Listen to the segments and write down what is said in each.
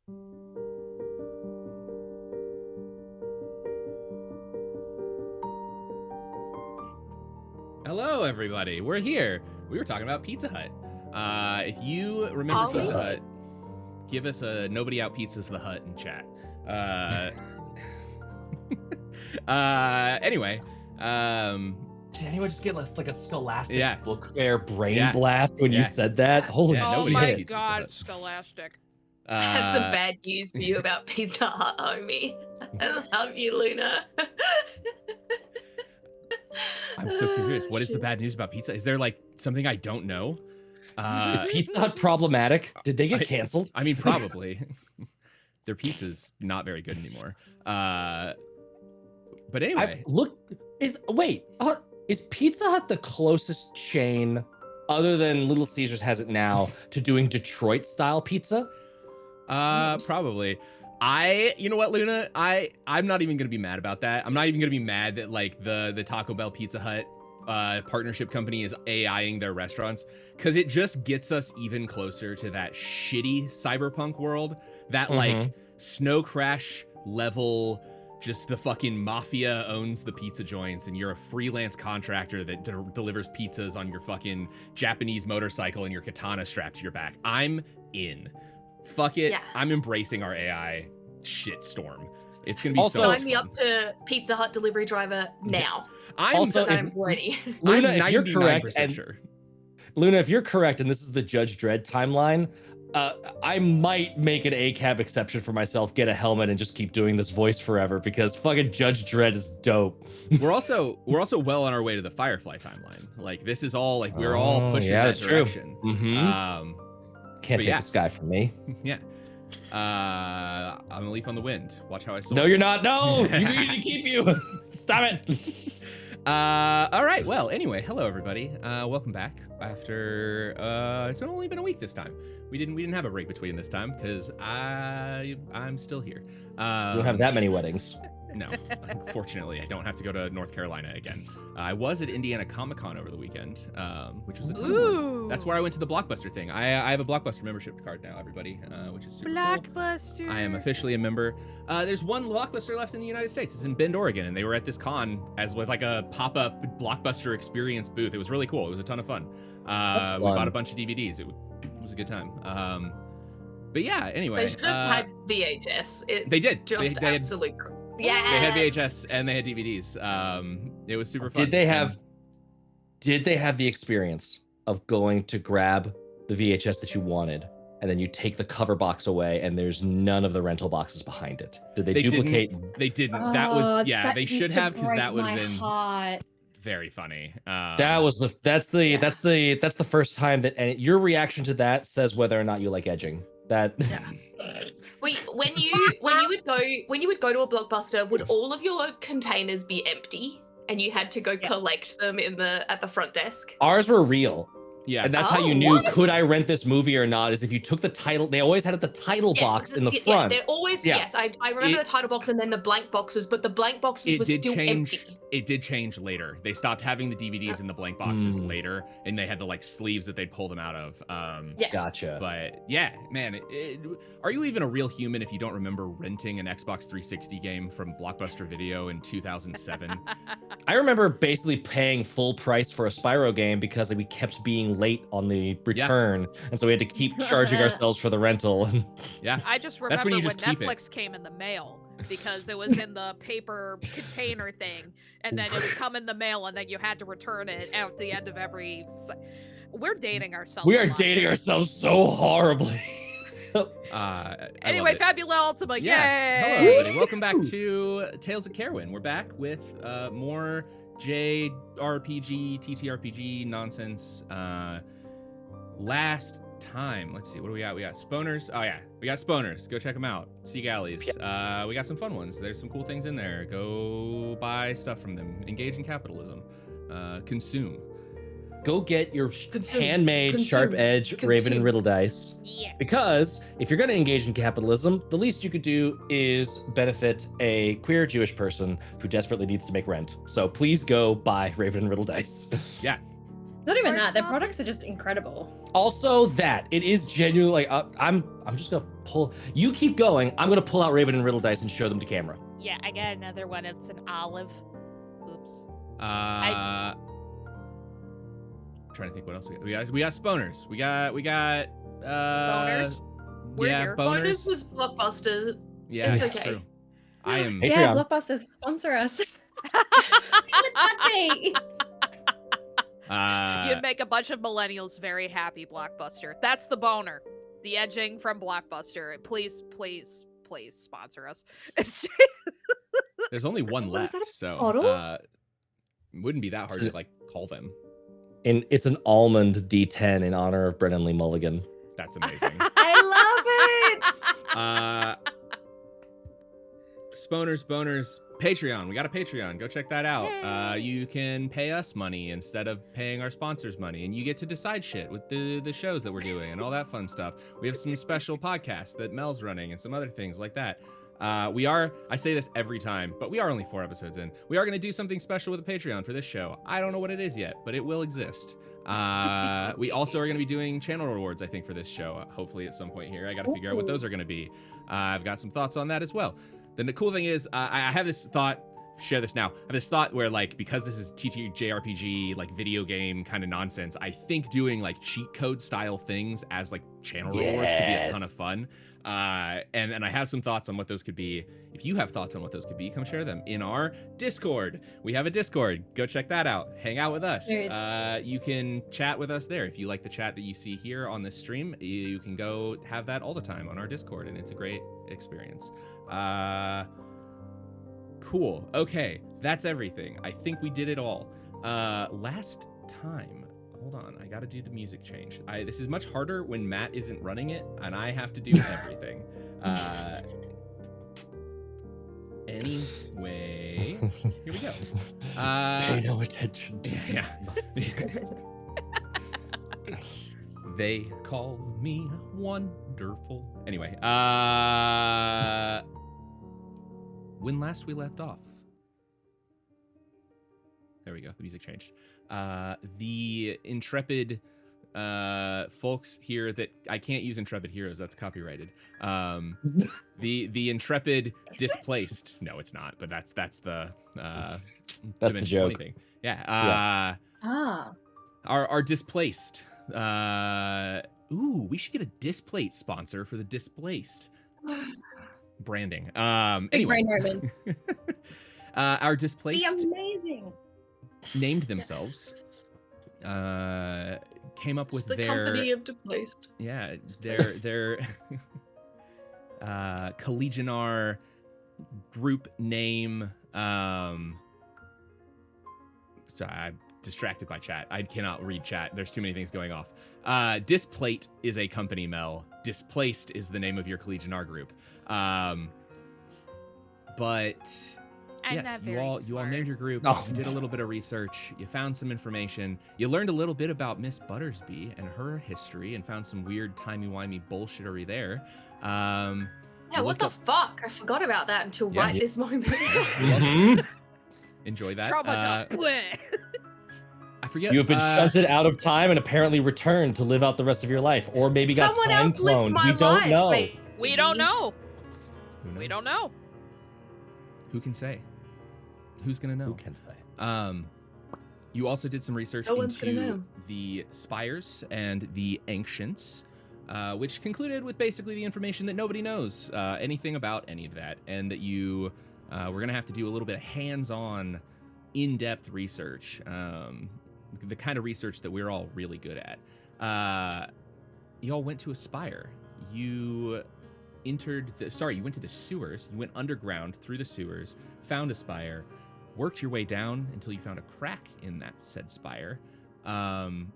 Hello, everybody. We're here. We were talking about Pizza Hut. If you remember Pizza Hut, give us a Nobody Out Pizzas the Hut in chat. Anyway, did anyone just get like a Scholastic book fair brain blast when you said that? Holy shit. Oh my god, Scholastic. I have some bad news for you about Pizza Hut, homie. I love you, Luna. I'm so curious. What is the bad news about pizza? Is there like something I don't know? Is Pizza Hut problematic? Did they get canceled? I mean, probably. Their pizza's not very good anymore. But anyway, is Pizza Hut the closest chain, other than Little Caesars has it now, to doing Detroit style pizza? Probably. You know what, Luna? I'm not even gonna be mad about that. I'm not even gonna be mad that like the Taco Bell Pizza Hut partnership company is AIing their restaurants, because it just gets us even closer to that shitty cyberpunk world, that like Snow Crash level, just the fucking mafia owns the pizza joints and you're a freelance contractor that delivers pizzas on your fucking Japanese motorcycle and your katana strapped to your back. I'm in. Fuck it. Yeah. I'm embracing our AI shitstorm. It's gonna be also, so sign me up to Pizza Hut delivery driver now. I'm ready. Luna, I'm if you're correct, and sure. Luna, if you're correct, and this is the Judge Dredd timeline, I might make an ACAB exception for myself, get a helmet, and just keep doing this voice forever, because fucking Judge Dredd is dope. We're also well on our way to the Firefly timeline. Like, this is all like we're all pushing that direction. Can't take this guy from me. Yeah. I'm a leaf on the wind. Watch how I soar. No, you're not. No, you're going to keep you. Stop it. All right. Well, anyway, hello everybody. Welcome back after it's only been a week this time. We didn't have a break between this time because I'm still here. We don't have that many weddings. No, unfortunately, I don't have to go to North Carolina again. I was at Indiana Comic-Con over the weekend, which was a ton of fun. That's where I went to the Blockbuster thing. I have a Blockbuster membership card now, everybody, which is super Blockbuster. cool. I am officially a member. There's one Blockbuster left in the United States. It's in Bend, Oregon, and they were at this con as with like a pop-up Blockbuster experience booth. It was really cool. It was a ton of fun. We bought a bunch of DVDs. It was a good time. But yeah, anyway. They should have had VHS. They did. Just absolutely. Yeah. They had VHS and they had DVDs. It was super fun. Did they have the experience of going to grab the VHS that you wanted, and then you take the cover box away and there's none of the rental boxes behind it? Did they duplicate? They didn't. That was they should have, because that would have been hot. Very funny. That's the first time that, and your reaction to that says whether or not you like edging. Wait, when you would go to a Blockbuster, would all of your containers be empty and you had to go collect them at the front desk? Ours were real. Yeah. And that's how you knew, could I rent this movie or not, is if you took the title. They always had the title box in the front. They're always, yes, I remember the title box and then the blank boxes, but the blank boxes were still empty. It did change later. They stopped having the DVDs in the blank boxes later, and they had the like sleeves that they'd pull them out of. Yes. Gotcha. But yeah, man, are you even a real human if you don't remember renting an Xbox 360 game from Blockbuster Video in 2007? I remember basically paying full price for a Spyro game because we kept being late on the return, and so we had to keep charging ourselves for the rental. Yeah, I just remember when Netflix came in the mail, because it was in the paper container thing, and then it would come in the mail, and then you had to return it at the end of every. We're dating ourselves. We are dating ourselves so horribly. Anyway, Fabula Ultima, yay! Hello, everybody. Welcome back to Tales of Caerwyn. We're back with more JRPG, TTRPG nonsense. Last time, let's see, what do we got? We got Sponers. Oh yeah, we got Sponers. Go check them out. Sea Galleys. We got some fun ones. There's some cool things in there. Go buy stuff from them. Engage in capitalism. Consume. Go get your handmade Sharp Edge Raven and Riddle dice. Yeah. Because if you're going to engage in capitalism, the least you could do is benefit a queer Jewish person who desperately needs to make rent. So please go buy Raven and Riddle dice. Yeah. Not even that. Their products are just incredible. Also, that it is genuinely like I'm just gonna pull. You keep going. I'm gonna pull out Raven and Riddle dice and show them to camera. Yeah, I got another one. It's an olive. Oops. Trying to think what else we got. We got Sponers. We got Boners. We're yeah, here. Boners. Bonus was Blockbuster. Yeah, It's that's okay. true. I am. Patreon. Yeah, Blockbuster, sponsor us. See what that be? You'd make a bunch of millennials very happy, Blockbuster. That's the boner. The edging from Blockbuster. Please, please, please sponsor us. There's only one What, is left, that a so bottle? wouldn't be that hard to like call them. And it's an almond D10 in honor of Brennan Lee Mulligan. That's amazing. I love it. Sponers, boners, Patreon. We got a Patreon. Go check that out. You can pay us money instead of paying our sponsors money, and you get to decide shit with the shows that we're doing and all that fun stuff. We have some special podcasts that Mel's running and some other things like that. I say this every time, but we are only 4 episodes in. We are going to do something special with a Patreon for this show. I don't know what it is yet, but it will exist. We also are going to be doing channel rewards, I think, for this show, hopefully at some point here. I got to figure out what those are going to be. I've got some thoughts on that as well. Then the cool thing is, I have this thought, share this now. I have this thought where, like, because this is TTRPG, like, video game kind of nonsense, I think doing, like, cheat code style things as, like, channel rewards could be a ton of fun. And I have some thoughts on what those could be. If you have thoughts on what those could be, come share them in our Discord. We have a Discord. Go check that out. Hang out with us. You can chat with us there. If you like the chat that you see here on this stream, you can go have that all the time on our Discord, and it's a great experience. Cool. Okay, that's everything. I think we did it all. Last time. Hold on, I gotta do the music change. This is much harder when Matt isn't running it, and I have to do everything. Anyway, here we go. Pay no attention. Yeah. They call me wonderful. Anyway, when last we left off. There we go. The music changed. The intrepid folks here that I can't use intrepid heroes. That's copyrighted. The intrepid displaced. No, it's not. But that's the the joke. Thing. Yeah. Are displaced. Ooh, we should get a Displate sponsor for the displaced. Branding. Anyway. Brain Roman. Our displaced. Be amazing. Named themselves. Came up with the company of displaced. Yeah, their Collegianar group name. Sorry, I'm distracted by chat. I cannot read chat. There's too many things going off. Displate is a company, Mel. Displaced is the name of your Collegianar group. But yes, you all named your group. Oh. You did a little bit of research. You found some information. You learned a little bit about Miss Buttersby and her history, and found some weird timey-wimey bullshittery there. Yeah, what the fuck? I forgot about that until right this moment. Enjoy that. I forget. You have been shunted out of time and apparently returned to live out the rest of your life, or maybe got Someone time else lived cloned. my We don't life, know. baby. We don't know. Who knows? We don't know. Who can say? Who's gonna know? Who can say? You also did some research No one's gonna into know. the Spires and the Ancients, which concluded with basically the information that nobody knows anything about any of that, and that you we're gonna have to do a little bit of hands-on, in-depth research, the kind of research that we're all really good at. You all went to a spire. You entered you went to the sewers. You went underground through the sewers, found a spire, worked your way down until you found a crack in that said spire. From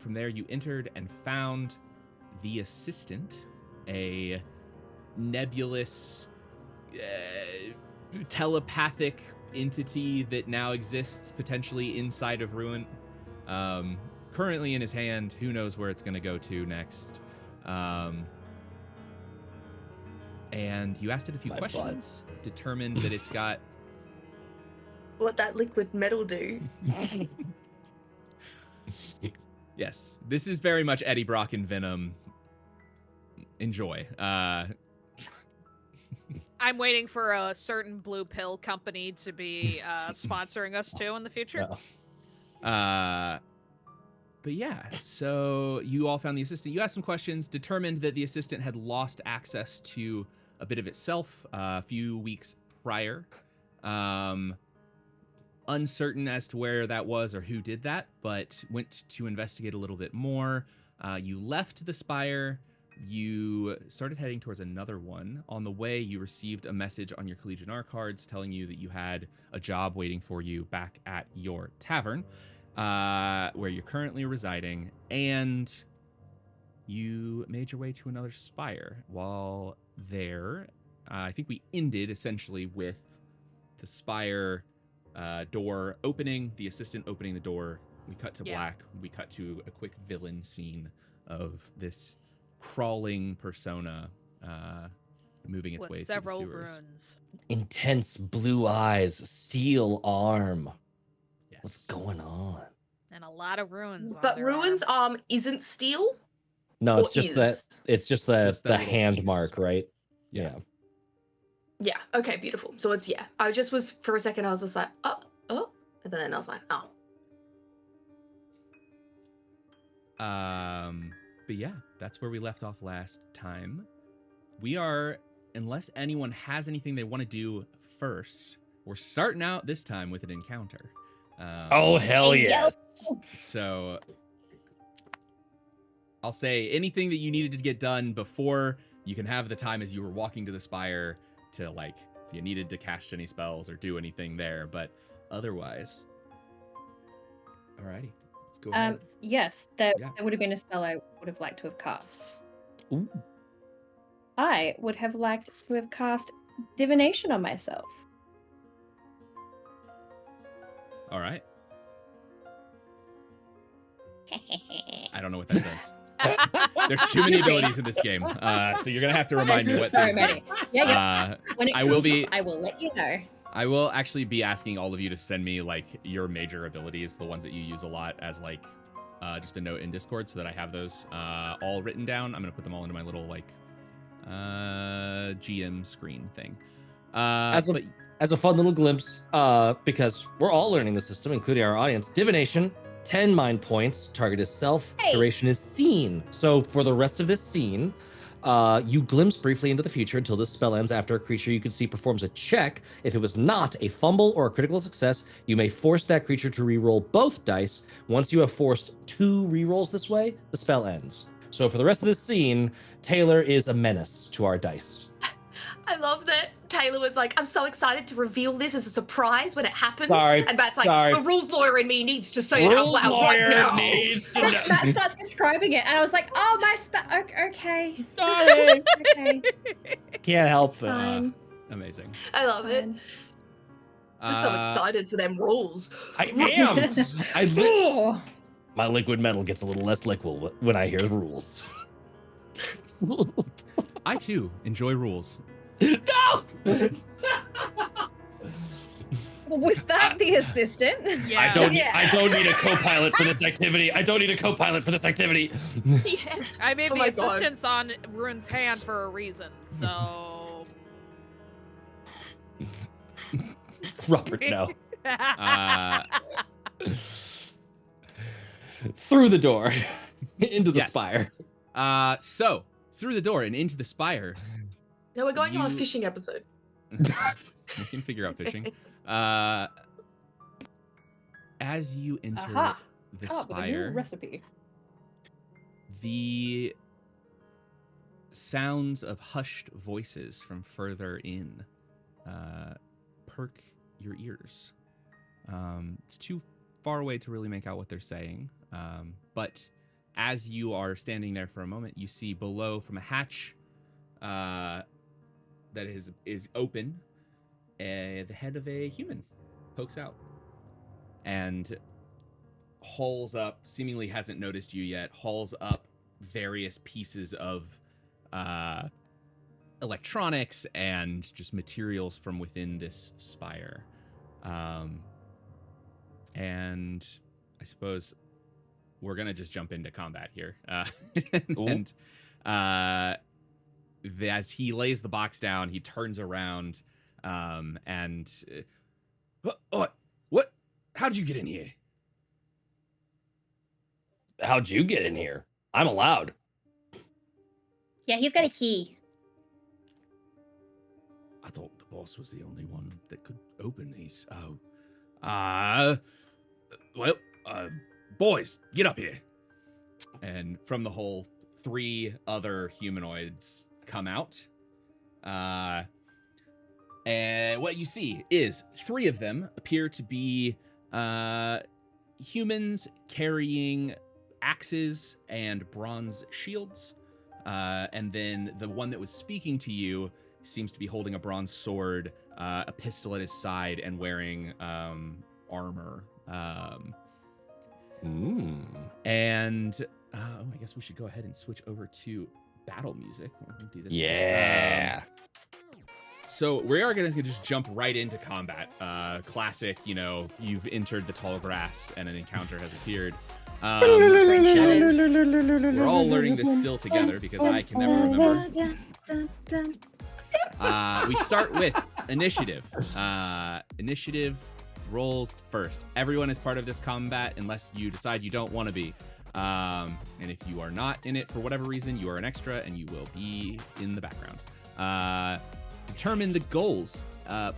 there, you entered and found the assistant, a nebulous, telepathic entity that now exists potentially inside of Ruin. Currently in his hand. Who knows where it's going to go to next. And you asked it a few questions, determined that it's got... What that liquid metal do? Yes, this is very much Eddie Brock and Venom enjoy. I'm waiting for a certain blue pill company to be sponsoring us too in the future. But yeah, so you all found the assistant. You asked some questions, determined that the assistant had lost access to a bit of itself a few weeks prior. Uncertain as to where that was or who did that, but went to investigate a little bit more. You left the spire. You started heading towards another one. On the way, you received a message on your Collegian R cards telling you that you had a job waiting for you back at your tavern, where you're currently residing, and you made your way to another spire. While there, I think we ended essentially with the spire door opening, the assistant opening the door. We cut to black. We cut to a quick villain scene of this crawling persona moving its way several through the sewers. runes. Intense blue eyes, steel arm. Yes. What's going on? And a lot of runes. On But their Ruin's arm. arm isn't steel? No, Or it's just that. is? It's just Just the that little hand piece. mark, right? Yeah. Yeah, okay, beautiful. So it's, yeah. I just was, for a second, I was just like, oh. And then I was like, oh. But yeah, that's where we left off last time. We are, unless anyone has anything they want to do first, we're starting out this time with an encounter. Oh, hell yes. So I'll say anything that you needed to get done before, you can have the time as you were walking to the spire to, like, if you needed to cast any spells or do anything there, but otherwise. Alrighty, let's go ahead. Yes, there Yeah. would have been a spell I would have liked to have cast. Ooh. I would have liked to have cast divination on myself. All right. I don't know what that does. There's too many You see. abilities in this game, so you're gonna have to remind me what so these. many. Yeah. When it I comes will be- up, I will let you know. I will actually be asking all of you to send me like your major abilities, the ones that you use a lot, as like just a note in Discord, so that I have those all written down. I'm gonna put them all into my little like GM screen thing. As a fun little glimpse, because we're all learning the system, including our audience, divination, 10 mind points, target is self, Hey. duration is seen. So for the rest of this scene, you glimpse briefly into the future until this spell ends. After a creature you can see performs a check. If it was not a fumble or a critical success, you may force that creature to re-roll both dice. Once you have forced 2 re-rolls this way, the spell ends. So for the rest of this scene, Taylor is a menace to our dice. I love that Taylor was like, I'm so excited to reveal this as a surprise when it happens. Sorry, and Matt's like, sorry. the rules lawyer in me needs to say it out Rules loud lawyer right now. needs to know. Matt starts describing it, and I was like, "Oh, my spell. Okay, Sorry. okay, Can't help it. fine." Amazing. I love it. fine. I'm so excited for them rules. I am. Oh. My liquid metal gets a little less liquid when I hear the rules. I too enjoy rules. No! Was that the assistant? Yeah. I don't need a Yeah. co-pilot for this activity. I don't need a co-pilot for this activity. Yeah. I made Oh the my God. assistance on Rune's hand for a reason, so. Robert, no. Uh, Through the door into the Yes. spire. so through the door and into the spire, No, we're going on a You- fishing episode. we can figure out fishing. As you enter Aha. the Come up with a new spire, recipe. the sounds of hushed voices from further in perk your ears. It's too far away to really make out what they're saying, but as you are standing there for a moment, you see below from a hatch that is open, the head of a human pokes out and hauls up, seemingly hasn't noticed you yet, hauls up various pieces of electronics and just materials from within this spire. And I suppose we're gonna just jump into combat here. And as he lays the box down, he turns around and what? How did you get in here? How'd you get in here? I'm allowed. Yeah, he's got a key. I thought the boss was the only one that could open these. Boys, get up here. And from the hole, 3 other humanoids come out. And what you see is 3 of them appear to be humans carrying axes and bronze shields. And then the one that was speaking to you seems to be holding a bronze sword, a pistol at his side, and wearing armor. And I guess we should go ahead and switch over to battle music. We'll do this. Yeah. So we are going to just jump right into combat. Classic, you've entered the tall grass and an encounter has appeared. We're all learning this still together because I can never remember. We start with initiative. Initiative rolls first. Everyone is part of this combat unless you decide you don't want to be. And if you are not in it for whatever reason, you are an extra and you will be in the background. Determine the goals.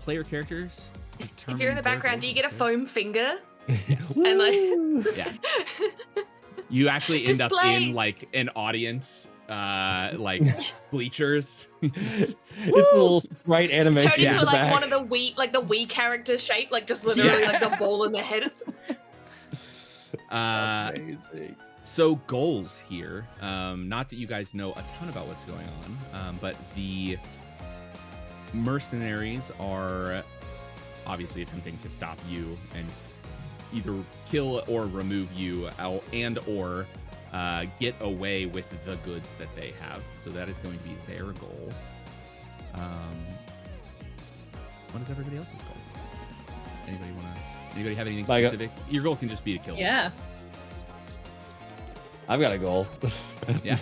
Player characters. If you're in the background, do you get a foam finger? Yes. And like, yeah. You actually end up in Displays. like an audience, like bleachers. It's the little sprite animation. turn in into the like back. one of the Wii character shape, like just literally like the ball in the head. Amazing. So goals here. Not that you guys know a ton about what's going on, but the mercenaries are obviously attempting to stop you and either kill or remove you or get away with the goods that they have. So that is going to be their goal. What is everybody else's goal? Anybody have anything specific? Your goal can just be to kill. Yeah. I've got a goal. Yeah.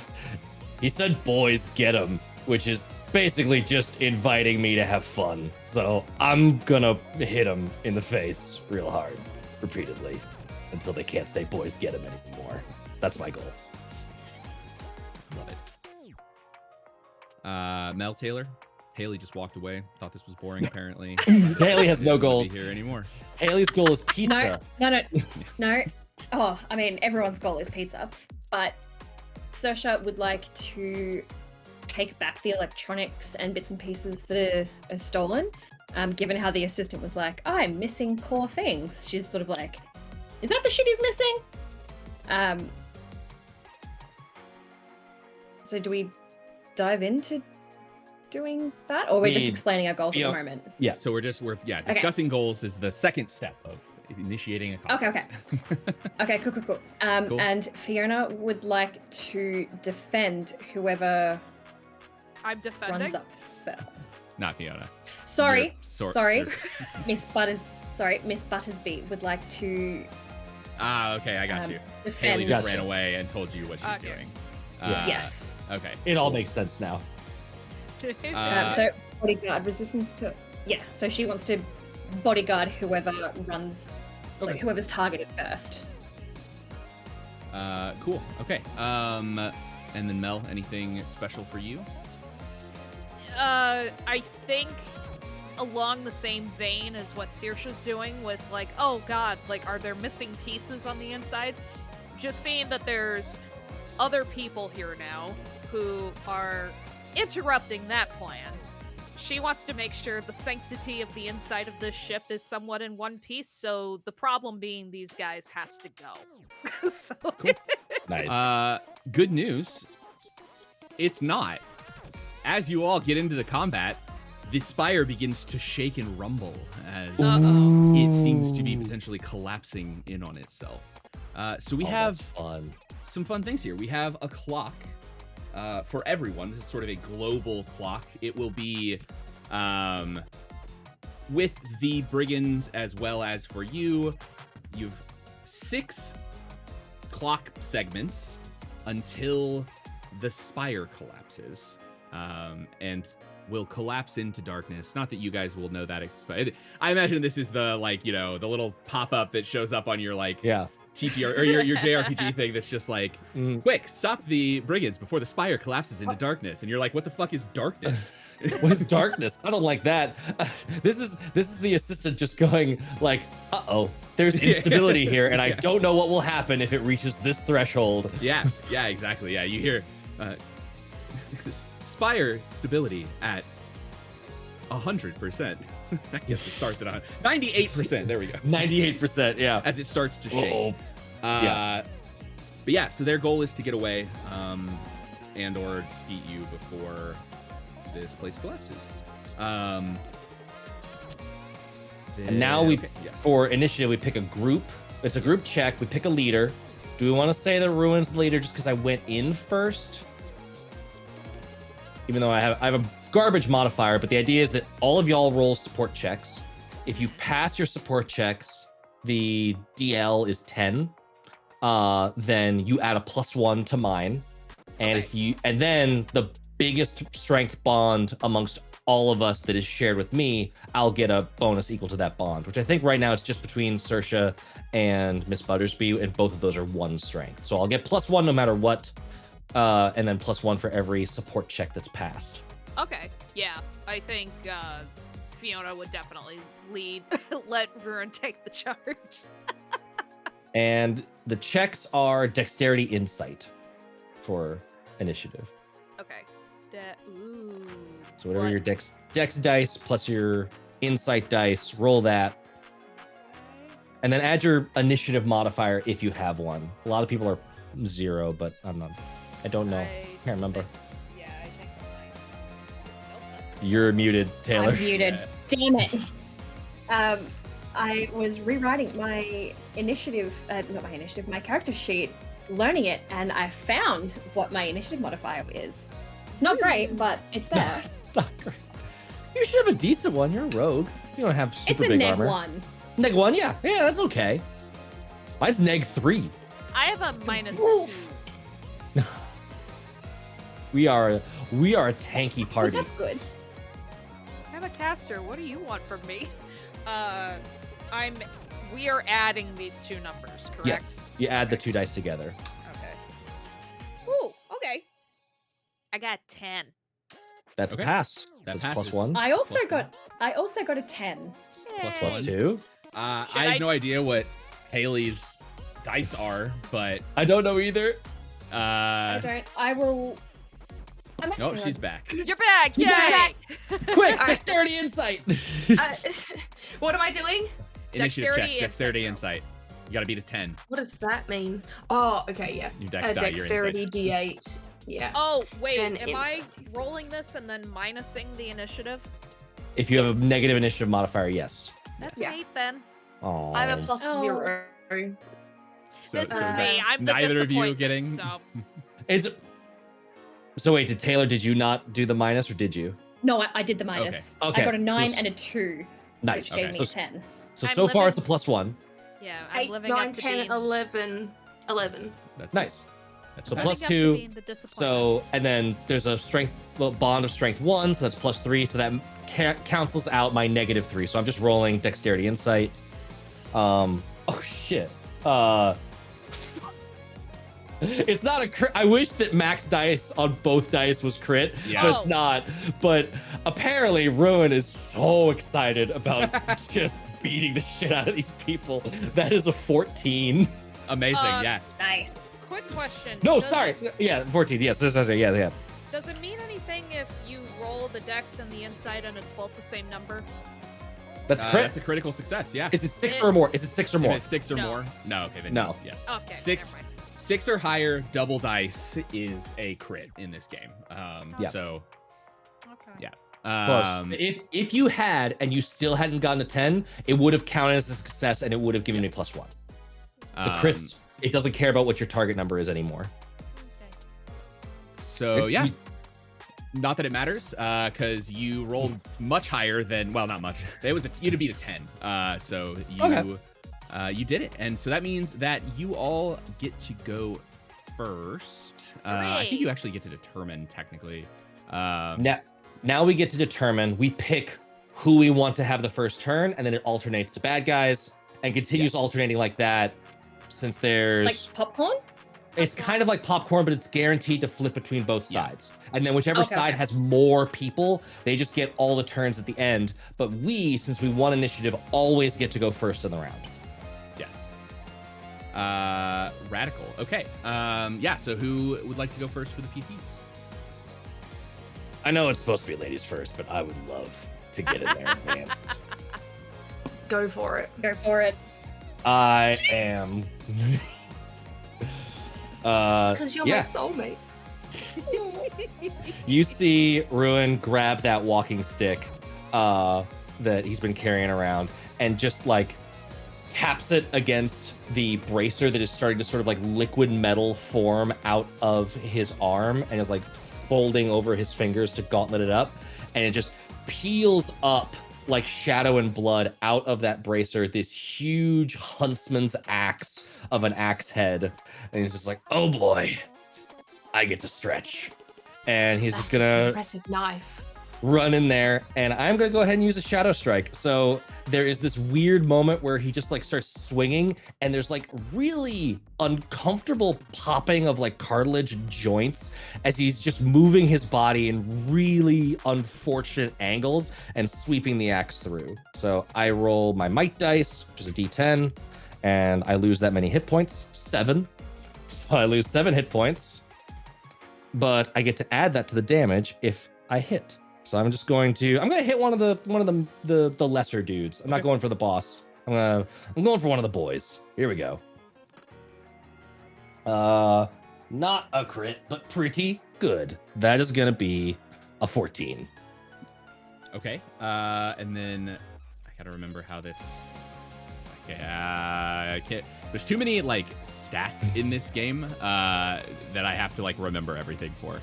He said, boys, get him, which is basically just inviting me to have fun. So I'm gonna hit him in the face real hard, repeatedly, until they can't say, boys, get him anymore. That's my goal. Love it. Mel Taylor. Haley just walked away. Thought this was boring, apparently. Haley has no Didn't wanna goals. be here anymore. Haley's goal is pizza. No. Oh, I mean, everyone's goal is pizza, but Saoirse would like to take back the electronics and bits and pieces that are stolen. Given how the assistant was like, I'm missing core things. She's sort of like, is that the shit he's missing? So do we dive into doing that, or we're just explaining our goals at the moment? Yeah. So we're discussing goals is the second step of initiating a combat. Okay, cool. Cool. And Fiona would like to defend whoever I'm defending. runs up first. Not Fiona. Sorry. Sorry. Miss Buttersby would like to Okay, I got you. defend. Haley just ran away and told you what she's Okay. doing. Yes. Okay. It all makes sense now. So bodyguard resistance to. Yeah. So she wants to bodyguard whoever runs, like Okay. whoever's targeted first. Cool. Okay. And then Mel, anything special for you? I think along the same vein as what Saoirse's doing with like, oh god, like are there missing pieces on the inside? Just seeing that there's other people here now who are interrupting that plan. She wants to make sure the sanctity of the inside of this ship is somewhat in one piece, so the problem being these guys has to go. So- Cool. Nice. Good news. It's not. As you all get into the combat, the spire begins to shake and rumble as it seems to be potentially collapsing in on itself. So we have that's fun. some fun things here. We have a clock for everyone. This is sort of a global clock. It will be with the brigands as well as for you. You've 6 clock segments until the spire collapses. and will collapse into darkness. Not that you guys will know that. I imagine this is the the little pop-up that shows up on your TTR or your JRPG thing that's just like, quick, stop the brigands before the spire collapses into darkness. And you're like, what the fuck is darkness? What is darkness? I don't like that. This is the assistant just going like, uh-oh, there's instability here, and I don't know what will happen if it reaches this threshold. Yeah, exactly. Yeah, you hear spire stability at 100%. I guess it starts at 98%. There we go. 98%. Yeah. As it starts to shake. Uh-oh. But yeah, so their goal is to get away, and or defeat you before this place collapses. And now for initiative, we pick a group. It's a group check. We pick a leader. Do we want to say the Ruin's leader just because I went in first? Even though I have a garbage modifier, but the idea is that all of y'all roll support checks. If you pass your support checks, the DL is 10. Then you add a +1 to mine. And and then the biggest strength bond amongst all of us that is shared with me, I'll get a bonus equal to that bond, which I think right now it's just between Saoirse and Miss Buttersby, and both of those are 1 strength. So I'll get +1 no matter what, and then +1 for every support check that's passed. Okay, yeah, I think Fiona would definitely lead, let Ruin take the charge. And the checks are dexterity insight for initiative. Okay. Ooh. So whatever your dex dice plus your insight dice, roll that. And then add your initiative modifier if you have one. A lot of people are 0, but I don't know. Can't remember. Yeah, I think mine. Nope, You're muted, Taylor. I'm muted. Damn it. I was rewriting my initiative, my character sheet, learning it, and I found what my initiative modifier is. It's not great, but it's there. It's not great. You should have a decent one. You're a rogue. You don't have super big armor. It's a Neg 1, yeah. Yeah, that's okay. Mine's neg 3. I have a -2. We are a tanky party. That's good. I'm a caster. What do you want from me? We are adding these 2 numbers, correct? Yes. You add the 2 dice together. Okay. Ooh, okay. I got 10. That's a pass. That's passes. +1. I also got a 10. +2. I have no idea what Haley's dice are, but I don't know either. I will. No, she's back. You're back! You're Yay! back. Quick, dexterity insight. What am I doing? Initiative check, Dexterity dexterity insight. insight. You gotta beat a 10. What does that mean? Oh, okay, yeah. Your dex die, your Dexterity insight. D8. Yeah. Oh, wait, And am I insight. rolling this and then minusing the initiative? If you have a negative initiative modifier, yes. That's Yeah. 8 then. Oh. I have a +0. So, This so is is me. that I'm the neither of you disappointment, getting. So. So wait, did you not do the minus, or did you? No, I did the minus. Okay. I got a 9 So- and a 2, Nice. which gave Okay. me 10. So I'm far living- it's a +1. Yeah, I'm 8, living 9, up to 10, being... 11. That's Nice. That's So fine. plus living up to 2. being the disappointment. So, and then there's a bond of strength 1, so that's +3. So that cancels out my -3. So I'm just rolling dexterity insight. Oh shit. It's not a crit. I wish that max dice on both dice was crit, Yeah. but it's not. But apparently Ruin is so excited about just beating the shit out of these people. That is a 14. Amazing, yeah. Nice. Quick question. No, Does sorry. it- Yeah, 14. Yes, yeah. Does it mean anything if you roll the dex and the insight and it's both the same number? That's crit. That's a critical success, yeah. Is it 6 or more? Is it 6 or If more? it's 6 or No. more? No, okay, then No. yes. Okay. 6 never mind. 6 or higher double dice is a crit in this game. Yeah. So Okay. yeah. Close. If you had and you still hadn't gotten a 10, it would have counted as a success and it would have given me +1. The crits, it doesn't care about what your target number is anymore. Okay. So yeah. Not that it matters, because you rolled much higher than, well, not much. It was you to beat a 10. So you you did it, and so that means that you all get to go first. I think you actually get to determine technically. Now we get to determine, we pick who we want to have the first turn, and then it alternates to bad guys and continues alternating like that since there's... Like popcorn? It's kind of like popcorn, but it's guaranteed to flip between both sides. And then whichever side has more people, they just get all the turns at the end. But we, since we won initiative, always get to go first in the round. Yes. Radical. Okay. Yeah, so who would like to go first for the PCs? I know it's supposed to be ladies first, but I would love to get in there advanced. Go for it. Go for it. I am... Because you're my soulmate. You see Ruin grab that walking stick that he's been carrying around and just like taps it against the bracer that is starting to sort of like liquid metal form out of his arm and is like folding over his fingers to gauntlet it up, and it just peels up like shadow and blood out of that bracer, this huge huntsman's axe of an axe head. And he's just like, oh boy, I get to stretch. And he's just gonna impressive knife. Run in there, and I'm gonna go ahead and use a shadow strike. So there is this weird moment where he just like starts swinging, and there's like really uncomfortable popping of like cartilage joints as he's just moving his body in really unfortunate angles and sweeping the axe through. So I roll my might dice, which is a d10, and I lose that many hit points, 7. So I lose 7 hit points, but I get to add that to the damage if I hit. So I'm going to hit one of the lesser dudes. I'm not going for the boss. I'm going for one of the boys. Here we go. Not a crit, but pretty good. That is gonna be a 14. Okay. And then I gotta remember how this. Okay. I can't. There's too many like stats in this game that I have to like remember everything for.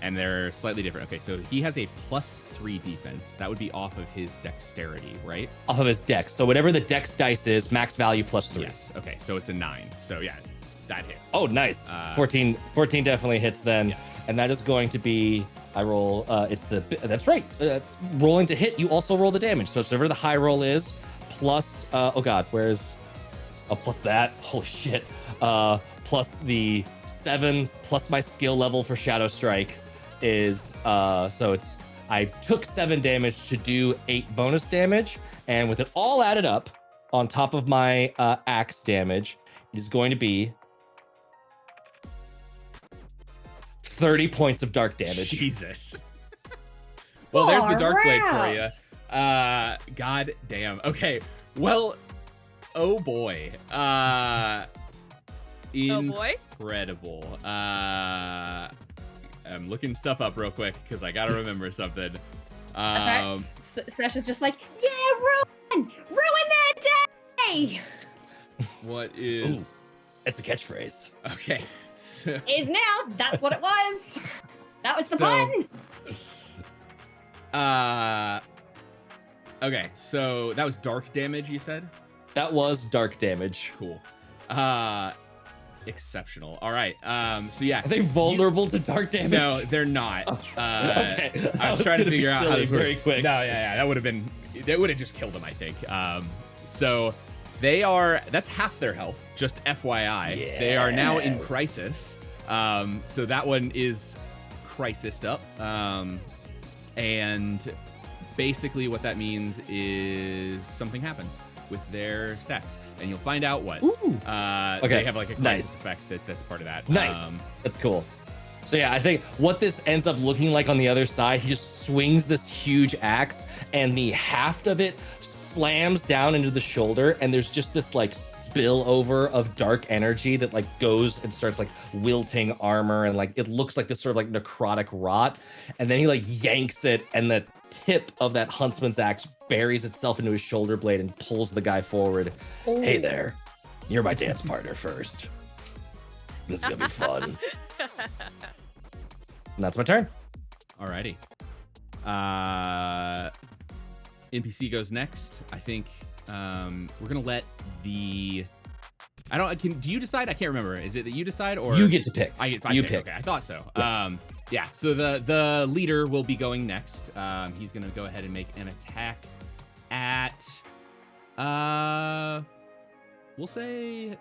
And they're slightly different. Okay, so he has a +3 defense. That would be off of his dexterity, right? Off of his dex. So whatever the dex dice is, max value +3. Yes. Okay, so it's a 9. So yeah, that hits. Oh, nice. 14 definitely hits then. Yes. And that is going to be, I roll, that's right. Rolling to hit, you also roll the damage. So it's whatever the high roll is, plus, oh God, where's, plus that, holy shit. Plus the 7, plus my skill level for Shadow Strike is, so it's, I took 7 damage to do 8 bonus damage, and with it all added up, on top of my axe damage, it is going to be 30 points of dark damage. Jesus. Well, there's the Dark Blade for you. God damn. Okay, well, oh boy. Incredible. I'm looking stuff up real quick because I gotta remember something. That's right. Slash is just like, yeah, ruin their day. What is? Ooh, it's a catchphrase. Okay. So... Is now. That's what it was. That was the pun. Okay, so that was dark damage, you said? That was dark damage. Cool. Exceptional. All right. So yeah. Are they vulnerable to dark damage? No, they're not. Okay. I was trying to figure out how this very works. quick. No, yeah, that would have just killed them, I think. So they are, that's half their health, just FYI. Yes. They are now in crisis. So that one is crisised up. And basically what that means is something happens with their stats, and you'll find out what. Okay. They have like a crisis effect that's part of that. Nice. That's cool. So yeah, I think what this ends up looking like on the other side, he just swings this huge axe, and the haft of it slams down into the shoulder, and there's just this like spillover of dark energy that like goes and starts like wilting armor, and like it looks like this sort of like necrotic rot, and then he like yanks it, and the tip of that huntsman's axe buries itself into his shoulder blade and pulls the guy forward. Oh. Hey there, you're my dance partner first. This is gonna be fun. And that's my turn. Alrighty. NPC goes next. I think we're gonna let the. Do you decide? I can't remember. Is it that you decide or you get to pick? I you pick. Okay, I thought so. Yeah. Yeah, so the leader will be going next. He's gonna go ahead and make an attack at we'll say,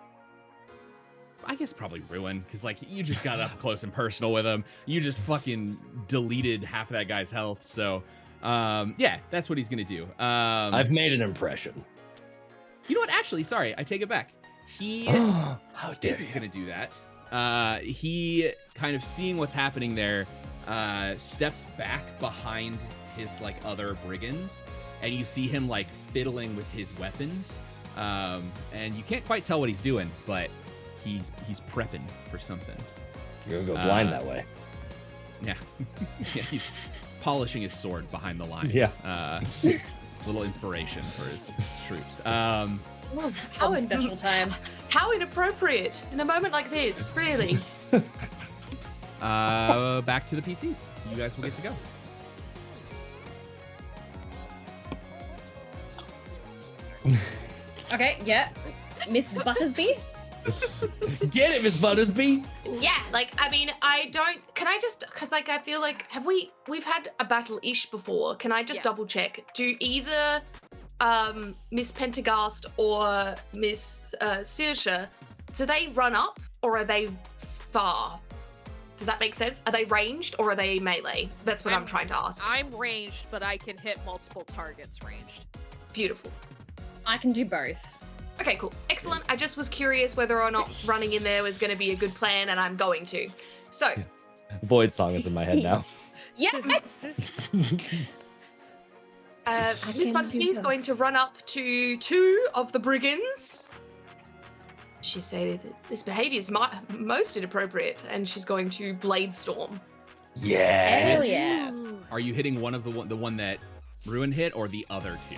I guess probably Ruin, because like you just got up close and personal with him. You just fucking deleted half of that guy's health. So yeah, that's what he's gonna do. I've made an impression. You know what? Actually, sorry, I take it back. He How dare isn't you. gonna do that. He kind of seeing what's happening there, steps back behind his like other brigands, and you see him like fiddling with his weapons. And you can't quite tell what he's doing, but he's prepping for something. You're gonna go blind that way. Yeah. Yeah, he's polishing his sword behind the lines. Yeah. Little inspiration for his troops. Oh, How special time. How inappropriate in a moment like this, really. Back to the PCs. You guys will get to go. Okay, yeah. Miss Buttersby? Get it, Miss Buttersby. Yeah, like I mean, can I just, because like I feel like we've had a battle-ish before. Can I just Yes. double check? Do either Miss Pentagast or Miss Saoirse, do they run up or are they far? Does that make sense? Are they ranged or are they melee? That's what I'm trying to ask. I'm ranged, but I can hit multiple targets ranged. Beautiful. I can do both. Okay, cool. Excellent. I just was curious whether or not running in there was going to be a good plan, and I'm going to. So, Void song is in my head now. Yes! Miss can do Buttersby is both. going to run up to 2 of the brigands. She say that this behavior is most inappropriate, and she's going to blade storm. Yeah. Hell yes. Are you hitting one of the one that Ruin hit, or the other 2?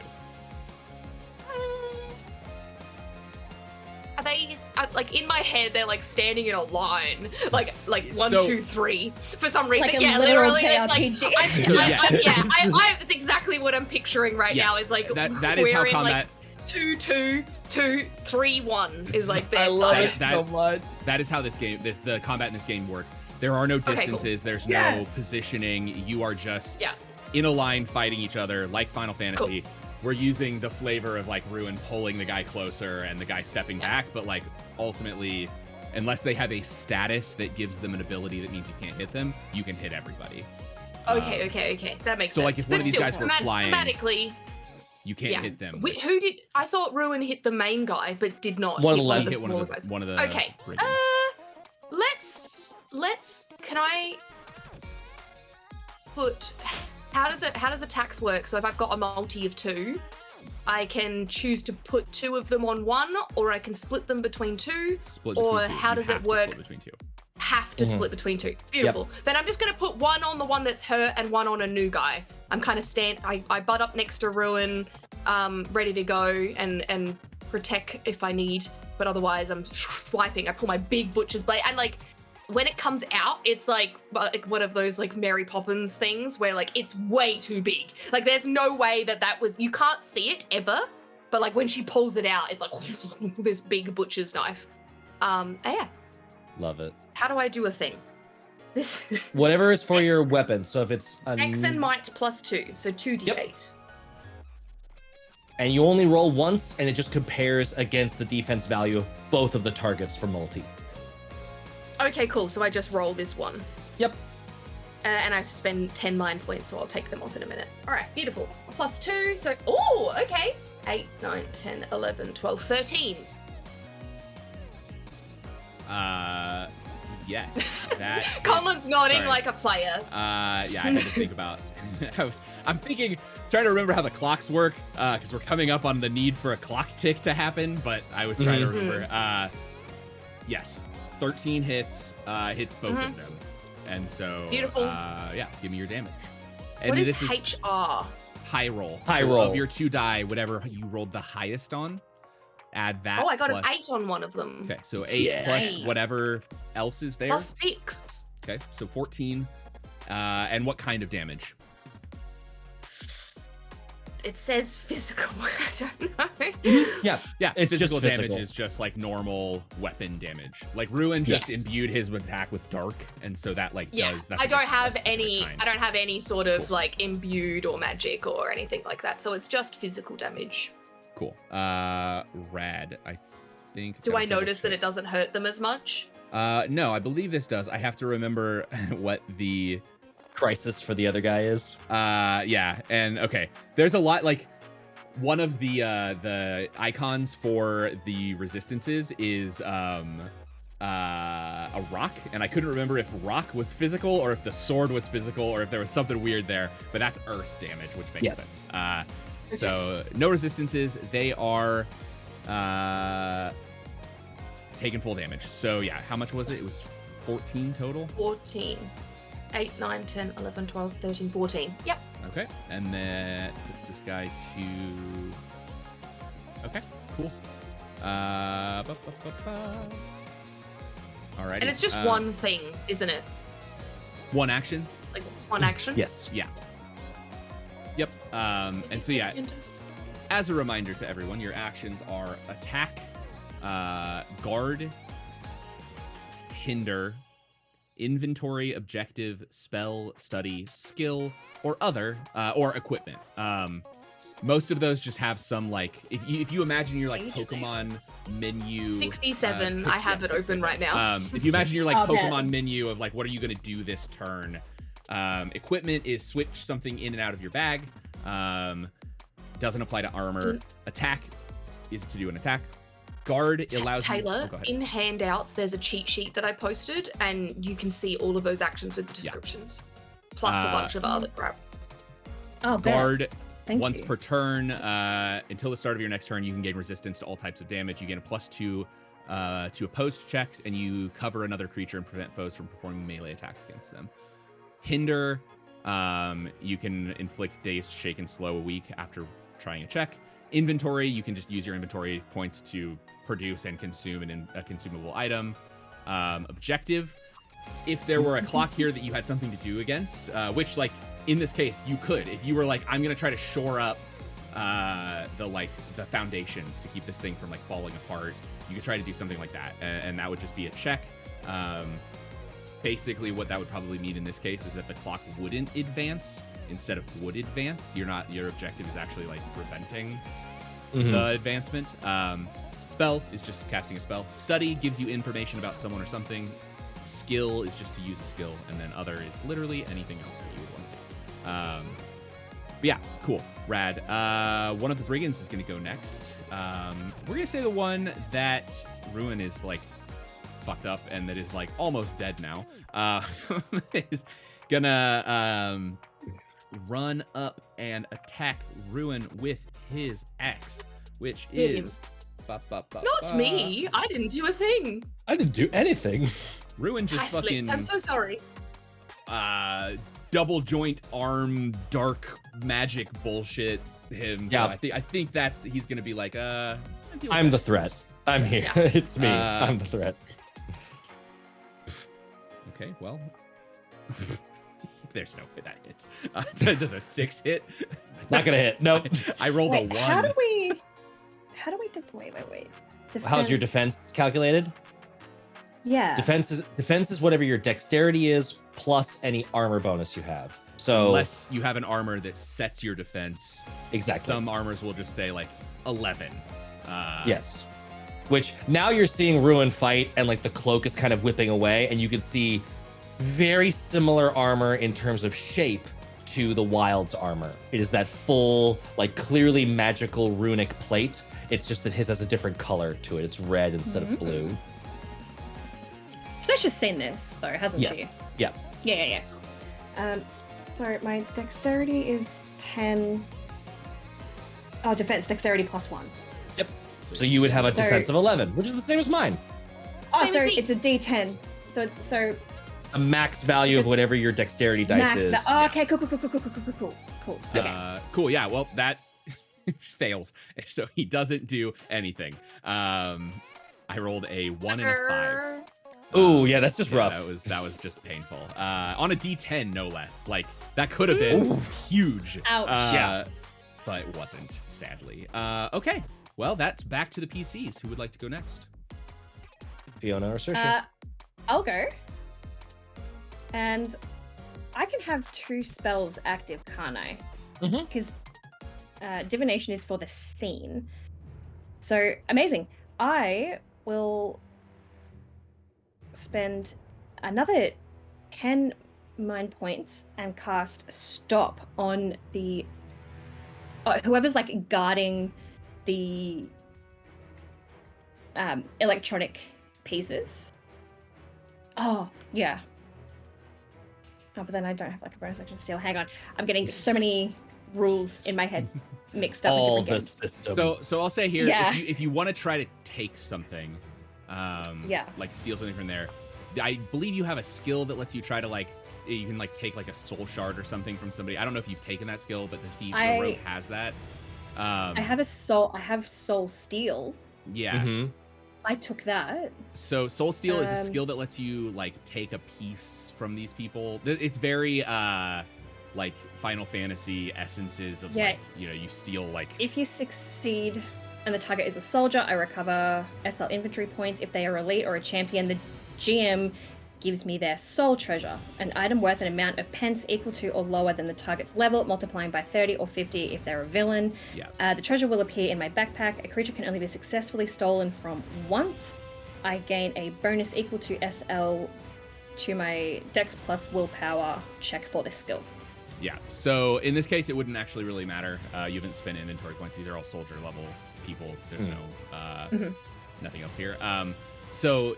Are they like in my head? They're like standing in a line, like 1, So- 2, 3. For some reason, Like a yeah, literal literally. It's like JRPG. that's exactly what I'm picturing right now. Is like that is how we're in, combat. like 2, 2, 2, 3, 1 is like their I love size. it That- so much. That is how the combat in this game works. There are no cool. distances. There's Yes. no positioning. You are just Yeah. in a line fighting each other like Final Fantasy. We're using the flavor of like Ruin pulling the guy closer and the guy stepping back, but like ultimately, unless they have a status that gives them an ability that means you can't hit them, you can hit everybody. Okay. That makes So, sense. like, if one But of these still, guys were flying, thematically, You can't yeah. hit them. Who did? I thought Ruin hit the main guy, but did not One hit of one the of the hit smaller guys. one of the Okay. brigands. Let's. Can I put? How does attacks work? So if I've got a multi of 2, I can choose to put 2 of them on one, or I can split them between 2. Split or between 2. how You does it have to work? split between 2. Have to split between 2. Beautiful. Then I'm just gonna put 1 on the one that's hurt and 1 on a new guy. I'm kind of I butt up next to Ruin, ready to go and protect if I need. But otherwise, I'm swiping. I pull my big butcher's blade, and like when it comes out, it's like one of those like Mary Poppins things where like it's way too big. Like there's no way that was. You can't see it ever. But like when she pulls it out, it's like this big butcher's knife. Yeah. Love it. How do I do a thing? This Whatever is for your weapon. So if it's a Dex and might +2, so 2d8. and you only roll once, and it just compares against the defense value of both of the targets for multi. Okay, cool. So I just roll this one. Yep. And I spend 10 mind points, so I'll take them off in a minute. All right, beautiful. +2, so oh, okay. 8, 9, 10, 11, 12, 13. Yes. That. Colin's is- nodding sorry. like a player. Yeah, I had to think about. I'm thinking, trying to remember how the clocks work, because we're coming up on the need for a clock tick to happen. But I was trying to remember. Yes, 13 hits, hits both of them, and so Beautiful. Yeah, give me your damage. And What is this HR? high roll? High So roll. of your 2 die, whatever you rolled the highest on, add that. Oh, I got plus- an 8 on one of them. Okay, so 8 plus Nice. whatever else is there. +6. Okay, so 14. And what kind of damage? it says physical. I don't know. Yeah, Yeah, it's physical just damage physical. is just like normal weapon damage. Like Ruin just Yes. imbued his attack with dark, and so that like Yeah, does. That's I like don't a have specific any. kind. I don't have any sort of Cool. like imbued or magic or anything like that. So it's just physical damage. Cool. Rad. I think. Do gotta I notice that double it doesn't hurt them as much? check. No, I believe this does. I have to remember what the. Crisis for the other guy is. Yeah, and okay, there's a lot like. One of the icons for the resistances is a rock, and I couldn't remember if rock was physical or if the sword was physical or if there was something weird there, but that's earth damage, which makes Yes. sense. So no resistances, they are taking full damage. So yeah, how much was it? It was 14 total. 14. 8, 9, 10, 11, 12, 13, 14. Yep. Okay, and then puts this guy to. Okay, cool. Alright. And it's just one thing, isn't it? One action. Like one action? Yes. Yeah. Yep. And so yeah, as a reminder to everyone, your actions are attack, guard, hinder, inventory, objective, spell, study, skill, or other, or equipment. Most of those just have some like, if you imagine your like Pokemon menu. 67. I have it open right now. If you imagine your like Oh, Pokemon man. menu of like, what are you gonna do this turn? Equipment is switch something in and out of your bag. Doesn't apply to armor. Attack is to do an attack. Guard allows Taylor, you. Oh, go ahead. in handouts, there's a cheat sheet that I posted, and you can see all of those actions with descriptions, plus a bunch of other crap. Oh, bet. Guard. Thank Once you. per turn, until the start of your next turn, you can gain resistance to all types of damage. You gain a +2 to opposed checks, and you cover another creature and prevent foes from performing melee attacks against them. Hinder, you can inflict dazed, shake, and slow a week after trying a check. Inventory, you can just use your inventory points to produce and consume a consumable item. Objective, if there were a clock here that you had something to do against, which like in this case you could, if you were like, I'm gonna try to shore up the foundations to keep this thing from like falling apart, you could try to do something like that, and that would just be a check. Basically what that would probably mean in this case is that the clock wouldn't advance instead of would advance. Your objective is actually like preventing the advancement. Spell is just casting a spell. Study gives you information about someone or something. Skill is just to use a skill, and then other is literally anything else that you would want to do. But yeah, cool, rad. One of the brigands is going to go next. We're going to say the one that Ruin is like fucked up and that is like almost dead now. Is gonna run up and attack Ruin with his axe, which is Not me. I didn't do a thing. I didn't do anything. Ruin I just slipped. fucking I'm so sorry. double joint arm dark magic bullshit him. Yeah. So I think that's he's gonna be like I'm the threat. I'm here. Yeah. It's me. I'm the threat. Okay, well, there's no way that hits. Does a 6 hit? Not gonna hit. Nope. I rolled Wait, a 1. how do we deploy? Wait. How's your defense calculated? Yeah. Defense is whatever your dexterity is plus any armor bonus you have. So Unless you have an armor that sets your defense. exactly. Some armors will just say like 11. Yes. Which now you're seeing Ruin fight, and like the cloak is kind of whipping away, and you can see very similar armor in terms of shape to the Wild's armor. It is that full, like clearly magical runic plate. It's just that his has a different color to it. It's red instead of blue. So she's seen this though, hasn't Yes. she? Yeah. Yeah. Sorry, my dexterity is 10. Oh, defense dexterity +1. Yep. So you would have a So- defense of 11, which is the same as mine. Oh, Same so as me. it's a D10. So A max value of Because whatever your dexterity dice max. is. Oh, okay, cool. Okay. Cool. Yeah. Well, that fails, so he doesn't do anything. I rolled a 1 and a 5. Ooh, yeah, that's just rough. That was just painful. On a D10, no less. Like that could have been huge. Ouch. Yeah. but wasn't, sadly. Okay, well, that's back to the PCs. Who would like to go next? Fiona or Saoirse? I'll go. And I can have 2 spells active, can't I? Mhm. Because divination is for the scene. So amazing. I will spend another 10 mind points and cast stop on the whoever's like guarding the electronic pieces. Oh yeah. Oh, but then I don't have like a bonus action steal. Hang on, I'm getting so many rules in my head mixed up All with the different games. systems. So I'll say here, Yeah. if you want to try to take something, Yeah. like steal something from there, I believe you have a skill that lets you try to like, you can like take like a soul shard or something from somebody. I don't know if you've taken that skill, but the rogue has that. I have soul steal. Yeah. Mhm. I took that. So soul steal is a skill that lets you like take a piece from these people. It's very like Final Fantasy essences of like, you know, you steal like. If you succeed and the target is a soldier, I recover SL inventory points. If they are elite or a champion, the GM gives me their soul treasure, an item worth an amount of pence equal to or lower than the target's level, multiplying by 30 or 50 if they're a villain. Yeah. The treasure will appear in my backpack. A creature can only be successfully stolen from once. I gain a bonus equal to SL to my Dex plus willpower check for this skill. Yeah. So in this case, it wouldn't actually really matter. You haven't spent inventory points. These are all soldier level people. There's no nothing else here. So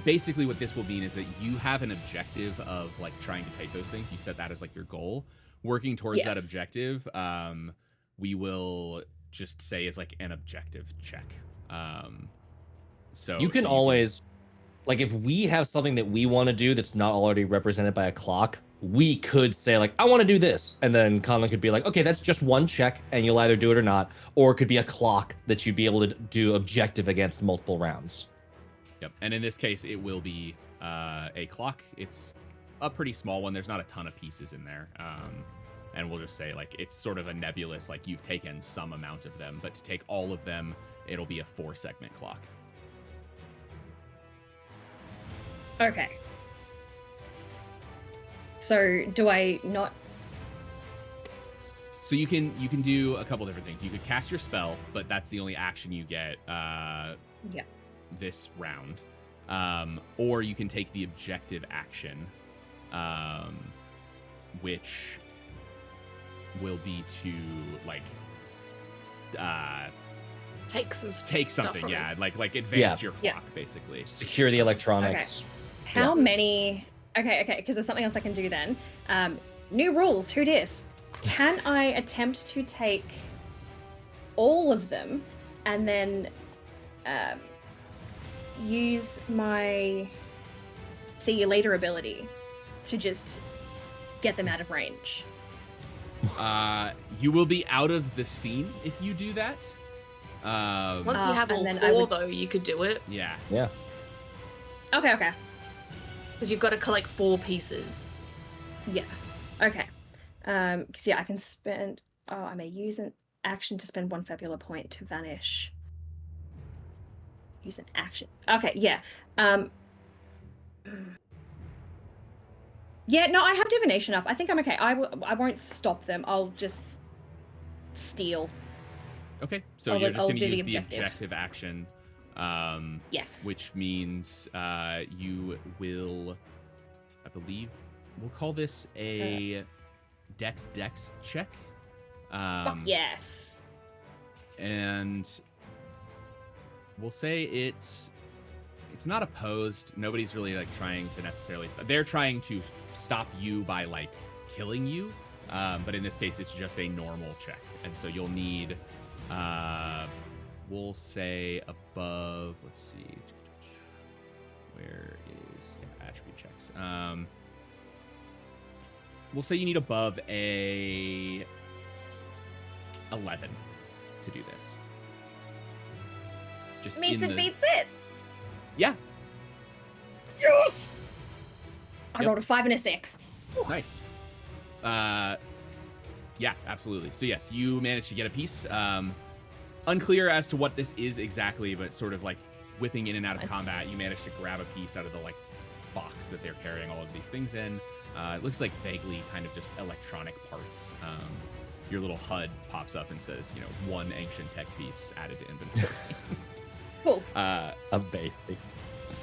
basically what this will mean is that you have an objective of like trying to take those things. You set that as like your goal. Working towards that objective, we will just say is like an objective check. So you can always, like, if we have something that we want to do that's not already represented by a clock, we could say like, I want to do this, and then Conlon could be like, okay, that's just one check, and you'll either do it or not, or it could be a clock that you'd be able to do objective against multiple rounds. Yep. And in this case, it will be a clock. It's a pretty small one. There's not a ton of pieces in there. And we'll just say like it's sort of a nebulous, like you've taken some amount of them, but to take all of them, it'll be a 4-segment clock. Okay. So do I not? So you can do a couple different things. You could cast your spell, but that's the only action you get this round. Or you can take the objective action, which will be to like take something, yeah, like advance your clock, basically. Secure the electronics. Okay. How many? Okay, because there's something else I can do then. New rules. Who dis? Can I attempt to take all of them and then use my see you later ability to just get them out of range? You will be out of the scene if you do that. Once you have all four, though, you could do it. Yeah. Yeah. Okay. Because you've got to collect 4 pieces. Yes. Okay. Because I can spend. Oh, I may use an action to spend 1 Fabula point to vanish. Use an action. Okay. Yeah. Yeah. No, I have divination up. I think I'm okay. I won't stop them. I'll just steal. Okay. So you're just going to use the objective action. Yes. Which means you will, I believe, we'll call this a dex check. Yes. And we'll say it's not opposed. Nobody's really like trying to necessarily they're trying to stop you by like killing you. But in this case, it's just a normal check. And so you'll need we'll say above, let's see, where is attribute checks? We'll say you need above a 11 to do this. Just beats it. Yeah. Yes. I rolled a 5 and a 6. Nice. Yeah, Yeah, absolutely. So yes, you managed to get a piece. Unclear as to what this is exactly, but sort of like whipping in and out of combat, you managed to grab a piece out of the like box that they're carrying all of these things in. It looks like vaguely kind of just electronic parts. Your little HUD pops up and says, 1 ancient tech piece added to inventory. Cool. Amazing.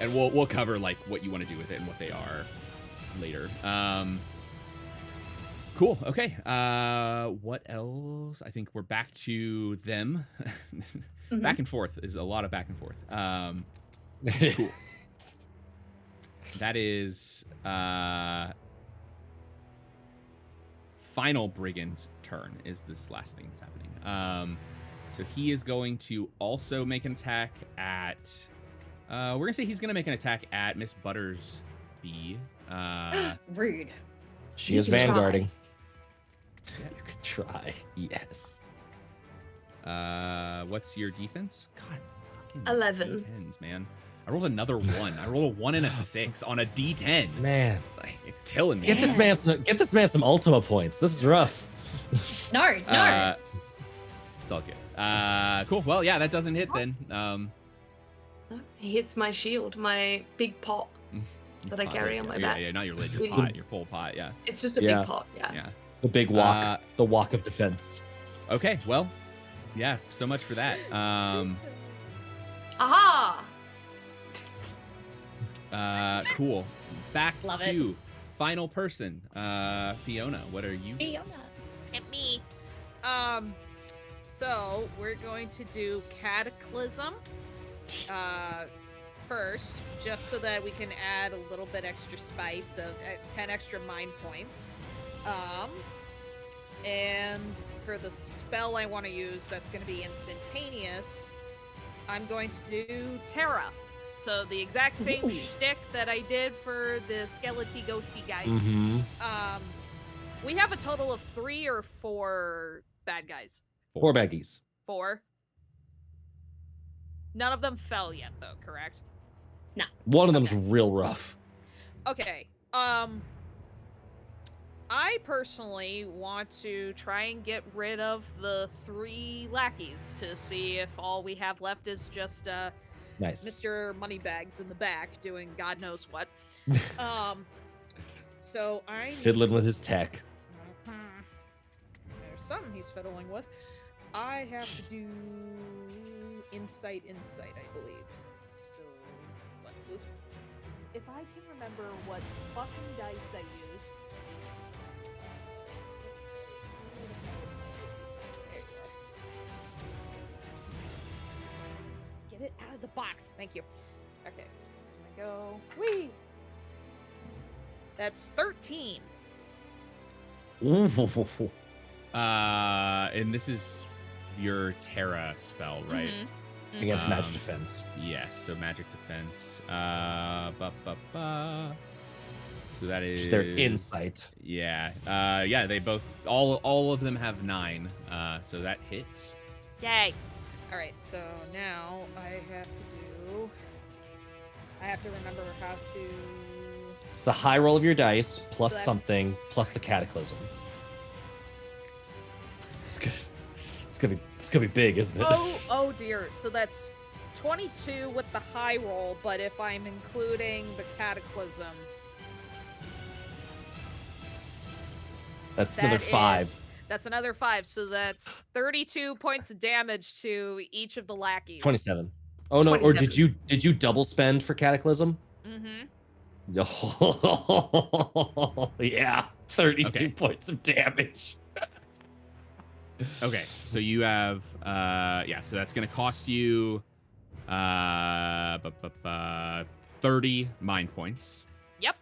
And we'll cover like what you want to do with it and what they are later. Cool. Okay. What else? I think we're back to them. Mhm. Back and forth is a lot of back and forth. Cool. That is final brigand's turn. Is this last thing that's happening? So he is going to also make an attack at. We're gonna say he's gonna make an attack at Miss Buttersby. Rude. She You is can try. vanguarding. Yeah. You could try. Yes. What's your defense? God, fucking 11. D10s, man. I rolled another 1. I rolled a 1 and a 6 on a D10. Man, Like, it's killing me. get this man some Ultima points. This is rough. No. It's all good. Cool. Well, yeah, that doesn't hit then. So he hits my shield, my big pot. Your That I pot, carry yeah, on my yeah, back. Yeah, not your lid, your Yeah. pot, your full pot. Yeah. It's just a Yeah. big pot. Yeah. Yeah. The big walk. The walk of defense. Okay. Well, yeah. So much for that. Aha! Cool. Back Love to final person. Fiona, what are you? At me. So we're going to do Cataclysm first, just so that we can add a little bit extra spice of 10 extra mind points. And for the spell I want to use, that's going to be instantaneous. I'm going to do Terra. So the exact same Ooh. shtick that I did for the skelety ghosty guys. Mm-hmm. We have a total of 3 or 4 bad guys. 4 baggies. 4. None of them fell yet, though, correct? One of them's real rough. Okay. I personally want to try and get rid of the 3 lackeys to see if all we have left is just Nice. Mr. Moneybags in the back doing God knows what. So I Fiddling with his tech. There's something he's fiddling with. I have to do insight, I believe. So, oops. If I can remember what fucking dice I use. Let's see. Where the hell is my- There you are. Get it out of the box. Thank you. Okay, so I'm gonna go. Whee! That's 13. Ooh. And this is your Terra spell, right? Mhm. Against magic Um, defense. Yes, so magic defense. So that is Just their insight. Yeah. Yeah, they both all of them have 9. So that hits. Yay! Alright, so now I have to remember how to. It's the high roll of your dice plus So that's- something plus the cataclysm. It's gonna be big, isn't it? Oh dear. So that's 22 with the high roll, but if I'm including the cataclysm, That's that another 5. that's another 5. So that's 32 points of damage to each of the lackeys. 27. Oh no, or 27. did you double spend for cataclysm? Mm-hmm. Oh, yeah. 32 Okay. points of damage. Okay, so you have so that's gonna cost you 30 mind points. Yep.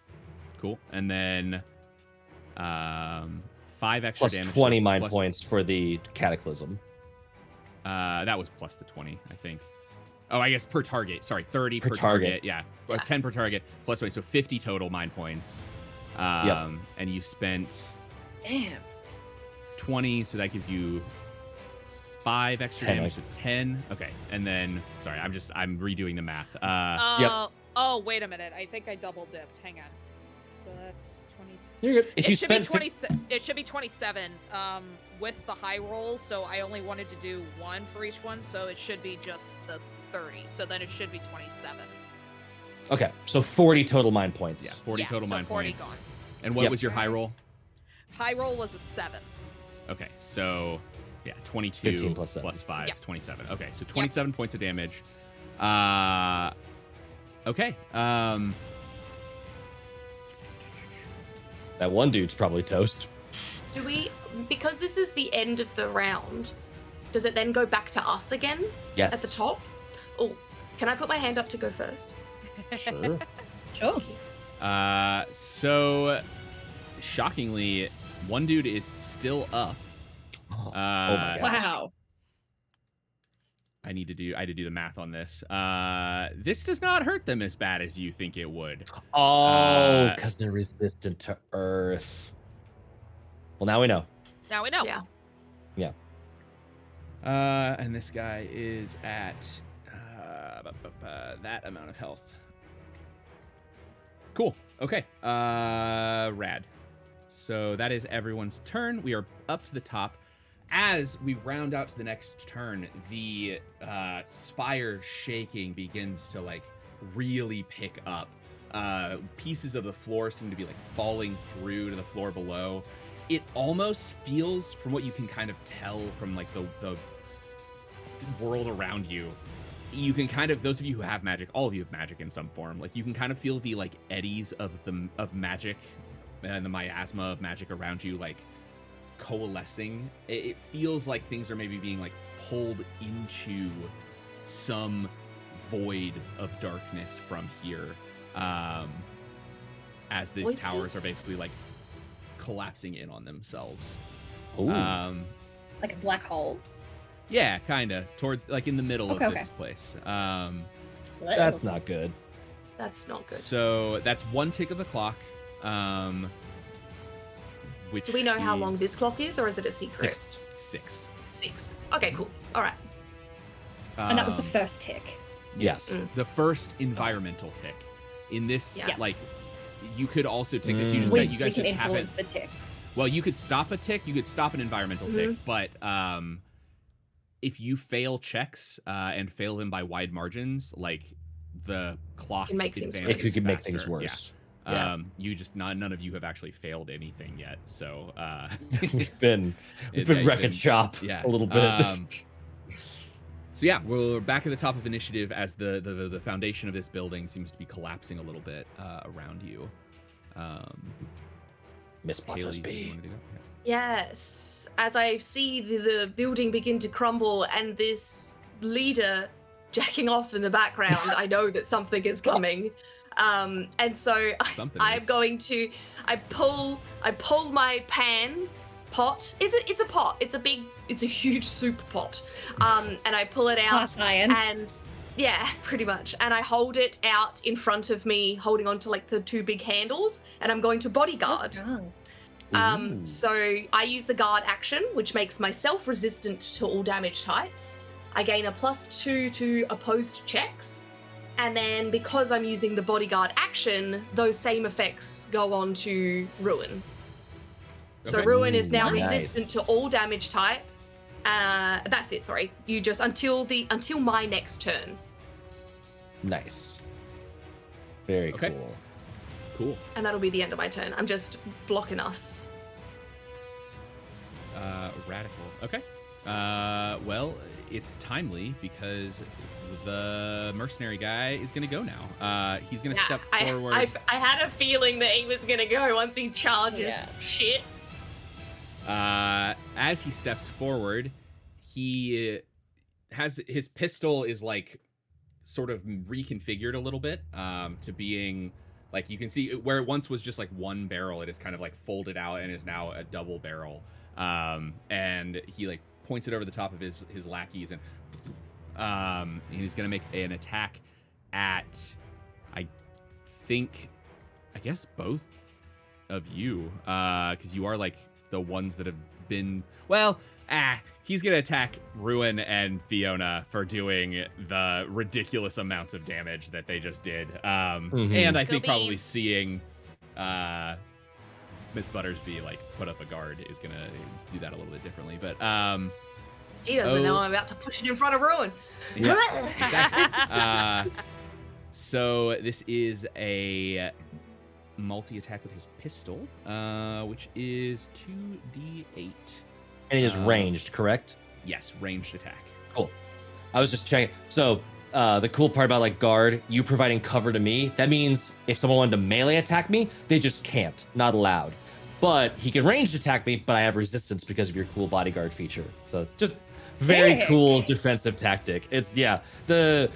Cool. And then 5 extra Plus damage. 20 mind plus- points for the cataclysm. That was plus the 20, I think. Oh, I guess per target. Sorry, 30 Per per target. target. Yeah. 10 per target plus 20, so 50 total mind points. Yep. And you spent Damn. 20, so that gives you 5 extra 10, damage, so 10. Okay, and then sorry, I'm redoing the math. Oh, wait a minute. I think I double dipped. Hang on. So that's 22. You're good. If It you should be spent 27. It should be 27. With the high rolls, so I only wanted to do 1 for each one, so it should be just the 30. So then it should be 27. Okay, so 40 total mind points. Yeah, 40 Yeah, total so mind 40 points. gone. And what Yep. was your high roll? High roll was a 7. Okay, so yeah, 22 15 plus 7. plus 5 Yeah. is 27. Okay, so 27 points of damage. Okay. That one dude's probably toast. Do we, because this is the end of the round, does it then go back to us again Yes. at the top? Oh, can I put my hand up to go first? Sure. Sure. So shockingly, one dude is still up. Oh my gosh. Wow. I had to do the math on this. This does not hurt them as bad as you think it would. Oh, because they're resistant to earth. Well, now we know. Now we know. Yeah. And this guy is at that amount of health. Cool. Okay. Rad. So that is everyone's turn. We are up to the top. As we round out to the next turn, the spire shaking begins to like really pick up. Pieces of the floor seem to be like falling through to the floor below. It almost feels, from what you can kind of tell from like the world around you, you can kind of, those of you who have magic, all of you have magic in some form, like you can kind of feel the like eddies of magic and the miasma of magic around you like coalescing. It feels like things are maybe being like pulled into some void of darkness from here, as these What's towers are basically like collapsing in on themselves. Ooh. Like a black hole. Yeah, kind of towards like in the middle Okay, of okay. this place. That's not good. That's not good. So that's one tick of the clock. Which Do we know how is long this clock is, or is it a secret? 6. 6. Okay, cool. All right. And that was the Um, first tick. Yes. the first environmental tick. In this, Yeah. like, you could also tick this. You, Mm. just, We, you guys we can just influence haven't. the ticks. Well, you could stop a tick. You could stop an environmental tick, Mm-hmm. but if you fail checks and fail them by wide margins, like the clock Can make things advances It could make things faster. worse. Yeah. Yeah. You just none of you have actually failed anything yet, so We've been you've wrecking been- shop yeah, a little bit. So yeah, we're back at the top of initiative as the foundation of this building seems to be collapsing a little bit around you. Miss Haley, do you Buttersby. wanna do that? Yes. As I see the building begin to crumble and this leader jacking off in the background, I know that something is coming. And so Something I'm is. going to I pull my pot. It's a pot. It's a huge soup pot. And I pull it out Cast iron. and yeah, pretty much. And I hold it out in front of me, holding on to like the 2 big handles, and I'm going to bodyguard. Strong. Ooh. So I use the guard action, which makes myself resistant to all damage types. I gain a +2 to opposed checks. And then because I'm using the bodyguard action, those same effects go on to Ruin. So Okay. Ruin is now Nice. resistant to all damage type. That's it, sorry. You just until my next turn. Nice. Very Okay. cool. Cool. And that'll be the end of my turn. I'm just blocking us. Radical. Okay. Well, it's timely because the mercenary guy is gonna go now. He's gonna step forward. I had a feeling that he was gonna go once he charges Yeah. shit. As he steps forward, he has his pistol is like sort of reconfigured a little bit to being like, you can see where it once was just like one barrel, it is kind of like folded out and is now a double barrel. And he like points it over the top of his lackeys and he's gonna make an attack at I guess both of you, because you are like the ones that have been he's gonna attack Ruin and Fiona for doing the ridiculous amounts of damage that they just did, and I Go think probably beans. seeing Miss Buttersby like put up a guard is gonna do that a little bit differently. But He doesn't know I'm about to push it in front of Ruin. Yeah, exactly. So this is a multi-attack with his pistol, which is 2d8. And it is ranged, correct? Yes, ranged attack. Cool. I was just checking. So the cool part about like guard, you providing cover to me, that means if someone wanted to melee attack me, they just can't, not allowed. But he can ranged attack me, but I have resistance because of your cool bodyguard feature. So just very cool defensive tactic. It's the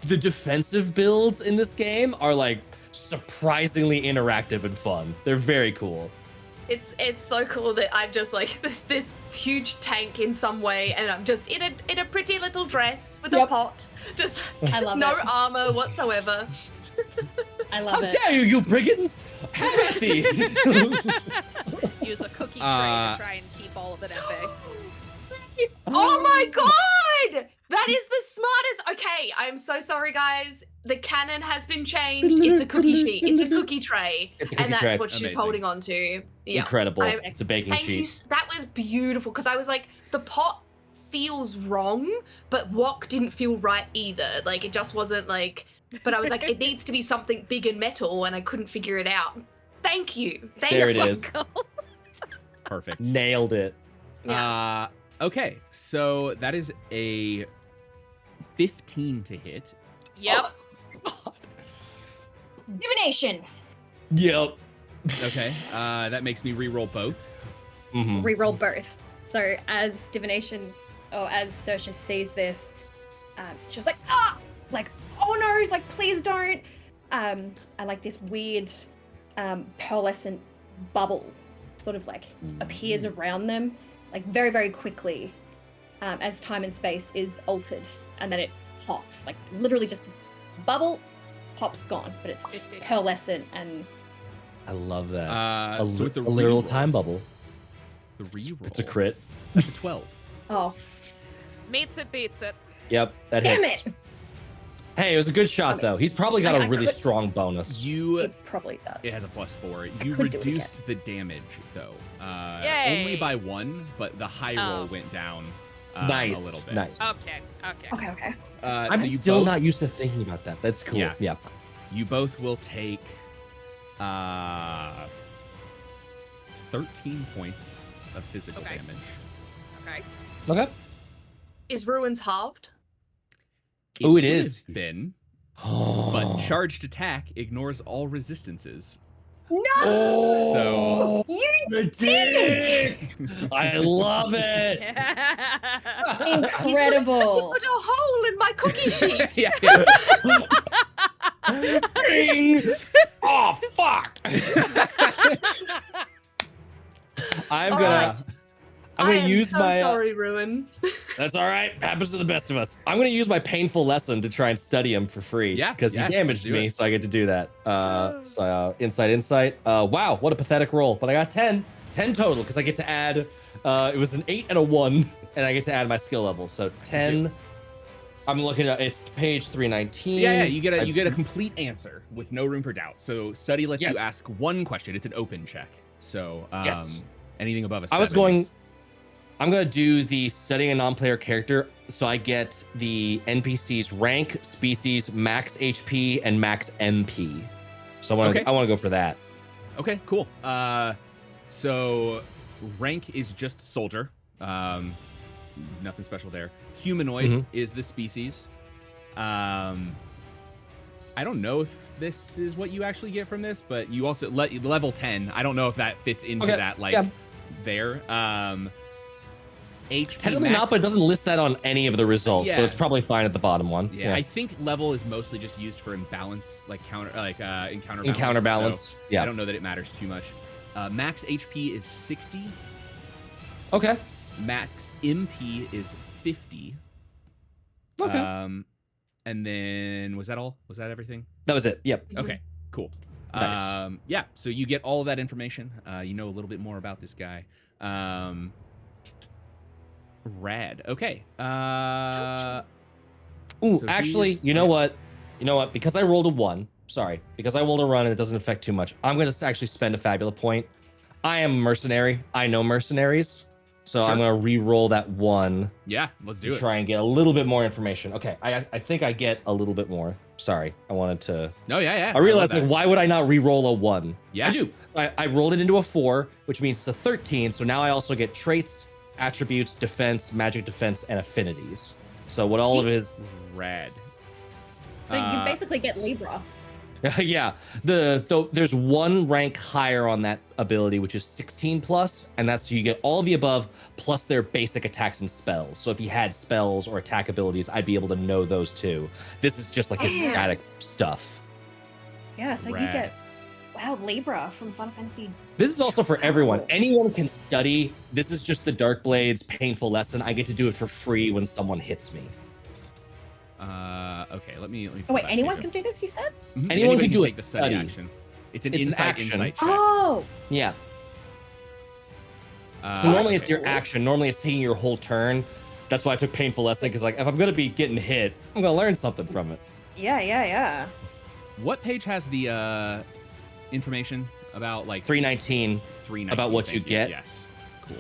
defensive builds in this game are like surprisingly interactive and fun. They're very cool. It's so cool that I'm just like this huge tank in some way, and I'm just in a pretty little dress with a pot, just I love no it. armor whatsoever. I love How it. dare you brigands! Have at thee! Use a cookie tray to try and keep all of it at bay. Oh my god! That is the smartest. Okay, I'm so sorry, guys. The canon has been changed. It's a cookie sheet. It's a cookie tray, It's a cookie and that's tray. what she's Amazing. holding on to. Yeah. Incredible. I- It's a baking Thank sheet. you. That was beautiful because I was like, the pot feels wrong, but wok didn't feel right either. Like it just wasn't like. But I was like, it needs to be something big and metal, and I couldn't figure it out. Thank you. Thank There you. it is. Perfect. Nailed it. Okay, so that is a 15 to hit. Yep. Divination. Yep. Okay, that makes me re-roll both. Mm-hmm. Reroll both. So as divination, or as Sersha sees this, she's like, like, oh no, like please don't. And like this weird, pearlescent bubble, sort of like appears around them, like very very quickly, as time and space is altered, and then it pops, like literally just this bubble, pops gone, but it's pearlescent and. I love that. So with the literal reroll- time bubble. The re-roll. It's a crit. That's a 12. Oh, Meets it, beats it. Yep, that damn hits. it! Hey, it was a good shot though. He's probably got I a really could- strong bonus. You. It probably does. It has a +4. You could do it reduced the damage though, Yay. only by 1, but the high roll Oh. went down Nice. a little bit. Nice. Okay. Okay. I'm so you still both, not used to thinking about that. That's cool. Yeah. Yeah. You both will take 13 points of physical Okay. damage. Okay. Okay. Is ruins halved? Ooh, it would is. have been, but charged attack ignores all resistances. No! Oh, You the dick! I love it. incredible! Put a hole in my cookie sheet. yeah. Bing! Oh fuck! I'm All gonna. right. I'm I gonna am use so my. sorry, Ruin. That's all right. Happens to the best of us. I'm gonna use my painful lesson to try and study him for free. Yeah, because yeah, he damaged do me, it. so I get to do that. So insight. Wow, what a pathetic roll. But I got 10 total because I get to add. It was an 8 and a 1, and I get to add my skill level. So 10. I'm looking at it's page 319. Yeah, you get a complete answer with no room for doubt. So study lets Yes. you ask one question. It's an open check. So Yes. anything above a I was 7 going. is- I'm gonna do the studying a non-player character, so I get the NPC's rank, species, max HP, and max MP. So I want to go for that. Okay, cool. So rank is just soldier. Nothing special there. Humanoid Mhm. is the species. I don't know if this is what you actually get from this, but you also level 10. I don't know if that fits into Okay, that yeah. there. HP Technically max, not, but it doesn't list that on any of the results, so Yeah. it's probably fine at the bottom one. Yeah, I think level is mostly just used for imbalance, like encounter balance. In counterbalance. So Yeah. I don't know that it matters too much. Max HP is 60. Okay. Max MP is 50. Okay. And then was that all? Was that everything? That was it. Yep. Okay, cool. Nice. Yeah, so you get all of that information. You know a little bit more about this guy. Rad. Okay. Ooh, so actually, he's- you know what? Because I rolled a 1, sorry, because I rolled a run and it doesn't affect too much. I'm going to actually spend a Fabula point. I am a mercenary. I know mercenaries. So Sure. I'm going to re-roll that 1. Yeah, let's do to it. try and get a little bit more information. Okay, I think I get a little bit more. Sorry, I wanted to. No, yeah. I realized love like, that. why would I not re-roll a 1? Yeah. I do. I rolled it into a 4, which means it's a 13. So now I also get traits, attributes, defense, magic defense, and affinities. So what all of his Rad. So you basically get Libra. yeah, there's 1 rank higher on that ability, which is 16 plus, and that's you get all of the above plus their basic attacks and spells. So if he had spells or attack abilities, I'd be able to know those too. This is just like his static stuff. Yeah, so you Rad. get Libra from Final Fantasy. This is also for everyone. Anyone can study. This is just the Darkblade's painful lesson. I get to do it for free when someone hits me. Okay, let me Oh wait, pull that anyone here. can do this, you said? Mhm. Anyone can do a take the study study. action. It's an It's an insight action. check. Oh, Yeah. Uh, So normally it's okay. your action. Normally it's taking your whole turn. That's why I took painful lesson, because like if I'm gonna be getting hit, I'm gonna learn something from it. yeah. What page has the information about like 319 319? about what Thank you get. Yes. Cool.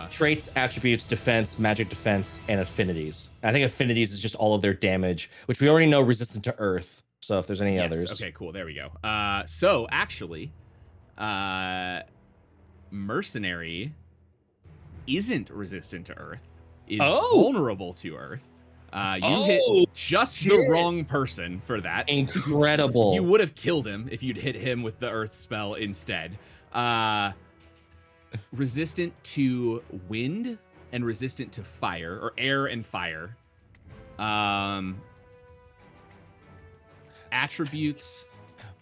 Traits, attributes, defense, magic defense, and affinities. I think affinities is just all of their damage, which we already know resistant to earth. So if there's any yes. others. Okay, cool. There we go. So actually, mercenary isn't resistant to earth. Is vulnerable to earth. You hit just the wrong person for that. Incredible. You would have killed him if you'd hit him with the earth spell instead. Resistant to wind and resistant to fire, or air and fire. Attributes.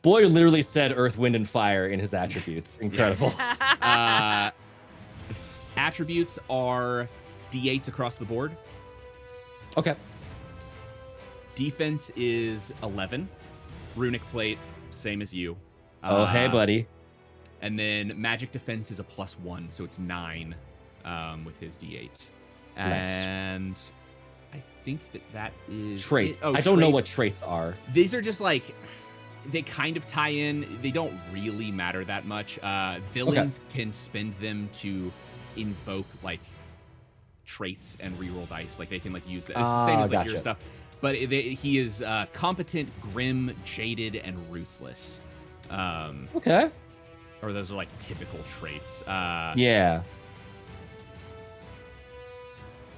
Boy literally said earth, wind, and fire in his attributes. Incredible. Attributes are D8s across the board. Okay. Defense is 11. Runic plate, same as you. Oh, hey, buddy. And then magic defense is a +1, so it's 9 with his D8s. Nice. And I think that is Traits. it. Oh, I don't know what traits. traits are. These are just like, they kind of tie in. They don't really matter that much. Villains can spend them to invoke like traits and reroll dice. Like they can like use that. It's the same as like your gotcha. stuff. But he is competent, grim, jaded, and ruthless. Okay. Or those are like typical traits. Yeah.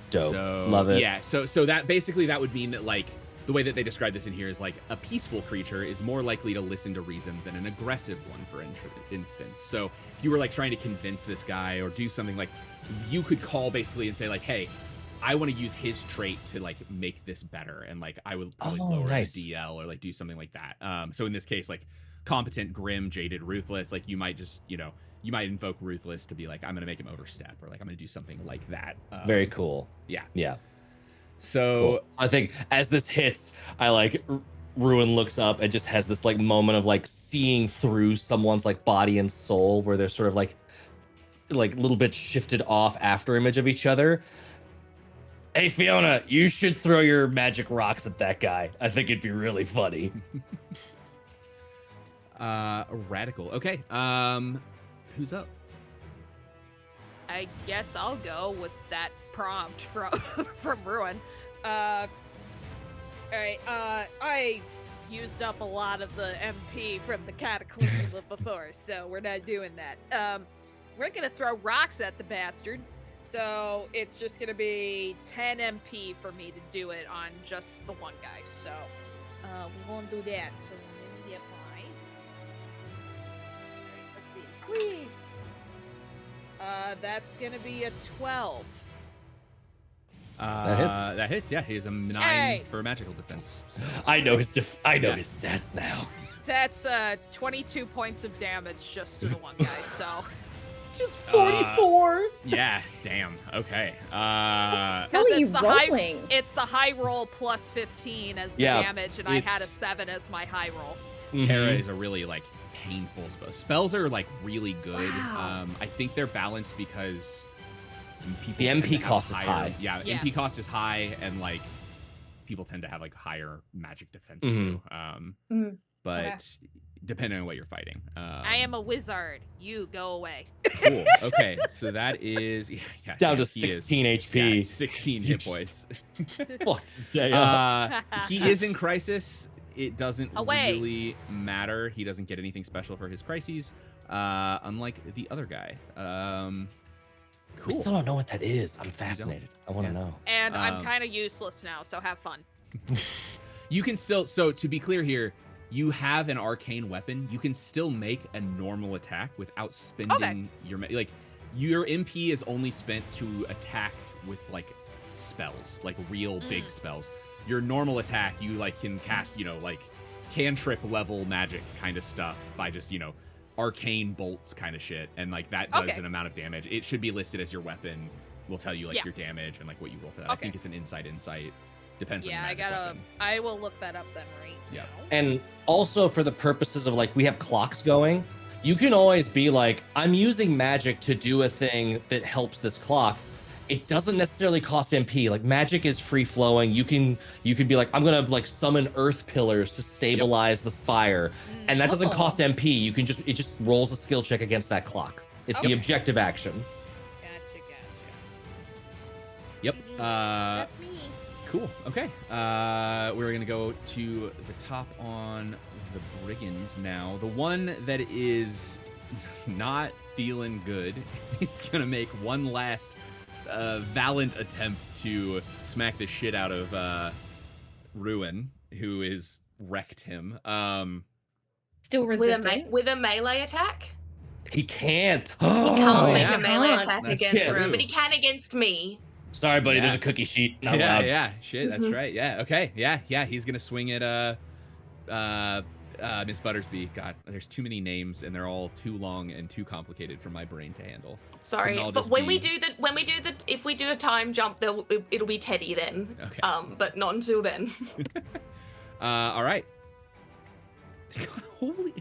Dope. So, Love it. Yeah. So that basically that would mean that like the way that they describe this in here is like a peaceful creature is more likely to listen to reason than an aggressive one, for instance. So if you were like trying to convince this guy or do something, like you could call basically and say like, hey, I want to use his trait to like make this better, and like I would probably lower nice. the DL or like do something like that. So in this case, like competent, grim, jaded, ruthless, like you might just, you might invoke ruthless to be like, I'm gonna make him overstep, or like I'm gonna do something like that. Very cool. Yeah. Yeah. So Cool. I think as this hits, I like Ruin looks up and just has this like moment of like seeing through someone's like body and soul, where they're sort of like little bit shifted off after image of each other. Hey Fiona, you should throw your magic rocks at that guy. I think it'd be really funny. Radical. Okay. Who's up? I guess I'll go with that prompt from Ruin. All right. I used up a lot of the MP from the Cataclysm before, so we're not doing that. We're gonna throw rocks at the bastard. So it's just gonna be 10 MP for me to do it on just the one guy. So we won't do that. So let me get my. Let's see. Whee! That's gonna be a 12. That hits. That hits. Yeah, he has a 9 Hey! for magical defense. So. I know his his stats now. That's 22 points of damage just to the one guy. So Just 44. Yeah. Damn. Okay. How because are you it's the high, rolling? it's the high roll plus 15 as the Yeah, damage, and I had a it's- 7 as my high roll. Terra is a really like painful spell. Spells are like really good. Wow. I think they're balanced because people The tend MP to have cost is higher- high. Yeah, Yeah. MP cost is high, and like people tend to have like higher magic defense Mhm. too. but depending on what you're fighting. I am a wizard. You go away. Cool. Okay, so that is Down to he is- 16 HP. yeah, 16 hit points. Fucked his day up. He is in crisis. It doesn't Away. really matter. He doesn't get anything special for his crises, unlike the other guy. We Cool. still don't know what that is. I'm fascinated. I want to Yeah. know. And I'm Um, kind of useless now, so have fun. You can still, so to be clear here, you have an arcane weapon. You can still make a normal attack without spending your MP is only spent to attack with like spells, like real big spells. Your normal attack, you like can cast, like cantrip level magic kind of stuff by just, arcane bolts kind of shit. And like that does an amount of damage. It should be listed as your weapon. We'll tell you like your damage and like what you roll for that. I think it's an insight. Depends on the magic weapon. I will look that up then right Yeah. now. And also for the purposes of like, we have clocks going, you can always be like, I'm using magic to do a thing that helps this clock. It doesn't necessarily cost MP. Like magic is free flowing. You can be like, I'm gonna like summon earth pillars to stabilize the fire. And that doesn't cost MP. It just rolls a skill check against that clock. It's the objective action. Gotcha. Yep. That's me. Cool. Okay. We're gonna go to the top on the brigands now. The one that is not feeling good is gonna make one last valiant attempt to smack the shit out of Ruin, who is wrecked him. Still resistant. With a melee attack? He can't. He can't make yeah. a melee Can't. attack That's against true. Ruin, but he can against me. Sorry, buddy. Yeah. There's a cookie sheet. Not allowed. Yeah. Shit, that's right. Yeah. Okay. Yeah. He's gonna swing at Miss Buttersby. God, there's too many names and they're all too long and too complicated for my brain to handle. Sorry, I'll but just when be- if we do a time jump, it'll be Teddy then. Okay. But not until then. All right. Holy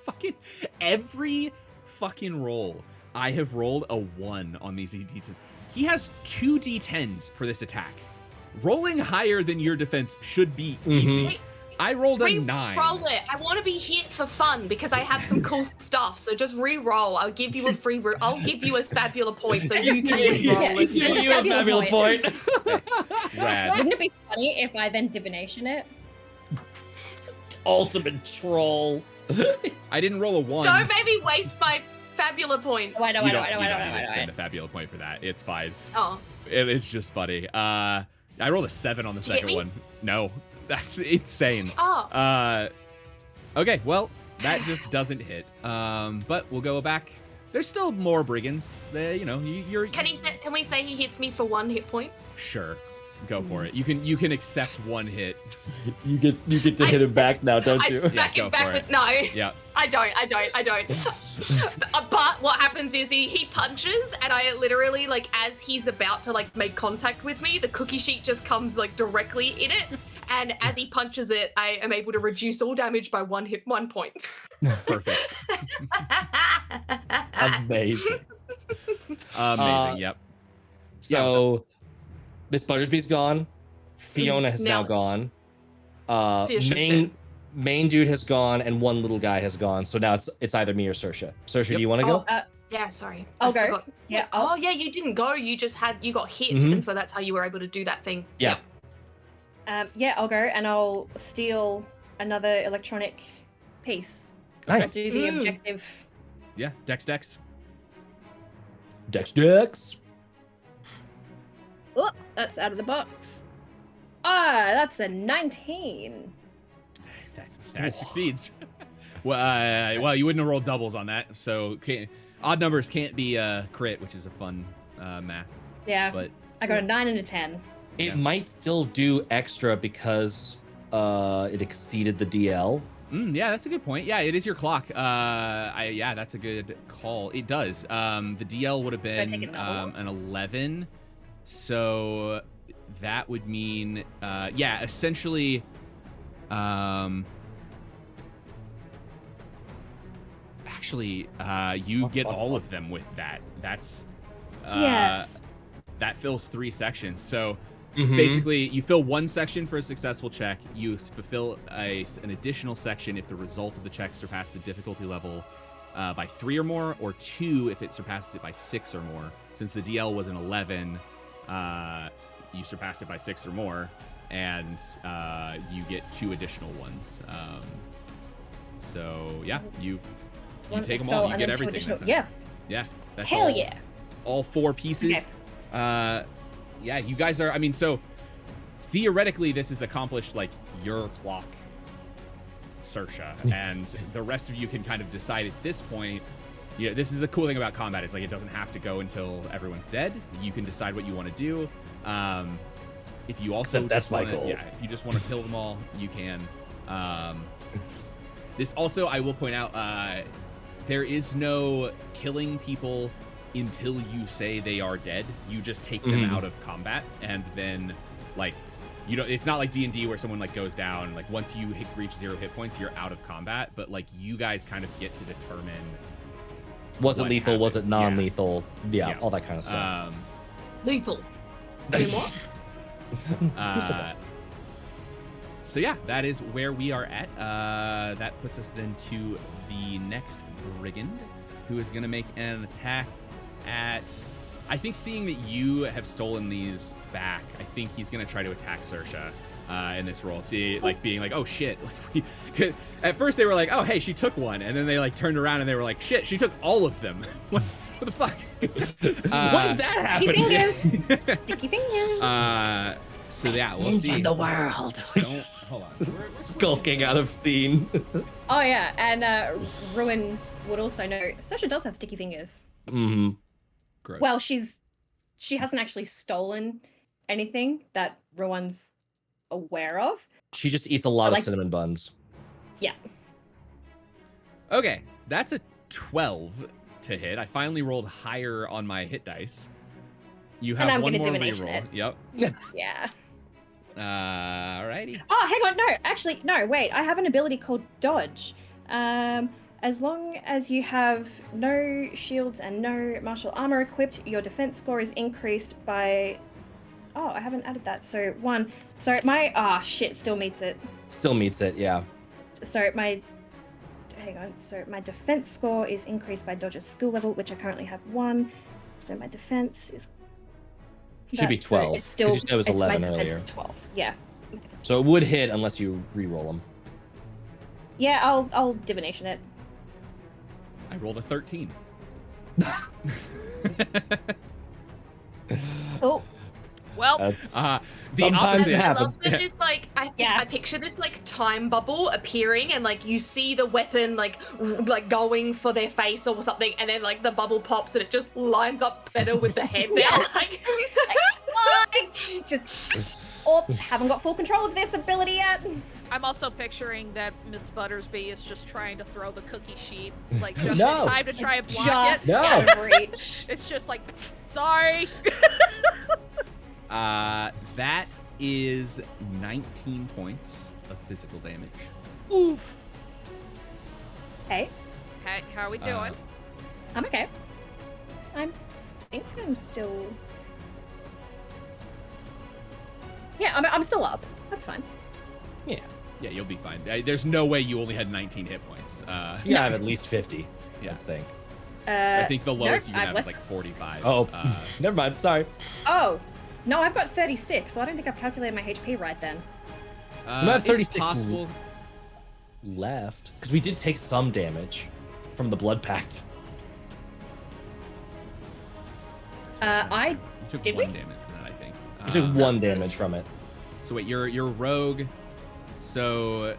fucking every fucking roll. I have rolled a 1 on these D10s. He has 2 D10s for this attack. Rolling higher than your defense should be easy. Wait, I rolled a 9. Roll it. I want to be hit for fun because I have some cool stuff. So just re-roll. I'll give you a free. I'll give you a Fabula point so you can re-roll. Yeah, as yeah. well. You have Fabula fabulous point. Rad. Wouldn't it be funny if I then divination it? Ultimate troll. I didn't roll a 1. Don't make me waste my Fabula point. Oh, I know. You don't need to spend a Fabula point for that. It's fine. Oh, It's just funny. I rolled a 7 on the Did you get second me? one. No, that's insane. oh. Okay, well, that just doesn't hit. But we'll go back. There's still more brigands. You're Can we say he hits me for 1 hit point? sure. Go for it. You can accept 1 hit. You get to hit him back now, don't I you? smack Yeah, him go for back it. with no. Yeah. I don't. But what happens is he punches, and I literally, like, as he's about to, like, make contact with me, the cookie sheet just comes, like, directly in it. And as he punches it, I am able to reduce all damage by 1 point. Perfect. Amazing. Amazing. Yep. So, Miss Buttersby's gone. Fiona has now Nailed it. gone. Saoirse's dead. Main dude has gone, and one little guy has gone. So now it's either me or Saoirse. Saoirse, do you want to go? Yeah, sorry. I'll I go. forgot. Yeah, Oh, yeah, you didn't go. You got hit, Mhm. and so that's how you were able to do that thing. Yeah. Yep. Yeah, I'll go and I'll steal another electronic piece. Nice. Do the Mm. objective. Yeah. Dex. Dex. Oh, that's out of the box. That's a 19. That succeeds. Well, you wouldn't have rolled doubles on that, so odd numbers can't be crit, which is a fun math. Yeah, But I got a 9 and a 10. It Yeah. might still do extra because it exceeded the DL. yeah, that's a good point. Yeah, it is your clock. That's a good call. It does. The DL would have I take been another one? an 11, so that would mean essentially. Actually, you get all of them with that. That's Yes. That fills 3 sections. So Mhm. basically, you fill one section for a successful check. You fulfill an additional section if the result of the check surpasses the difficulty level by 3 or more, or 2 if it surpasses it by 6 or more. Since the DL was an 11, you surpassed it by 6 or more, and you get 2 additional ones. So yeah, you take them all. You get everything. That time. Yeah. Yeah. That's Hell all, yeah. all 4 pieces. Okay. Yeah, you guys are. I mean, so theoretically, this is accomplished like your clock, Saoirse, and the rest of you can kind of decide at this point. You know, this is the cool thing about combat is like it doesn't have to go until everyone's dead. You can decide what you want to do. If you also Except that's my goal. Yeah, if you just want to kill them all, you can. This also, I will point out, there is no killing people until you say they are dead. You just take them out of combat, and then like you know, it's not like D&D where someone like goes down. Like once you reach 0 hit points, you're out of combat. But like you guys kind of get to determine. Was it what lethal? Was it happens. non-lethal? Yeah, Yeah. all that kind of stuff. Lethal. Wait, what? So yeah, that is where we are at. That puts us then to the next brigand, who is going to make an attack at. I think seeing that you have stolen these back, I think he's going to try to attack Saoirse in this role. See, like being like, oh shit. Like at first they were like, oh hey, she took one, and then they like turned around and they were like, shit, she took all of them. What the fuck? When did that happen? Sticky fingers. Sticky fingers. So yeah, we'll see. the world. Hold on. Skulking out of scene. Oh yeah, and Ruin would also know Saoirse does have sticky fingers. Mm-hmm. Gross. Well, she hasn't actually stolen anything that Ruin's aware of. She just eats a lot Like- of cinnamon buns. Yeah. Okay, that's a 12 to hit. I finally rolled higher on my hit dice. You have And I'm one gonna more divination reroll. it. Yep. Yeah. Alrighty. Oh, hang on. No, actually, no. Wait, I have an ability called Dodge. As long as you have no shields and no martial armor equipped, your defense score is increased by. Oh, I haven't added that. So 1. So my shit still meets it. Still meets it, yeah. So my. Hang on. So my defense score is increased by Dodge's skill level, which I currently have 1. So my defense is. Should be so 12. it's still. 'cause you said it was 11 my defense earlier. is 12. Yeah. So it would hit unless you re-roll them. Yeah, I'll divination it. I rolled a 13. Oh. Well, That's The Sometimes opposite. it I happens. love that this like Yeah. I picture this like time bubble appearing and like you see the weapon like going for their face or something and then like the bubble pops and it just lines up better with the head now. Like, Haven't got full control of this ability yet. I'm also picturing that Miss Buttersby is just trying to throw the cookie sheet, like just No. in time to try and It's block just it. No. out of reach. It's just like, sorry. That is 19 points of physical damage. Oof. Hey, How are we doing? I'm okay. I think I'm still. Yeah, I'm still up. That's fine. Yeah, you'll be fine. There's no way you only had 19 hit points. You have at least 50, Yeah. I think. I think the lowest no, you I can have have is like 45. Oh, never mind. Sorry. Oh, no, I've got 36, so I don't think I've calculated my HP right then. I'm at 36 It's possible. Left. Because we did take some damage from the blood pact. I You took Did one we? damage from that, I think. We took 1 damage from it. So wait, you're rogue. So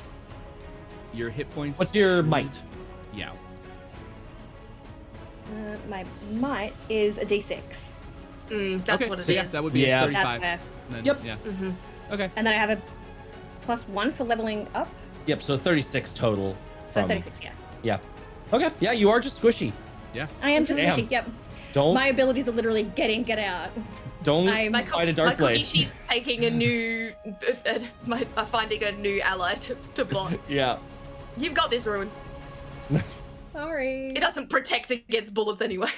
your hit points. What's your might? Yeah. my might is a D6. that's Okay, what it so is. yeah, that would be Yeah. a 35. That's fair. And then, Yep. Yeah. Mhm. Okay. And then I have a +1 for leveling up, Yep, so 36 total. so from- 36. Yeah, Yeah. Okay, yeah, you are just squishy. I am just Damn. squishy. Yep. Don't My abilities are literally get out. don't I'm- My, fight a my dark cookie blade. sheet's taking a new, finding a new ally to block. Yeah. You've got this, Ruin. Sorry. It doesn't protect against bullets anyway.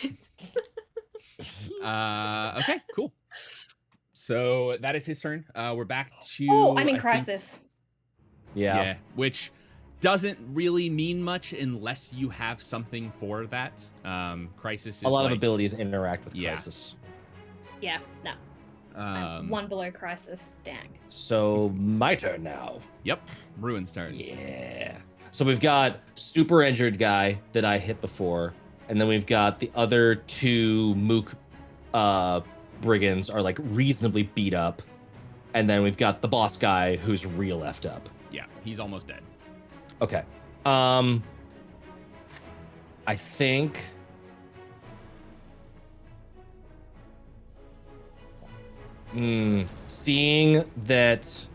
Okay. Cool. So that is his turn. We're back to. Oh, I'm in I think- crisis. Yeah. which doesn't really mean much unless you have something for that. Crisis is A lot like, of abilities interact with Yeah. crisis. Yeah, no. I'm one below crisis. Dang. So my turn now. Yep, Ruin's turn. Yeah. So we've got super injured guy that I hit before, and then we've got the other two Mook brigands are like reasonably beat up, and then we've got the boss guy who's real effed up. Yeah, he's almost dead. Okay. I think seeing that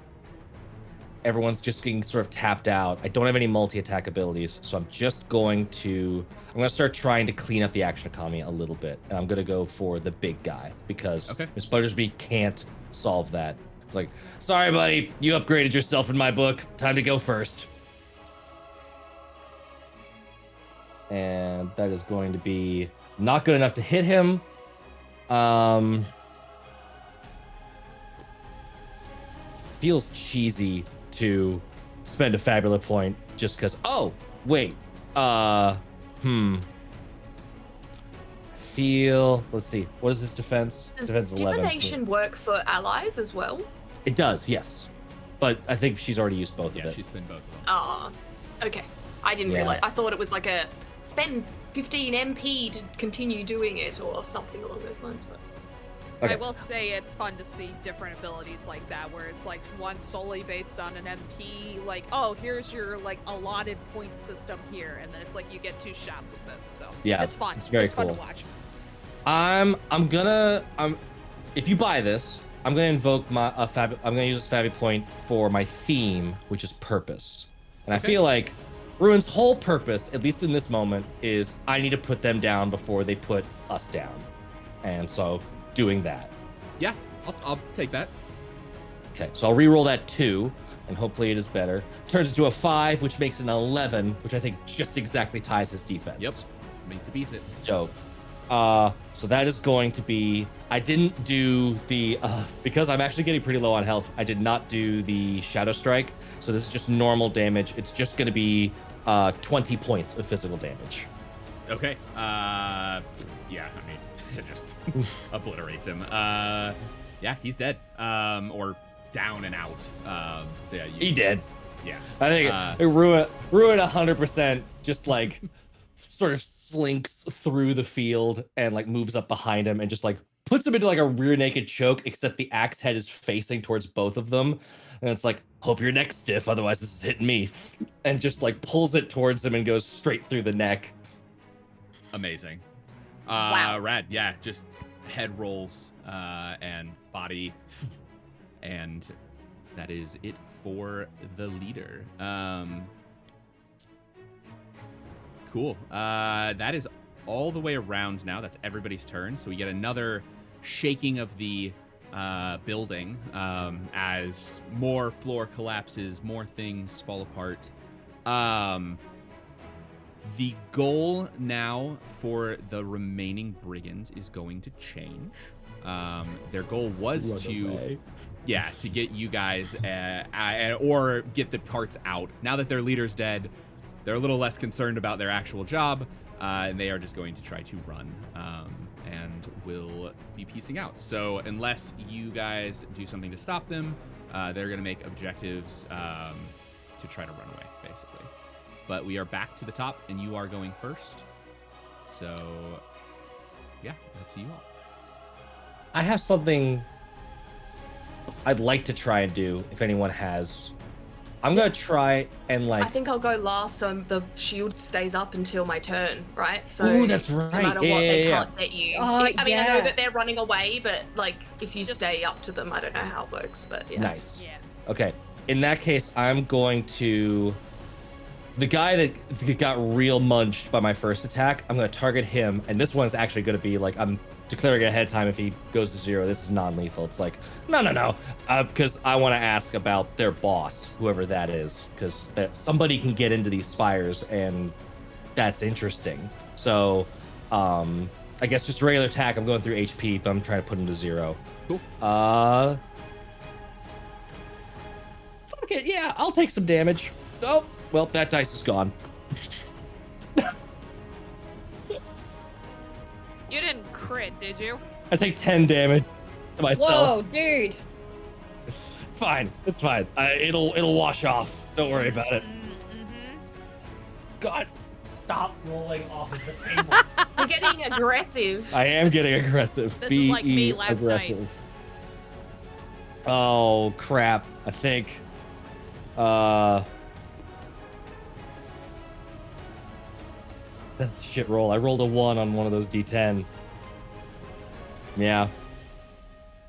everyone's just getting sort of tapped out, I don't have any multi-attack abilities, so I'm going to start trying to clean up the action economy a little bit, and I'm gonna go for the big guy because Miss Buttersby can't solve that. It's like, sorry, buddy, you upgraded yourself in my book. Time to go first. And that is going to be not good enough to hit him. Feels cheesy to spend a Fabula point just because. Oh, wait. Let's see. What is this defense? Does Defense 11. divination work for allies as well? It does, yes. But I think she's already used both Yeah, of it. she's been both of them. Ah, okay. I didn't Yeah. realize. I thought it was like a spend 15 MP to continue doing it or something along those lines. But Okay. I will say it's fun to see different abilities like that, where it's like one solely based on an MP, like, oh, here's your like allotted point system here, and then it's like you get 2 shots with this. So Yeah, it's fun. it's very fun to cool. watch. If you buy this, I'm gonna invoke I'm gonna use this Fabi point for my theme, which is purpose. And I feel like Ruin's whole purpose, at least in this moment, is I need to put them down before they put us down. And so doing that. Yeah, I'll take that. Okay, so I'll re-roll that 2, and hopefully it is better. Turns into a 5, which makes it an 11, which I think just exactly ties his defense. Yep, means it beats it. So that is going to be. I didn't do the because I'm actually getting pretty low on health. I did not do the Shadow Strike, so this is just normal damage. It's just going to be 20 points of physical damage. Okay. Yeah, I mean, it just obliterates him. Yeah, he's dead. Or down and out. So yeah, He did. Yeah. I think Ruin 100% just like sort of slinks through the field and like moves up behind him and just like puts him into like a rear naked choke, except the axe head is facing towards both of them. And it's like, hope your neck's stiff, otherwise this is hitting me. And just like pulls it towards him and goes straight through the neck. Amazing. Wow. Rad. Yeah, just head rolls and body. And that is it for the leader. Cool. That is all the way around now. That's everybody's turn. So we get another shaking of the building as more floor collapses, more things fall apart. The goal now for the remaining brigands is going to change. Their goal was to get you guys or get the parts out. Now that their leader's dead, they're a little less concerned about their actual job, and they are just going to try to run and will be piecing out. So unless you guys do something to stop them, they're going to make objectives to try to run away, basically. But we are back to the top, and you are going first. So, yeah, up to you all. I have something I'd like to try and do if anyone has. I'm going to try and like... I think I'll go last, so the shield stays up until my turn, right? So Ooh, that's right. no matter what, they can't get you. Oh, I mean, I know yeah. that they're running away, but like if you stay up to them, I don't know how it works, but yeah. Nice. Yeah. Okay. In that case, I'm going to... The guy that got real munched by my first attack, I'm going to target him. And this one's actually going to be like, I'm declaring it ahead of time if he goes to 0. This is non-lethal. It's like, no. Because I want to ask about their boss, whoever that is. Because somebody can get into these spires, and that's interesting. So I'm I guess just regular attack. I'm going through HP, but I'm trying to put him to 0. Cool. Fuck it. Yeah, I'll take some damage. Oh, well, that dice is gone. You didn't crit, did you? I take 10 damage to myself. Whoa, dude. It's fine. It's fine. It'll wash off. Don't worry about it. God, stop rolling off of the table. You're getting aggressive. I am getting aggressive. This is like me last aggressive. night. Oh crap! I think. That's a shit roll. I rolled a 1 on one of those D10. Yeah. Do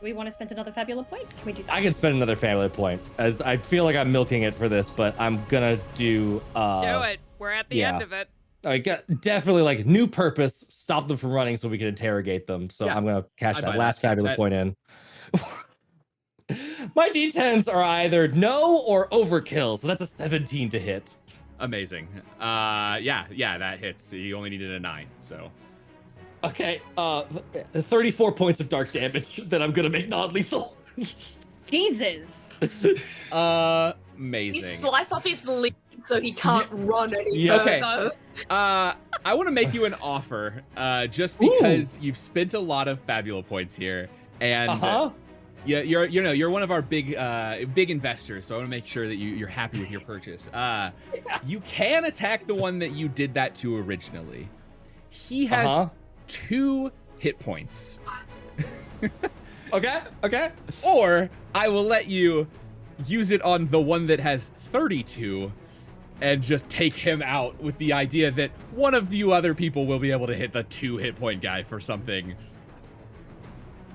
we want to spend another Fabula point? Can we do that? I can spend another family point, as I feel like I'm milking it for this, but I'm gonna do. Do it. We're at the end of it. I got definitely like new purpose. Stop them from running so we can interrogate them. So Yeah, I'm gonna cash I that buy last that. Fabula point in. My D10s are either no or overkill, so that's a 17 to hit. Amazing. Yeah, that hits. You only needed a 9, so. Okay, 34 points of dark damage that I'm gonna make non-lethal. Jesus. You Amazing. slice off his lip so he can't run any Yeah. Okay. further. I want to make you an offer, just because you've spent a lot of Fabula points here, and yeah, you're one of our big investors, so I want to make sure that you're happy with your purchase. You can attack the one that you did that to originally. He has 2 hit points. Okay. Or I will let you use it on the one that has 32 and just take him out with the idea that one of you other people will be able to hit the 2 hit point guy for something.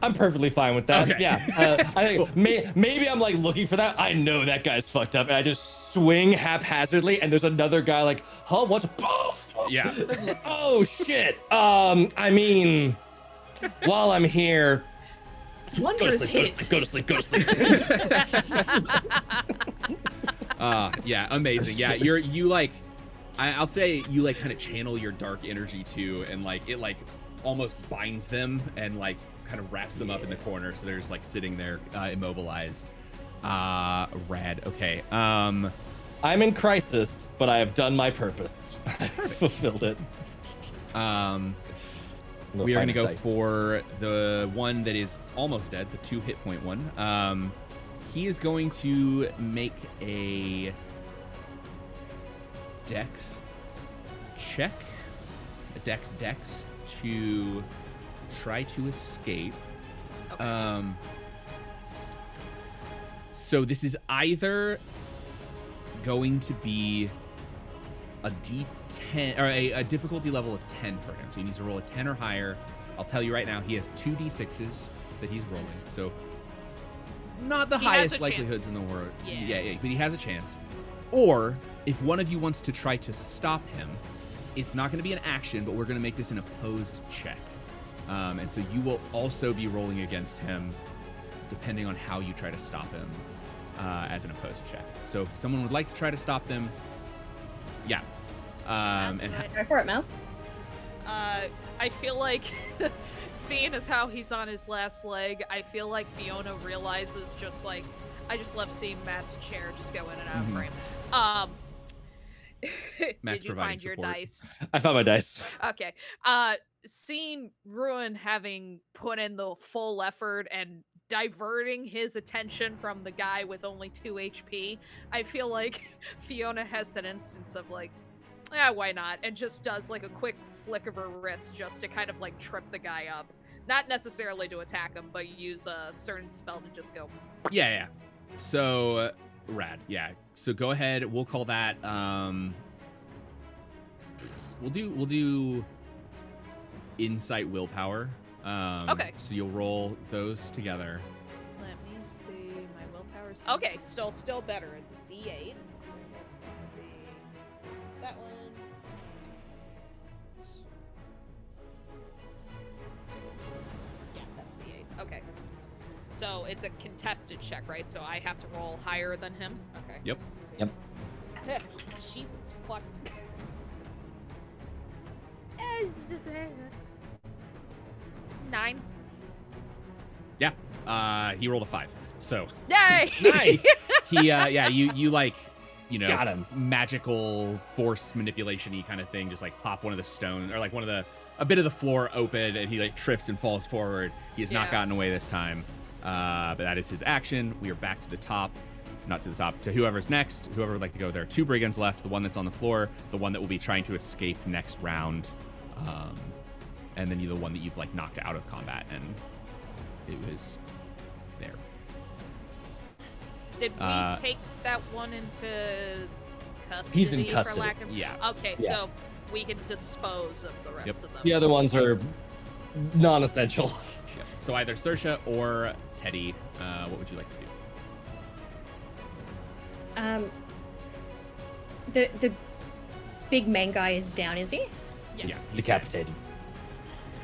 I'm perfectly fine with that. Okay. Yeah, I think maybe I'm like looking for that. I know that guy's fucked up, and I just swing haphazardly, and there's another guy like, huh, what's? Yeah. Oh shit. I mean, while I'm here, Wondrous hit. Go to sleep. Yeah, amazing. Yeah, you like, I'll say you like kind of channel your dark energy too, and like it like almost binds them and like kind of wraps them up in the corner, so they're just like sitting there immobilized. Rad. Okay. I'm in crisis, but I have done my purpose. I fulfilled it. We are gonna go for the one that is almost dead, the 2 hit point one. He is going to make a dex check, a dex to try to escape. Okay. So this is either going to be a D10 or a difficulty level of 10 for him. So he needs to roll a 10 or higher. I'll tell you right now, he has 2 D6s that he's rolling. So not the He has highest a likelihoods chance. in the world. Yeah. But he has a chance. Or if one of you wants to try to stop him, it's not going to be an action, but we're going to make this an opposed check. And so you will also be rolling against him depending on how you try to stop him as an opposed check. So if someone would like to try to stop them, yeah. Go for it, Mel. I feel like, seeing as how he's on his last leg, I feel like Fiona realizes just like, I just love seeing Matt's chair just go in and out of frame. Matt's Did you providing find your support. dice? I found my dice. Okay. Seeing Ruin having put in the full effort and diverting his attention from the guy with only 2 HP, I feel like Fiona has an instance of like, why not? And just does like a quick flick of her wrist just to kind of like trip the guy up. Not necessarily to attack him, but use a certain spell to just go. Yeah. So, rad. Yeah. So go ahead. We'll call that. We'll do insight willpower. Okay. So you'll roll those together. Let me see. My willpower's okay. Still better. A D8. So that's gonna be that one. Yeah, that's D8. Okay. So it's a contested check, right? So I have to roll higher than him. Okay. Yep. Let's see. Jesus fuck. 9. Yeah. He rolled a 5. So Yay! nice. He you like, Got him. magical force manipulation-y kind of thing, just like pop one of the stones or like a bit of the floor open, and he like trips and falls forward. He has not gotten away this time. But that is his action. We are back to the top. Not to the top, to whoever's next. Whoever would like to go. There are 2 brigands left. The one that's on the floor, the one that will be trying to escape next round, and then the one that you've like knocked out of combat, and it was there. Did we take that one into custody? He's in custody. For lack of... Yeah. Okay, so we can dispose of the rest of them. The other ones are non-essential. Yep. So either Saoirse or Teddy, what would you like to do? The big main guy is down, is he? Yes. Yeah, decapitated.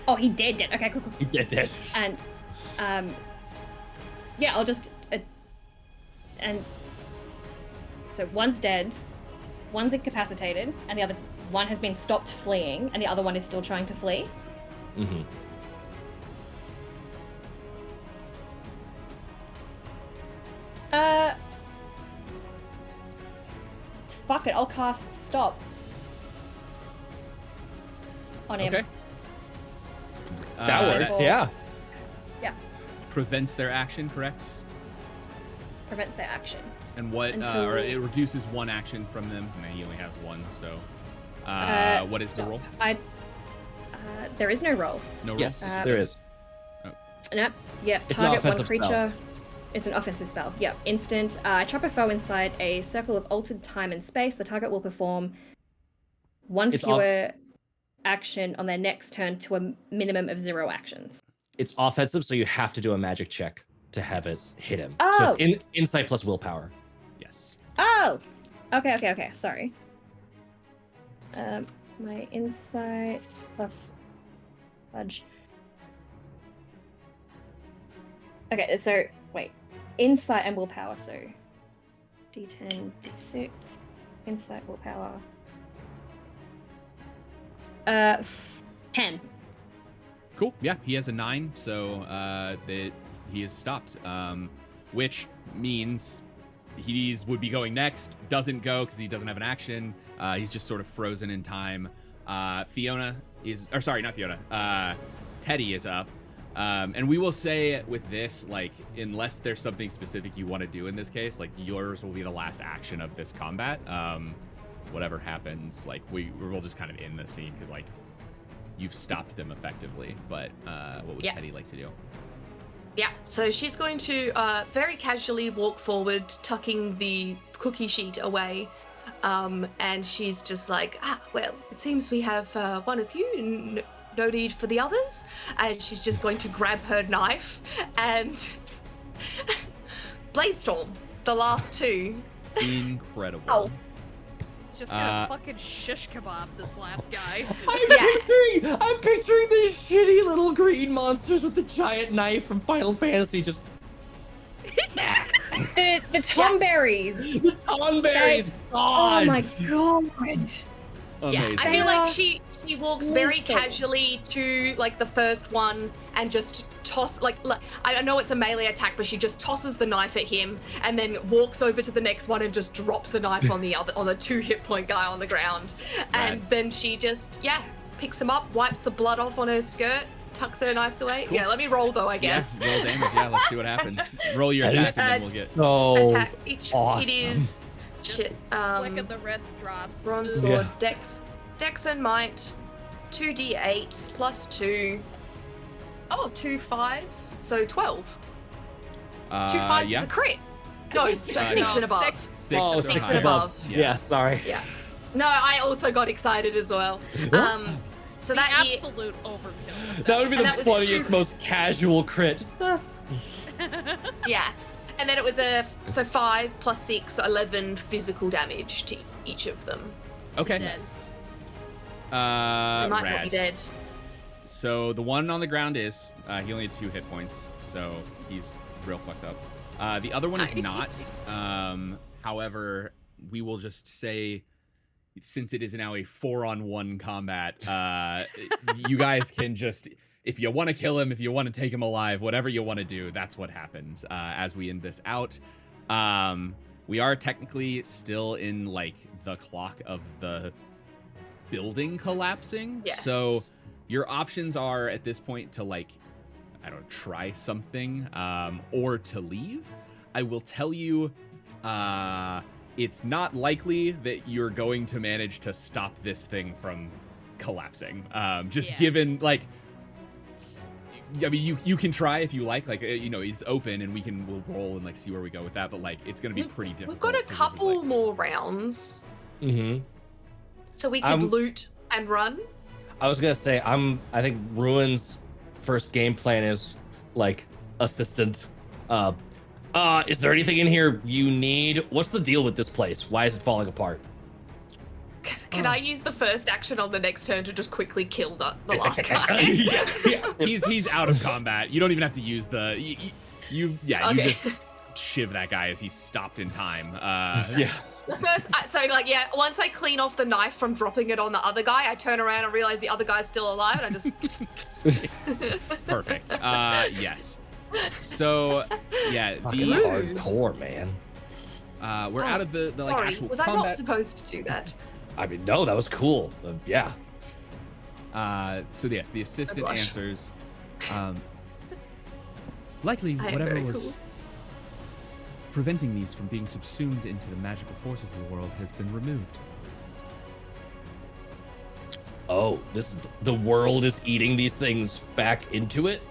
Oh, he dead. Okay, cool. He dead. And yeah, I'll just and so one's dead, one's incapacitated, and the other one has been stopped fleeing, and the other one is still trying to flee. Mm-hmm. Fuck it, I'll cast stop on him. Okay. That works. Yeah. Yeah, Prevents their action, correct? prevents their action. And what? Until- Or it reduces 1 action from them. No, he only has 1. So, what is stop. the roll? There is no roll. No roll. Yes, there is. Nope. Yeah, It's an target one offensive creature. spell. It's an offensive spell. Yeah, instant. Trap a foe inside a circle of altered time and space. The target will perform 1 It's fewer action on their next turn to a minimum of 0 actions. It's offensive, so you have to do a magic check to have it hit him. Oh. So it's insight plus willpower. Yes. Oh! Okay. Sorry. My insight plus fudge. Okay, so wait. Insight and willpower, so D10, D6, insight, willpower. 10. Cool. Yeah, he has a 9, so that he is stopped. Which means he would be going next. Doesn't go because he doesn't have an action. He's just sort of frozen in time. Fiona is, or sorry, not Fiona. Teddy is up. And we will say with this, like, unless there's something specific you want to do in this case, like yours will be the last action of this combat. Whatever happens, like we'll just kind of end the scene because like you've stopped them effectively. But what would Teddy like to do? Yeah, so she's going to very casually walk forward, tucking the cookie sheet away. And she's just like, well, it seems we have one of you, no need for the others. And she's just going to grab her knife and Bladestorm, the last 2. Incredible. Oh. Just gonna fucking shish kebab this last guy. I'm picturing these shitty little green monsters with the giant knife from Final Fantasy just The Tomberries. the Tonberries. Oh my god. Amazing. Yeah, I feel like she walks very Lethal. casually to like the first one and just toss like I know it's a melee attack, but she just tosses the knife at him and then walks over to the next one and just drops a knife on the 2 hit point guy on the ground. And then she just picks him up, wipes the blood off on her skirt, tucks her knives away. Cool. Yeah, let me roll though, I guess. Yeah, roll damage. Yeah, let's see what happens. Roll your That attack is- and then we'll get. so Attack each. awesome. It is Flick of the wrist drops. bronze Ooh. sword, dex and might, 2d8s plus 2. Oh, 2 5s, so 12. 2 5s yeah. is a crit. No, it's 6 no, and above. 6. 6 Oh, or 6 higher. and above. Yeah, sorry. Yeah. No, I also got excited as well. So The that year, absolute overkill. That would be And the that was funniest, 2 most casual crit. Just, yeah. And then it was 5 plus 6, so 11 physical damage to each of them. Okay. Dead. They might not be Rad. dead. So the one on the ground is he only had 2 hit points, so he's real fucked up. The other one is not. However, we will just say, since it is now a 4-on-1 combat, you guys can just if you want to kill him, if you want to take him alive, whatever you want to do, that's what happens as we end this out. We are technically still in like the clock of the building collapsing. Yes. So your options are at this point to like, I don't know, try something or to leave. I will tell you, it's not likely that you're going to manage to stop this thing from collapsing. Given like, I mean, you can try if you like, you know, it's open and we'll roll and like see where we go with that, but like it's gonna be pretty difficult. We've got a couple more rounds. Mm-hmm. So we could loot and run. I was gonna say, I think Ruin's first game plan is like assistant. Is there anything in here you need? What's the deal with this place? Why is it falling apart? Can I use the first action on the next turn to just quickly kill the last guy? yeah. He's out of combat. You don't even have to use the you just shiv that guy as he's stopped in time. Yeah. The first, once I clean off the knife from dropping it on the other guy, I turn around and realize the other guy's still alive, and I just perfect. Yes. So yeah, hardcore, man. We're out of the like sorry, actual was combat. I not supposed to do that? I mean, no, that was cool. Yeah. So yes, the assistant blush. answers. Likely, I am whatever very was cool. preventing these from being subsumed into the magical forces of the world has been removed. Oh, the world is eating these things back into it?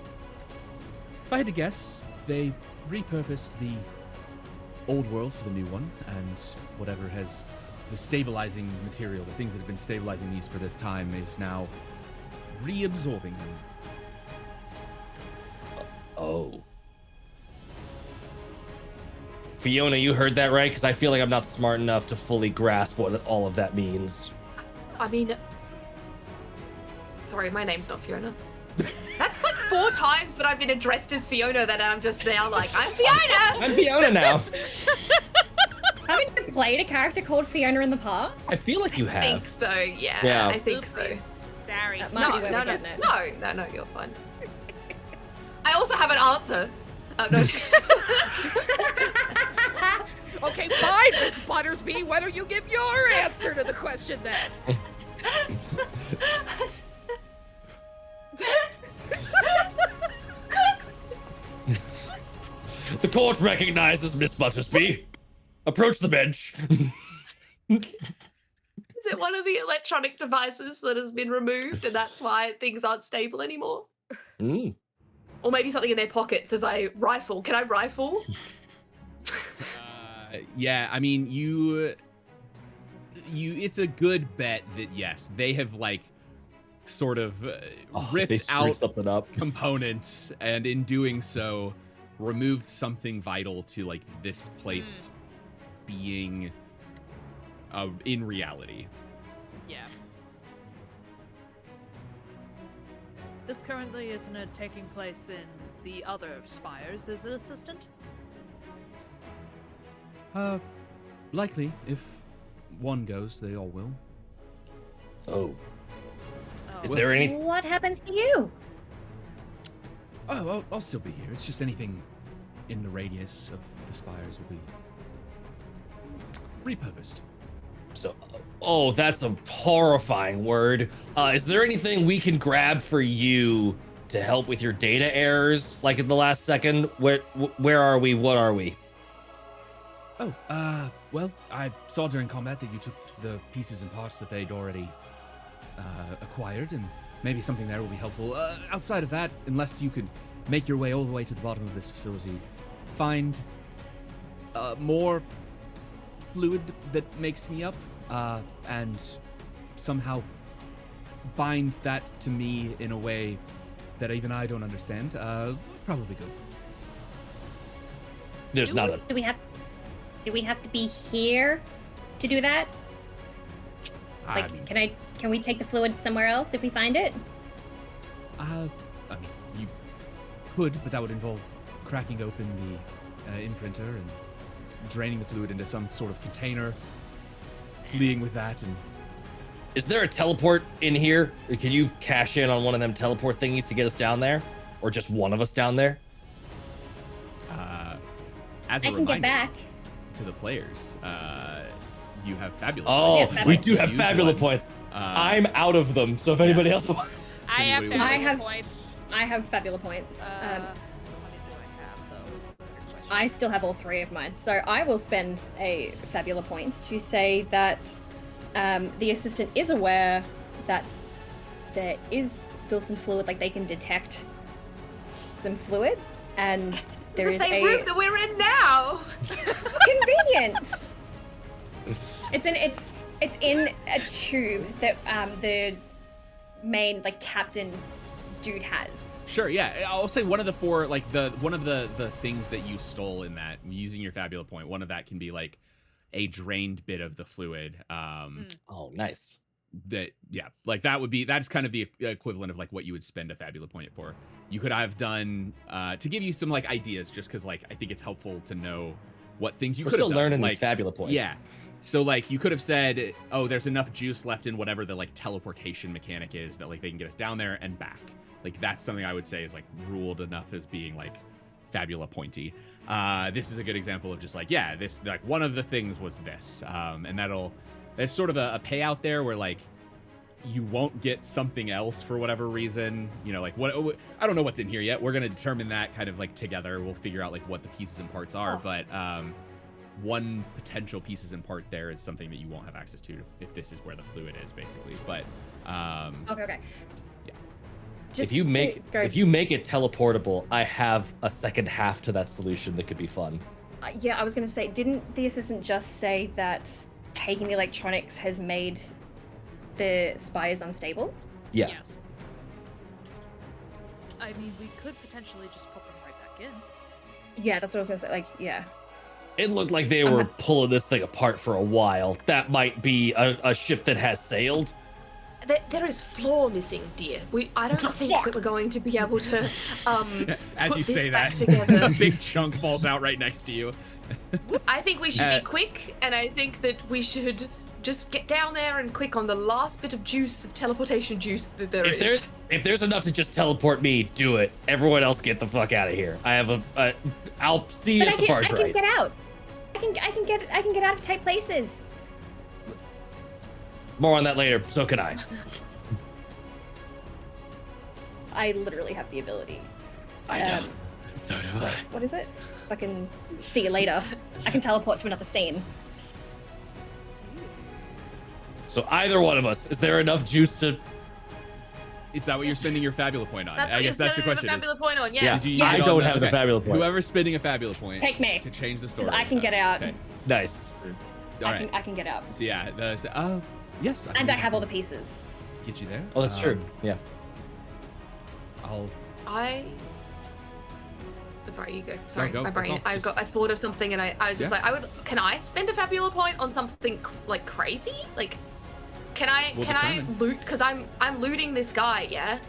If I had to guess, they repurposed the old world for the new one, and whatever has the stabilizing material, the things that have been stabilizing these for this time, is now reabsorbing them. Oh. Fiona, you heard that right? Because I feel like I'm not smart enough to fully grasp what all of that means. I mean, sorry, my name's not Fiona. That's like 4 times that I've been addressed as Fiona that I'm just now like, I'm Fiona! I'm Fiona now. Haven't you played a character called Fiona in the past? I feel like you I think have. so, yeah. Yeah. I think so. Oopsies. Sorry. That might be where we're getting it. No, you're fine. I also have an answer. Oh, no. Okay, fine, Miss Buttersby. Why don't you give your answer to the question then? The court recognizes Miss Buttersby. Approach the bench. Is it one of the electronic devices that has been removed and that's why things aren't stable anymore? Mm. Or maybe something in their pockets as I rifle. Can I rifle? Yeah, I mean, you it's a good bet that yes, they have like sort of ripped out something up. components, and in doing so removed something vital to like this place being in reality. Yeah. This currently isn't it taking place in the other spires, is it, Assistant? Likely, if one goes, they all will. Oh. Is Oh. there any? What happens to you? Oh, I'll still be here. It's just anything in the radius of the spires will be repurposed. So, oh, that's a horrifying word. Is there anything we can grab for you to help with your data errors? Like in the last second, where are we? What are we? Oh, well, I saw during combat that you took the pieces and parts that they'd already acquired, and maybe something there will be helpful. Outside of that, unless you could make your way all the way to the bottom of this facility, find more fluid that makes me up, and somehow bind that to me in a way that even I don't understand, probably good. There's not a. Do we have to be here to do that? Like, I mean, can we take the fluid somewhere else if we find it? I mean, you could, but that would involve cracking open the imprinter and draining the fluid into some sort of container, fleeing with that, and Is there a teleport in here? Can you cash in on one of them teleport thingies to get us down there? Or just one of us down there? As a I can reminder get back. to the players, you have Fabula. Oh, Yeah, we do have Use Fabula one. points. I'm out of them, so if anybody yes. else wants. I have Anybody Fabula have- points. I have Fabula points. How many do I have, though? Is a better question. I still have all 3 of mine, so I will spend a Fabula point to say that the assistant is aware that there is still some fluid, like they can detect some fluid, and there the is same a room that we're in now. convenient. It's in a tube that the main like captain dude has. Sure, yeah. I'll say one of the 4, like one of the things that you stole in that, using your Fabula point, one of that can be like a drained bit of the fluid. Oh, nice. That, yeah, like that's kind of the equivalent of like what you would spend a Fabula point for. You could have done to give you some like ideas, just because like I think it's helpful to know what things you We're could have still done. learning like, these Fabula points. Yeah. So like you could have said, oh, there's enough juice left in whatever the like teleportation mechanic is that like they can get us down there and back. Like that's something I would say is like ruled enough as being like Fabula pointy. This is a good example of just like, yeah, this like one of the things was this. And there's sort of a payout there where like you won't get something else for whatever reason. You know, like what I don't know what's in here yet. We're gonna determine that kind of like together. We'll figure out like what the pieces and parts are, but one potential pieces and part there is something that you won't have access to if this is where the fluid is, basically. But Okay. yeah. Just if you to make it teleportable, I have a second half to that solution that could be fun. yeah, I was gonna say, didn't the assistant just say that taking the electronics has made the spires unstable? Yeah. Yes. I mean, we could potentially just put them right back in. Yeah, that's what I was gonna say. Like, yeah. It looked like they were pulling this thing apart for a while. That might be a ship that has sailed. There is floor missing, dear. I don't think that we're going to be able to As put you this say back that, together. a big chunk falls out right next to you. I think we should be quick, and I think that we should just get down there and quick on the last bit of juice, of teleportation juice that there is. If there's enough to just teleport me, do it. Everyone else get the fuck out of here. I have I'll see you But at the barge I can ride. get out. I can get out of tight places. More on that later. So can I. I literally have the ability. I know. So do I. What is it? Fucking see you later. I can teleport to another scene. So either one of us, is there enough juice to? Is that what you're spending your Fabula point on? That's I guess that's the question. The Fabula point on, yeah. Did you use I it on don't the- have the okay. Fabula point. Whoever's spending a Fabula point Take me. to change the story. 'Cause I can get out. Okay. Nice. All right. I can get out. So yeah, yes. And I have all the pieces. get you there. Oh, that's true. Yeah. Sorry, you go. Sorry, go. my That's brain. all. I thought of something, and I was just Yeah. like, can I spend a Fabula point on something like crazy? Like, can I determine. loot? Because I'm looting this guy, yeah.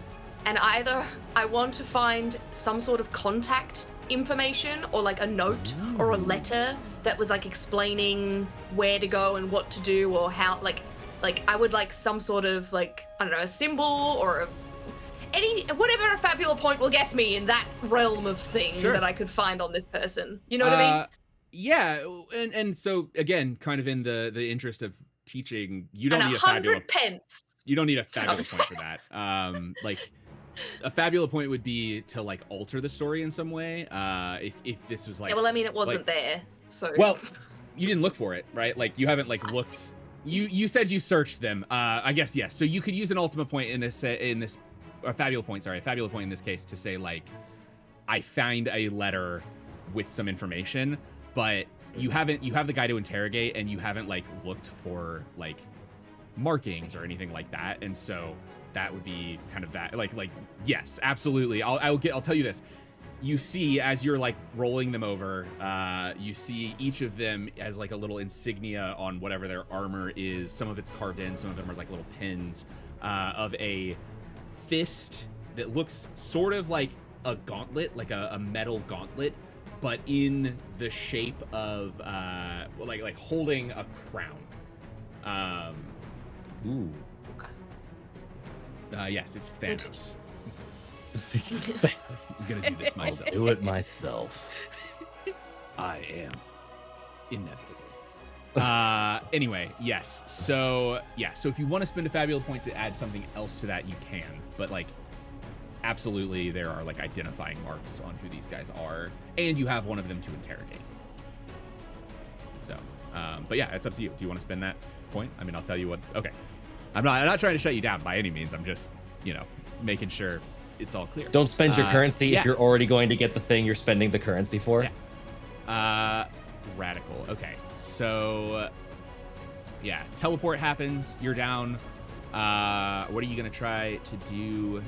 And either I want to find some sort of contact information, or like a note or a letter that was like explaining where to go and what to do, or how like I would like some sort of like, I don't know, a symbol or whatever a Fabula point will get me in that realm of thing Sure. that I could find on this person. You know what I mean? Yeah, and so again, kind of in the interest of teaching, you don't And need a Fabula. 100 pence. You don't need a Fabula point for that. Like a Fabula point would be to like alter the story in some way. If this was like, Yeah, well, I mean, it wasn't there, so. well, you didn't look for it, right? Like you haven't like looked. You said you searched them. I guess yes. So you could use an Ultima point in this or Fabula point. Sorry, a Fabula point in this case to say like, I find a letter with some information, but you have the guy to interrogate, and you haven't like looked for like markings or anything like that, and so that would be kind of that. Like yes, absolutely. I'll tell you this. You see, as you're like rolling them over, you see each of them as like a little insignia on whatever their armor is. Some of it's carved in, some of them are like little pins of a fist that looks sort of like a gauntlet, like a metal gauntlet, but in the shape of like holding a crown. Ooh. Yes, it's Thanos. I'll I'm gonna do this myself. do it myself. I am inevitable. Anyway, yes. So if you want to spend a Fabula point to add something else to that, you can. But like, absolutely, there are like identifying marks on who these guys are, and you have one of them to interrogate. So, but yeah, it's up to you. Do you want to spend that point? I mean, I'll tell you what. Okay, I'm not trying to shut you down by any means. I'm just, making sure it's all clear. Don't spend your currency yeah. if you're already going to get the thing you're spending the currency for. Yeah. Radical. Okay, so teleport happens. You're down. What are you gonna try to do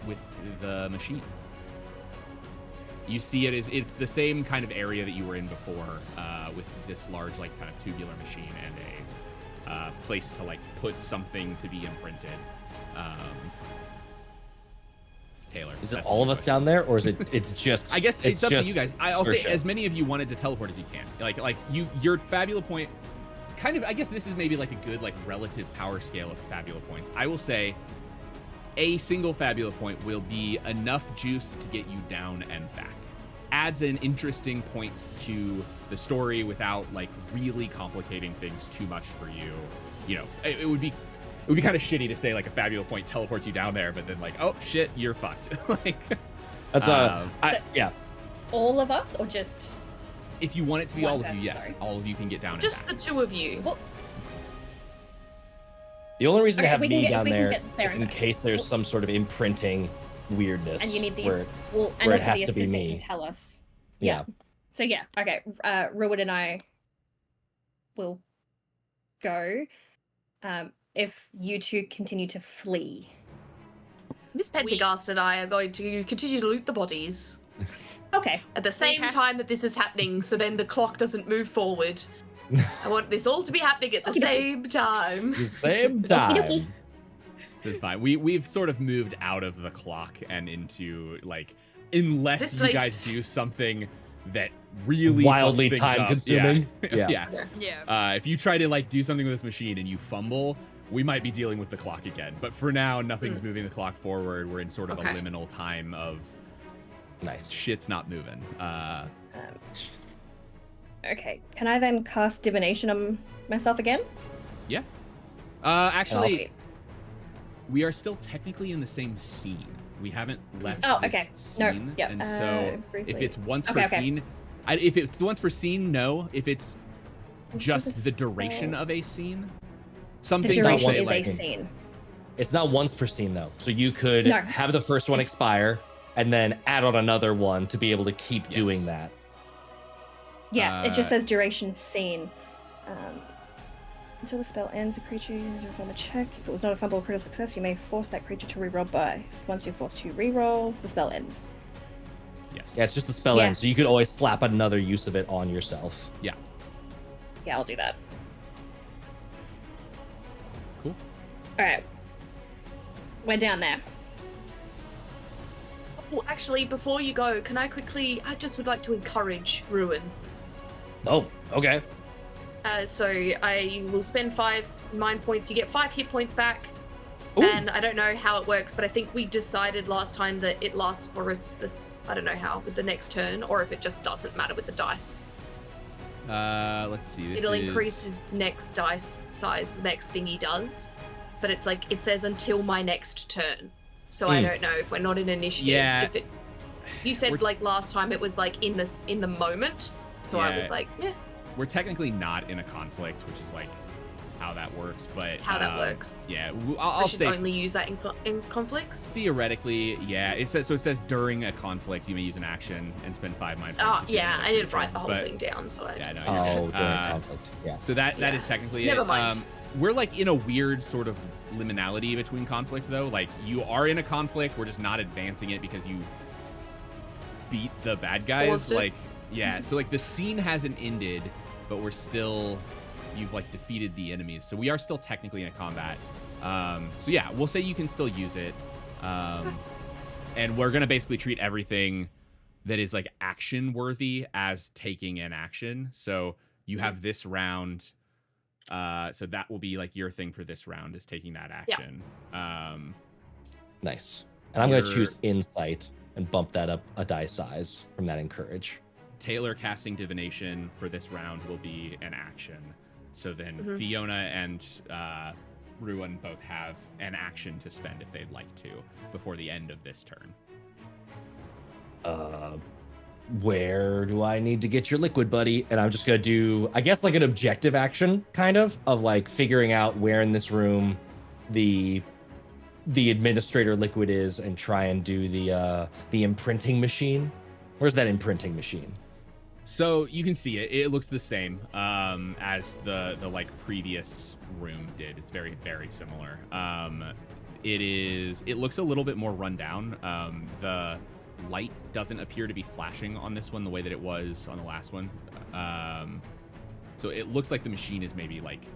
with the machine? You see it's the same kind of area that you were in before, with this large like kind of tubular machine and a place to like put something to be imprinted. Taylor, is it all of us down there, or is it's just? I guess it's up to you guys. I'll say Saoirse. as many of you wanted to teleport as you can. Like your Fabula point, kind of. I guess this is maybe like a good like relative power scale of Fabula points. I will say, a single Fabula point will be enough juice to get you down and back. Adds an interesting point to the story without like really complicating things too much for you. It would be kind of shitty to say like a Fabula point teleports you down there, but then like, oh shit, you're fucked. Like, That's yeah. All of us, or just? if you want it to be One all of person, you, yes, sorry. all of you can get down. Just and the back. two of you. Well, The only reason Okay, to have we can me get- down we can there get there is and in back. case there's some sort of imprinting weirdness. and you need these. Where, Well, and where it also has the to be assistant me. can tell us. yeah. So yeah, okay. Ruin and I will go. If you two continue to flee. Miss Pendergast and I are going to continue to loot the bodies Okay. at the same have- time that this is happening, so then the clock doesn't move forward. I want this all to be happening at the Okey-dokey. same time. The same Okie time. dokie. So it's fine. We've sort of moved out of the clock and into like, unless This you place- guys do something that really Wildly fucks things time up. consuming. Yeah. Yeah. yeah. Yeah. If you try to like do something with this machine and you fumble, we might be dealing with the clock again. But for now, nothing's moving the clock forward. We're in sort of Okay. a liminal time of Nice. shit's not moving. Okay. Can I then cast divination on myself again? Actually, Okay. we are still technically in the same scene. We haven't left Oh, this okay. scene, No, yeah, and so if briefly. it's once Okay, per okay. scene, if it's once per scene, no. If it's What's just with the this duration spell? of a scene, The some things I'll duration say is like a scene. It's not once per scene though. So you could No. have the first one It's- expire and then add on another one to be able to keep Yes. doing that. Yeah, it just Uh, says duration scene. Until the spell ends, a creature uses perform a check. If it was not a fumble or critical success, you may force that creature to reroll by. Once you're forced to rerolls, the spell ends. yes. Yeah, it's just the spell Yeah. end, so you could always slap another use of it on yourself. Yeah, I'll do that. Cool. Alright. We're down there. Oh, actually, before you go, can I just would like to encourage Ruin. Oh, okay. So I will spend 5 mind points. You get 5 hit points back. Ooh. And I don't know how it works, but I think we decided last time that it lasts for us this, I don't know how, with the next turn, or if it just doesn't matter with the dice. Let's see. This It'll is... increase his next dice size the next thing he does. But it's like, it says until my next turn. So I don't know if we're not in initiative. Yeah. If it, you said We're- like last time it was like in the moment. So I Yeah. was like, yeah, We're technically not in a conflict, which is like how that works. But how that works. Yeah, I I'll should say only use that in conflicts. theoretically, yeah. It says during a conflict you may use an action and spend 5 mind points. Oh if you yeah, have I a didn't write turn, the whole but- thing down, so I Yeah, just no, Oh, during Uh, conflict. Yeah. So that Yeah. is technically Never it. mind. We're like in a weird sort of liminality between conflict though. Like you are in a conflict, we're just not advancing it because you beat the bad guys. Paused it. Like yeah, so like the scene hasn't ended, but we're still you've like defeated the enemies. So we are still technically in a combat. So yeah, we'll say you can still use it. And we're gonna basically treat everything that is like action worthy as taking an action. So you have this round. So that will be like your thing for this round is taking that action. Nice. And I'm going to Your- choose insight and bump that up a die size from that encourage. Taylor casting divination for this round will be an action. So then Fiona and Ruin both have an action to spend if they'd like to before the end of this turn. Where do I need to get your liquid, buddy? And I'm just gonna do, I guess, like an objective action, kind of like figuring out where in this room the administrator liquid is, and try and do the imprinting machine. Where's that imprinting machine? So you can see it. It looks the same as the like previous room did. It's very, very similar. It looks a little bit more run down. The light doesn't appear to be flashing on this one the way that it was on the last one. So it looks like the machine is maybe like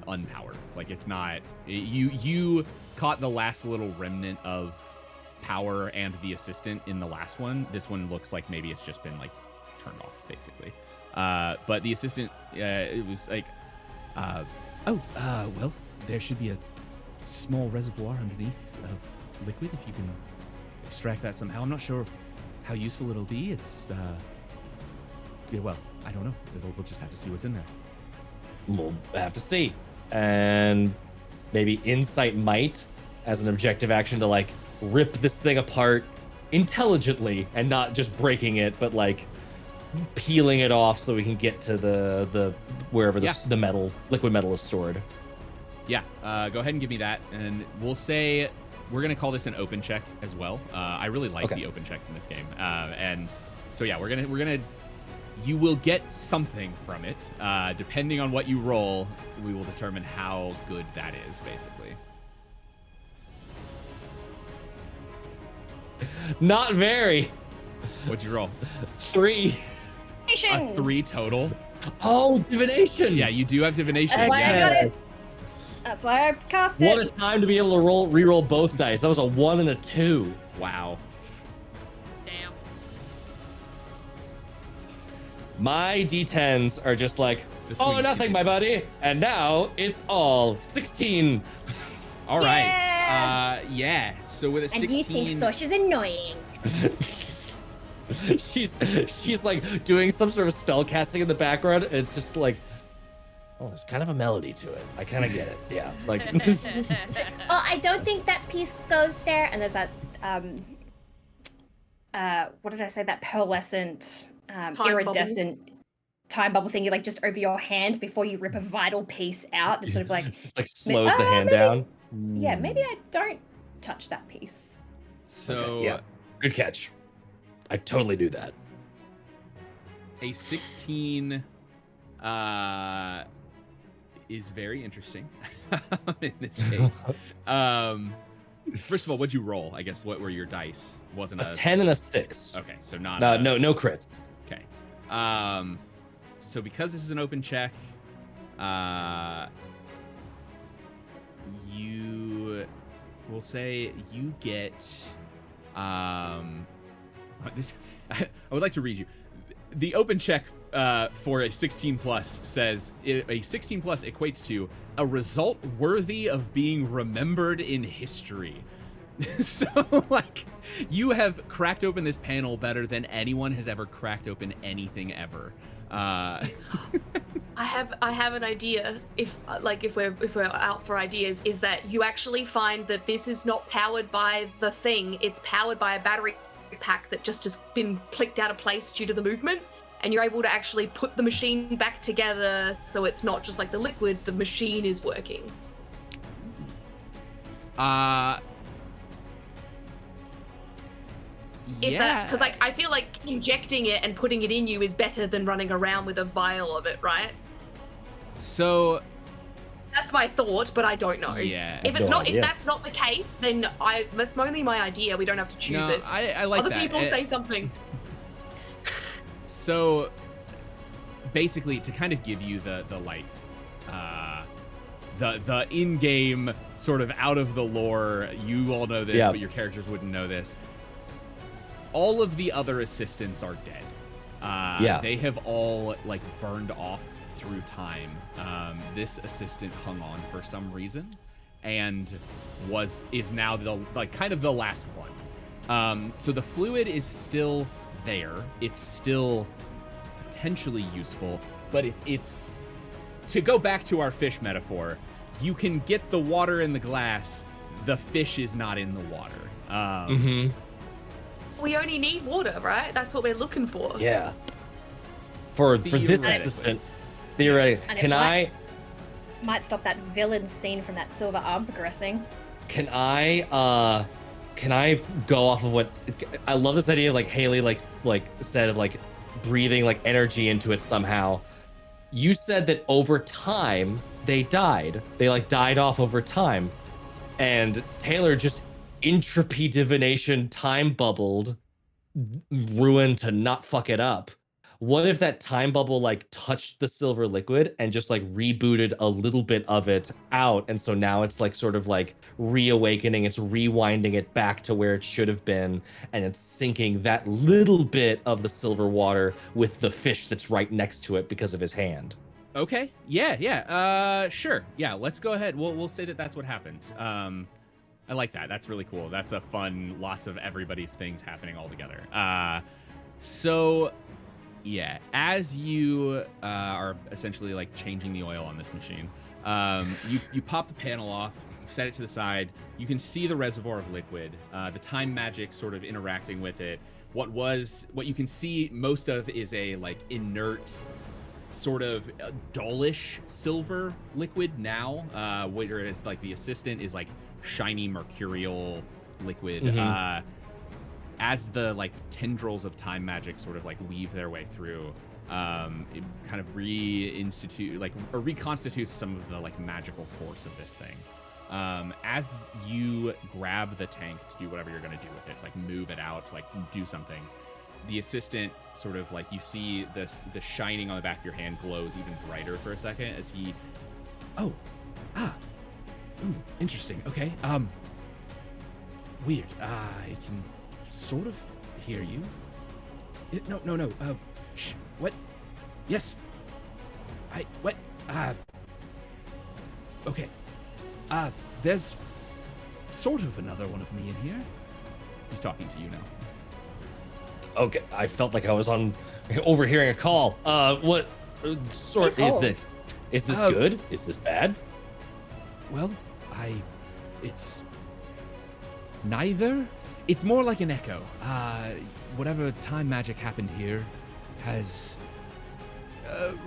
unpowered. Like it's not. You caught the last little remnant of power and the assistant in the last one. This one looks like maybe it's just been like turned off basically. But the assistant, it was like, well, there should be a small reservoir underneath of liquid if you can extract that somehow. I'm not sure how useful it'll be. It's yeah, well, I don't know. We'll just have to see what's in there. We'll have to see. And maybe insight might as an objective action to like rip this thing apart intelligently and not just breaking it, but like peeling it off so we can get to the wherever the metal, liquid metal is stored. Yeah, go ahead and give me that, and we'll say we're gonna call this an open check as well. I really like the open checks in this game, and so yeah, we're gonna. You will get something from it, depending on what you roll. We will determine how good that is, basically. Not very. What'd you roll? 3. A 3 total. Oh, divination. Yeah, you do have divination. That's why I got it. That's why I cast it. What a time to be able to re-roll both dice. That was a 1 and a 2. Wow. Damn. My D10s are just like, oh, nothing, my buddy. And now it's all 16. All right. Yeah. So with a 16. And you think Sosh is annoying. she's like doing some sort of spell casting in the background. And it's just like, oh, there's kind of a melody to it. I kind of get it. Yeah. Like. Oh, I don't think that piece goes there. And there's that, what did I say? That pearlescent, iridescent time bubble thing. You like just over your hand before you rip a vital piece out. That sort of like. It just like slows the hand down. Yeah, maybe I don't touch that piece. So. Okay, yeah. Good catch. I totally do that. A 16 is very interesting in this case. First of all, what'd you roll? I guess what were your dice? Wasn't a 10 and a 6. Okay, so not no crits. Okay. So because this is an open check, you will say you get this. I would like to read you. The open check for a 16 plus says a 16 plus equates to a result worthy of being remembered in history. So like you have cracked open this panel better than anyone has ever cracked open anything ever. I have an idea. If we're out for ideas, is that you actually find that this is not powered by the thing. It's powered by a battery pack that just has been clicked out of place due to the movement, and you're able to actually put the machine back together so it's not just like the liquid, the machine is working. Because like I feel like injecting it and putting it in you is better than running around with a vial of it, right? So that's my thought, but I don't know. Yeah. If that's not the case, then that's only my idea. We don't have to choose it. I like Other that. people say something. So basically, to kind of give you the in-game sort of out of the lore, you all know this, but your characters wouldn't know this. All of the other assistants are dead. They have all like burned off through time. This assistant hung on for some reason, and is now the kind of the last one. So the fluid is still there. It's still potentially useful, but it's to go back to our fish metaphor. You can get the water in the glass. The fish is not in the water. We only need water, right? That's what we're looking for. Yeah. For this assistant, theoretically, can I might stop that villain scene from that silver arm progressing? Can I go off of what I love this idea of like Haley like said of like breathing like energy into it somehow. You said that over time they died. They like died off over time. And Taylor just entropy divination time bubbled ruin to not fuck it up. What if that time bubble like touched the silver liquid and just like rebooted a little bit of it out, and so now it's like sort of like reawakening, it's rewinding it back to where it should have been, and it's sinking that little bit of the silver water with the fish that's right next to it because of his hand. Okay. Yeah. Sure. Yeah. Let's go ahead. We'll say that that's what happens. I like that. That's really cool. That's a fun. Lots of everybody's things happening all together. So. Yeah, as you are essentially like changing the oil on this machine, you pop the panel off, set it to the side. You can see the reservoir of liquid, the time magic sort of interacting with it. What you can see most of is a like inert, sort of dullish silver liquid now, whereas like the assistant is like shiny mercurial liquid. As the like tendrils of time magic sort of like weave their way through, it kind of reconstitutes some of the like magical force of this thing. As you grab the tank to do whatever you're going to do with it, to like move it out, to like do something, the assistant sort of like you see the shining on the back of your hand glows even brighter for a second as he, interesting. Okay. Weird. I can sort of hear you. No. Shh. What? Yes. What? Okay. There's sort of another one of me in here. He's talking to you now. Okay, I felt like I was overhearing a call. What sort is this? Is this good? Is this bad? Well, it's neither. It's more like an echo. Whatever time magic happened here has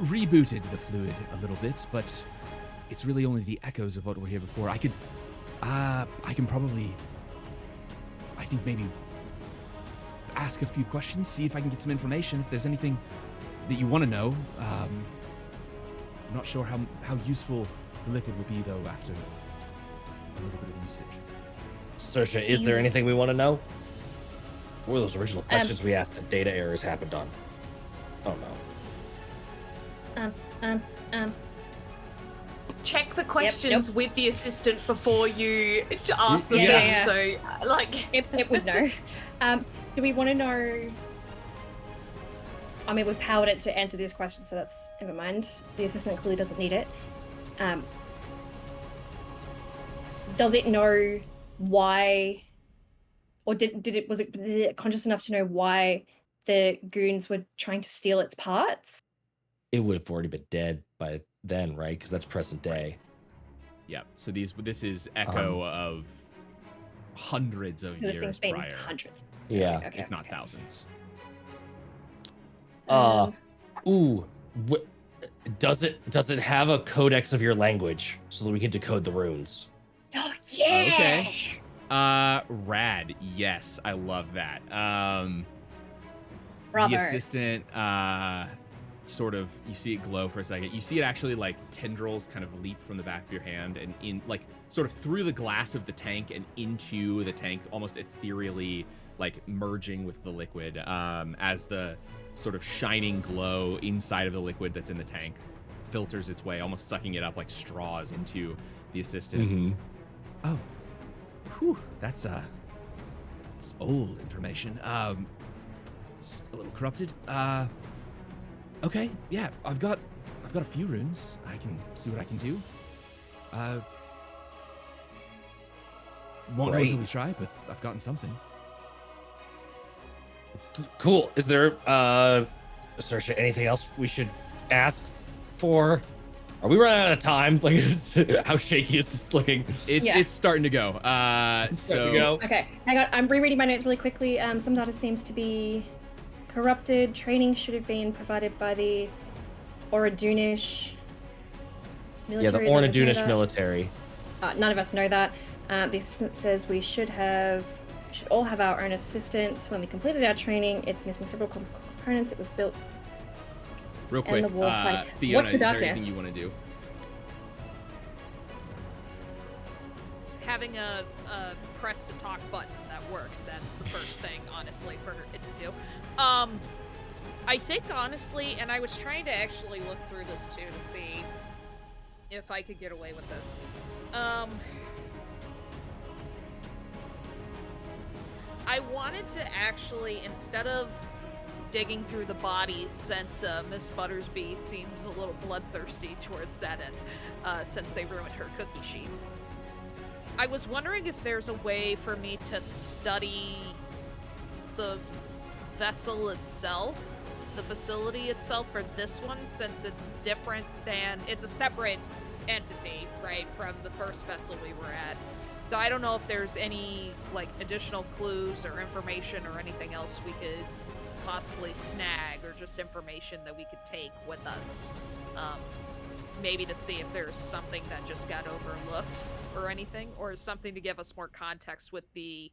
rebooted the fluid a little bit, but it's really only the echoes of what were here before. I think maybe ask a few questions, see if I can get some information, if there's anything that you want to know. I'm not sure how useful the liquid will be, though, after a little bit of usage. Saoirse, is there anything we want to know? What were those original questions we asked that data errors happened on? Oh no. Check the questions with the assistant before you ask them. So, like, it would know. Do we want to know? I mean, we powered it to answer this question, so that's never mind. The assistant clearly doesn't need it. Does it know why, or was it conscious enough to know why the goons were trying to steal its parts? It would have already been dead by then, right? Because that's present day. Yeah. So this is echo of hundreds of years prior. Hundreds. Yeah. Okay, if not thousands. Does it have a codex of your language so that we can decode the runes? Oh yeah. Okay. Rad. Yes, I love that. The assistant sort of, you see it glow for a second. You see it actually like tendrils kind of leap from the back of your hand and in like sort of through the glass of the tank and into the tank, almost ethereally like merging with the liquid, as the sort of shining glow inside of the liquid that's in the tank filters its way, almost sucking it up like straws into the assistant. Oh, whew, that's it's old information. It's a little corrupted. Okay, yeah, I've got a few runes. I can see what I can do. Won't know Great. until we try, but I've gotten something. Cool. Is there, Saoirse, anything else we should ask for? Are we running out of time? Like, how shaky is this looking? It's starting to go. Starting to go. Okay, hang on. I'm rereading my notes really quickly. Some data seems to be corrupted. Training should have been provided by the Oradunish military. Yeah, the Oradunish military. None of us know that. The assistant says we should all have our own assistants. When we completed our training, it's missing several components. It was built. Real quick, the warfighting. Fiona, What's the is there darkness? anything you want to do? Having a press to talk button that works. That's the first thing, honestly, for it to do. I think, honestly, and I was trying to actually look through this too to see if I could get away with this. I wanted to actually, instead of digging through the bodies, since Miss Buttersby seems a little bloodthirsty towards that end, since they ruined her cookie sheet. I was wondering if there's a way for me to study the vessel itself, the facility itself for this one, since it's different than, it's a separate entity, right, from the first vessel we were at. So I don't know if there's any, like, additional clues or information or anything else we could possibly snag, or just information that we could take with us. Maybe to see if there's something that just got overlooked or anything, or something to give us more context with the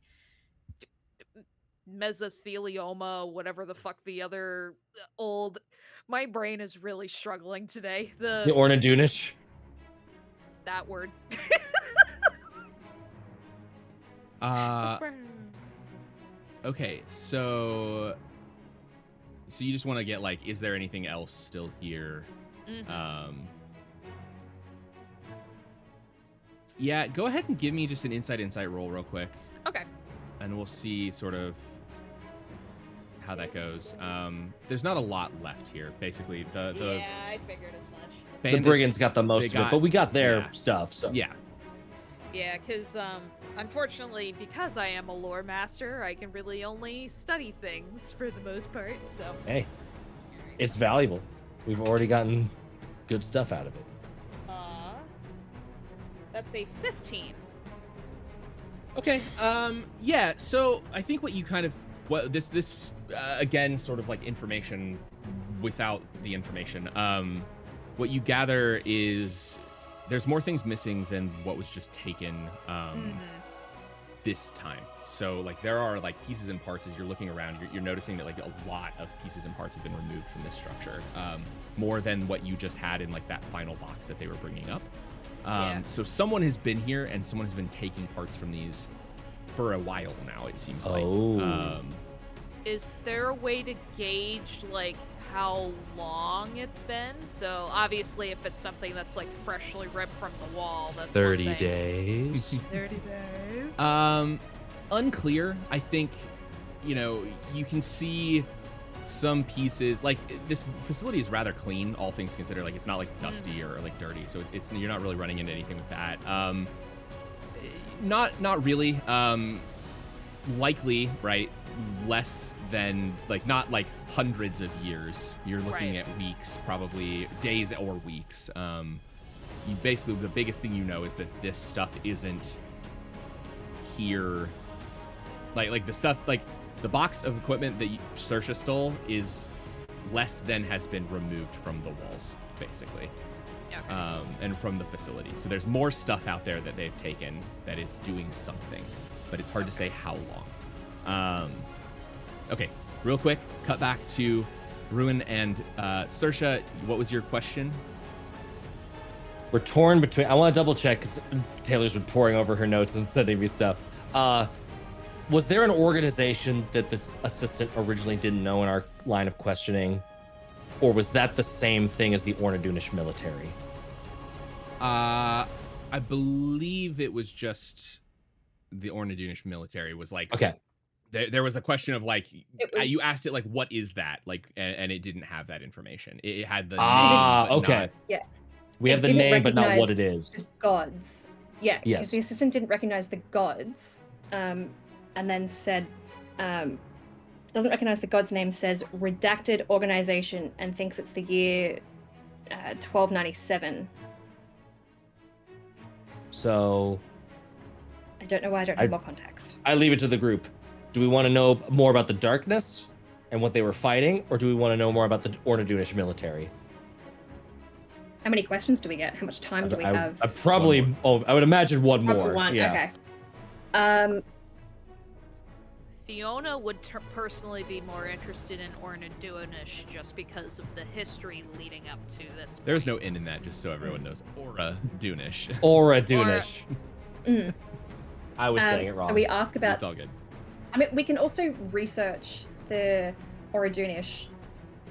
mesothelioma, whatever the fuck the other old... My brain is really struggling today. The Oradunish. That word. Okay, so you just want to get, like, is there anything else still here? Mm-hmm. Yeah, go ahead and give me just an insight roll real quick. Okay. And we'll see sort of how that goes. There's not a lot left here, basically. The Yeah, I figured as much. The brigands got the most of it, but we got their stuff, so. Yeah. Yeah, because, unfortunately, because I am a lore master, I can really only study things for the most part, so... Hey, it's valuable. We've already gotten good stuff out of it. That's a 15. Okay, yeah, so I think what you kind of... This again, sort of like information without the information. What you gather is there's more things missing than what was just taken this time. So, like, there are, like, pieces and parts as you're looking around. You're noticing that, like, a lot of pieces and parts have been removed from this structure. More than what you just had in, like, that final box that they were bringing up. So someone has been here, and someone has been taking parts from these for a while now, it seems like. Is there a way to gauge, like, how long it's been? So obviously if it's something that's, like, freshly ripped from the wall, that's 30 days. 30 days. Unclear. I think, you know, you can see some pieces, like, this facility is rather clean, all things considered. Like, it's not, like, dusty or, like, dirty, so it's you're not really running into anything with that. Not really. Likely, right, less than, like, not like hundreds of years. You're looking at weeks, probably days or weeks. You basically, the biggest thing you know is that this stuff isn't here. Like the stuff, like the box of equipment that Saoirse stole is less than has been removed from the walls, basically. Okay. And from the facility. So there's more stuff out there that they've taken that is doing something, but it's hard to say how long. Okay, real quick, cut back to Ruin and Saoirse. What was your question? We're torn between. I want to double check because Taylor's been poring over her notes and sending me stuff. Was there an organization that this assistant originally didn't know in our line of questioning, or was that the same thing as the Oradunish military? I believe it was just the Oradunish military. Was like, okay. There was a question of, like, you asked it, like, what is that, like, and it didn't have that information. It had the name, but okay, yeah. We have the name, but not what it is. Gods. Yeah, because Yes. the assistant didn't recognize the gods, and then said, doesn't recognize the god's name, says redacted organization, and thinks it's the year 1297. So I don't know why I don't have more context. I leave it to the group. Do we want to know more about the darkness and what they were fighting, or do we want to know more about the Ornadunish military? How many questions do we get? How much time do we have? I probably. Oh, I would imagine one Probably more. one. Yeah. Okay. Fiona would personally be more interested in Ornadunish just because of the history leading up to this. There's no N in that, just so everyone knows. Ornadunish. Ornadunish. Mm. I was saying it wrong. So we ask about. It's all good. I mean, we can also research the Ornadunish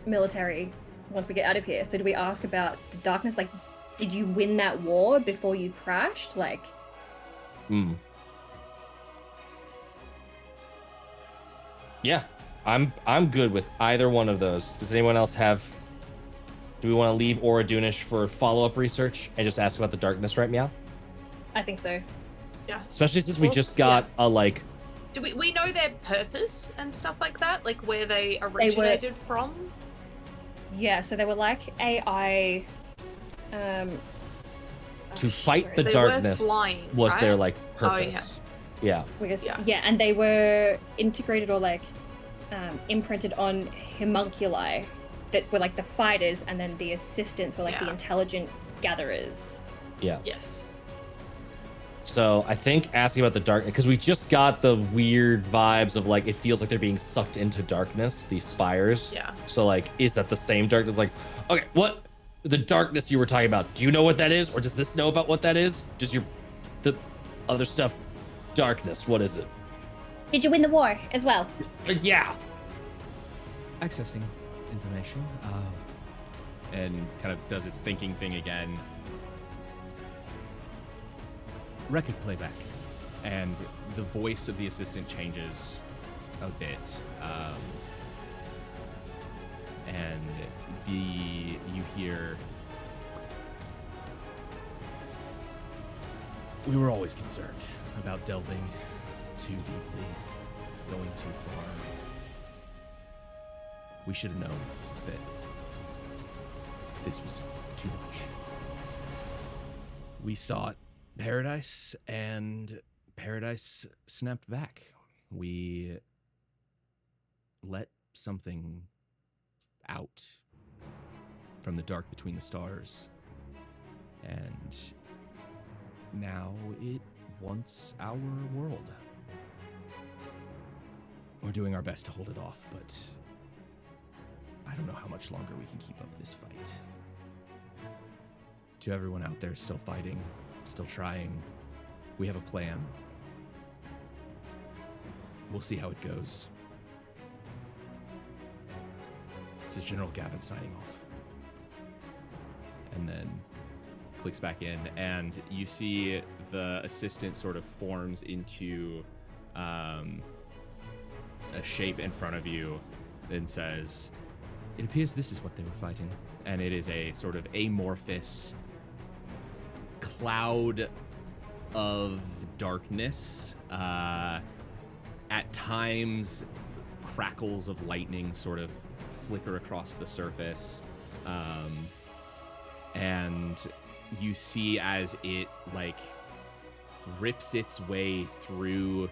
military once we get out of here. So do we ask about the darkness? Like, did you win that war before you crashed? Like. Yeah, I'm good with either one of those. Does anyone else have? Do we want to leave Ornadunish for follow-up research and just ask about the darkness, right, Meow? I think so. Yeah. Especially since we just got a like. Do we know their purpose and stuff like that? Like where they originated from? Yeah, so they were like AI. To fight the They darkness were flying, was right? their like Oh, yeah. purpose. Yeah. Yeah, and they were integrated or like imprinted on homunculi that were like the fighters, and then the assistants were like the Yeah. intelligent gatherers. Yeah. Yes. So I think asking about the darkness, because we just got the weird vibes of like it feels like they're being sucked into darkness, these spires. Yeah. So like, is that the same darkness? Like, okay, what the darkness you were talking about? Do you know what that is, or does this know about what that is? Does the other stuff darkness? What is it? Did you win the war as well? Yeah. Accessing information. And kind of does its thinking thing again. Record playback. And the voice of the assistant changes a bit. And you hear, we were always concerned about delving too deeply, going too far. We should have known that this was too much. We sought paradise, and paradise snapped back. We let something out from the dark between the stars, and now it wants our world. We're doing our best to hold it off, but I don't know how much longer we can keep up this fight. To everyone out there still fighting, still trying, we have a plan. We'll see how it goes. This is General Gavin signing off. And then clicks back in, and you see the assistant sort of forms into a shape in front of you and says, it appears this is what they were fighting. And it is a sort of amorphous cloud of darkness. At times, crackles of lightning sort of flicker across the surface. And you see as it like rips its way through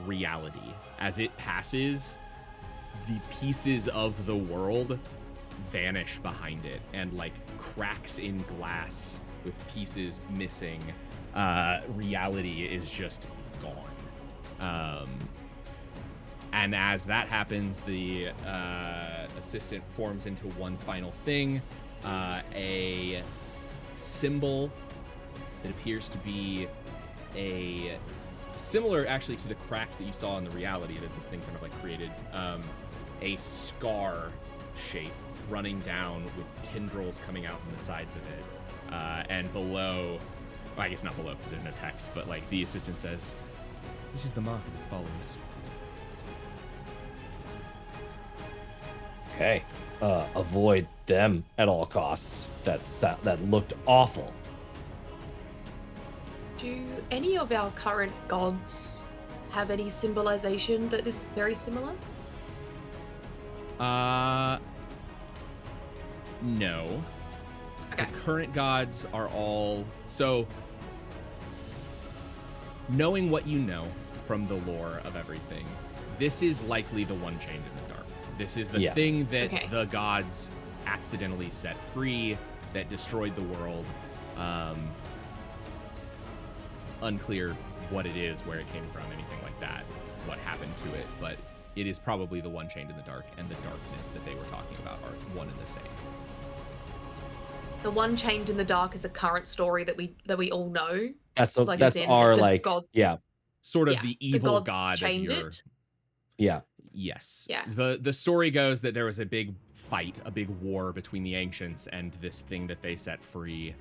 reality. As it passes, the pieces of the world vanish behind it, and like cracks in glass with pieces missing. Reality is just gone. And as that happens, the assistant forms into one final thing, a symbol that appears to be a similar actually to the cracks that you saw in the reality that this thing kind of like created, a scar shape running down with tendrils coming out from the sides of it, and below, well, I guess not below because there's no text, but like the assistant says, this is the mark of its followers. Okay. Avoid them at all costs. That looked awful. Do any of our current gods have any symbolization that is very similar? No. Okay. The current gods are all so. Knowing what you know from the lore of everything, this is likely the one chained in the dark. This is the thing that the gods accidentally set free, that destroyed the world. Unclear what it is, where it came from, anything like that, what happened to it, but it is probably the one chained in the dark, and the darkness that they were talking about are one and the same. The one chained in the dark is a current story that we all know. That's Like, that's as in our the like gods- Sort of Yeah, the the evil gods god of chained your. it. Yeah. Yes. Yeah. The story goes that there was a big fight, a big war between the ancients and this thing that they set free.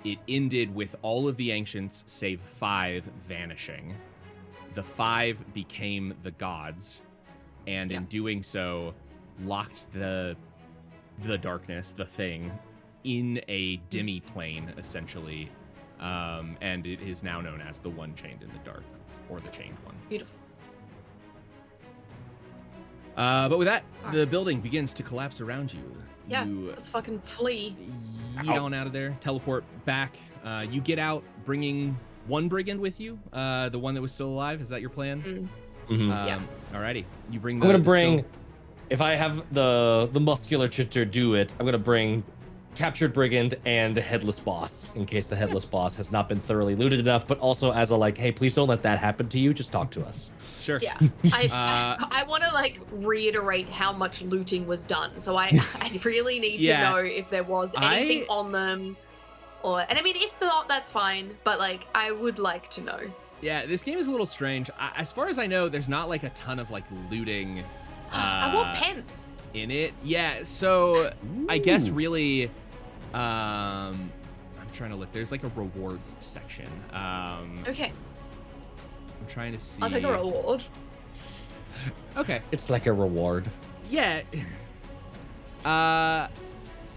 It ended with all of the ancients save 5 vanishing. The 5 became the gods, and in doing so, locked the darkness, the thing, in a demi-plane, essentially. And it is now known as the one chained in the dark, or the chained one. Beautiful. But with that, the building begins to collapse around you. Yeah, You let's fucking flee. yeet on out of there, teleport back. You get out, bringing one brigand with you, the one that was still alive. Is that your plan? Mhm. Alrighty. You bring. I'm gonna the bring. still- If I have the musculature to do it, I'm gonna bring captured brigand and headless boss in case the headless boss has not been thoroughly looted enough, but also as a like, hey, please don't let that happen to you. Just talk to us. Sure. Yeah, I want to like reiterate how much looting was done. So I really need to know if there was anything on them, and I mean if not, that's fine. But like I would like to know. Yeah, this game is a little strange. As far as I know, there's not like a ton of like looting. I want pen in it. Yeah. So I guess really, I'm trying to look. There's like a rewards section. Okay. I'm trying to see. I'll take a reward. Okay. It's like a reward. Yeah.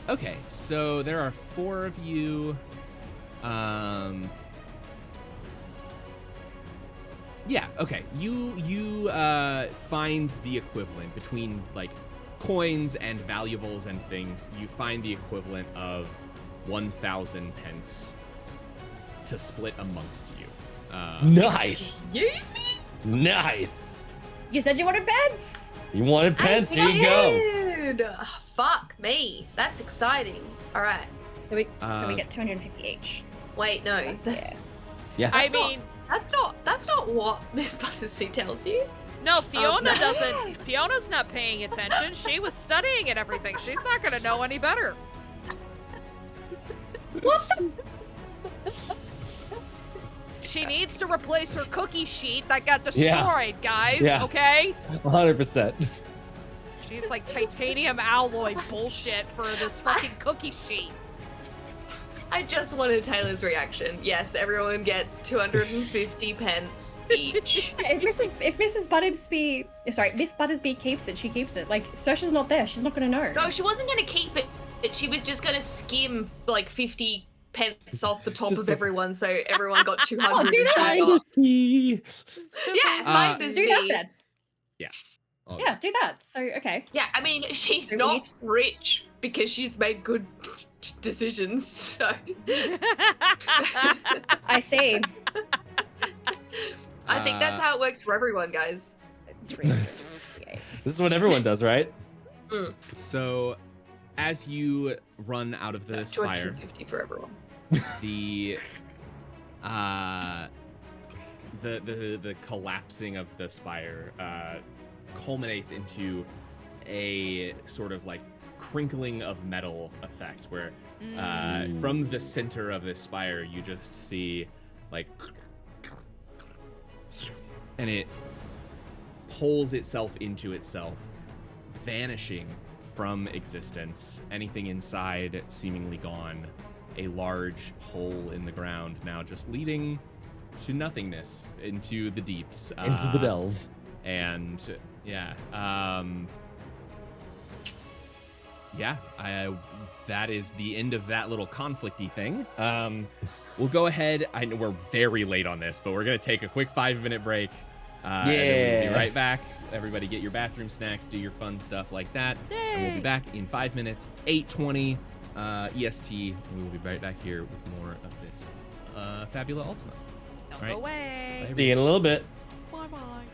Okay. So there are 4 of you. Yeah. Okay. You find the equivalent between like coins and valuables and things. You find the equivalent of 1,000 pence to split amongst you. Nice. Excuse me? Nice. You said you wanted beds. You wanted pence? Here you go. Dude, fuck me. That's exciting. All right. So we get 250 each. Wait, no. That's Yeah. I That's not- mean, that's not what Miss Buttersweet tells you. no, Fiona doesn't. Fiona's not paying attention. She was studying and everything. She's not gonna know any better. What the? She needs to replace her cookie sheet that got destroyed, guys. Yeah. Okay? 100%. She's like titanium alloy bullshit for this fucking cookie sheet. I just wanted Taylor's reaction. Yes, everyone gets 250 pence each. If Miss Buttersby keeps it, she keeps it. Like, Saoirse's not there. She's not gonna know. No, she wasn't gonna keep it. She was just gonna skim like 50 pence off the top Just of like- everyone, so everyone got 200. Oh, do that. and she got- Key. Yeah, Finders Do that fee. then. Oh, Yeah, do that. So, okay. Yeah, I mean, she's So we not need- rich because she's made good decisions. So I see. I think that's how it works for everyone, guys. 358. This is what everyone does, right? So, as you run out of the spire, 250 for everyone. the collapsing of the spire culminates into a sort of like crinkling of metal effect, where from the center of this spire you just see like, and it pulls itself into itself, vanishing from existence. Anything inside seemingly gone. A large hole in the ground now just leading to nothingness, into the deeps. Into the delve. And yeah, yeah, that is the end of that little conflicty thing. We'll go ahead. I know we're very late on this, but we're going to take a quick 5-minute break. And then we'll be right back. Everybody get your bathroom snacks, do your fun stuff like that. Yay. And we'll be back in 5 minutes, 8:20 EST. And we will be right back here with more of this Fabula Ultima. Don't All right. go away. Bye, See you in a little bit. Bye-bye.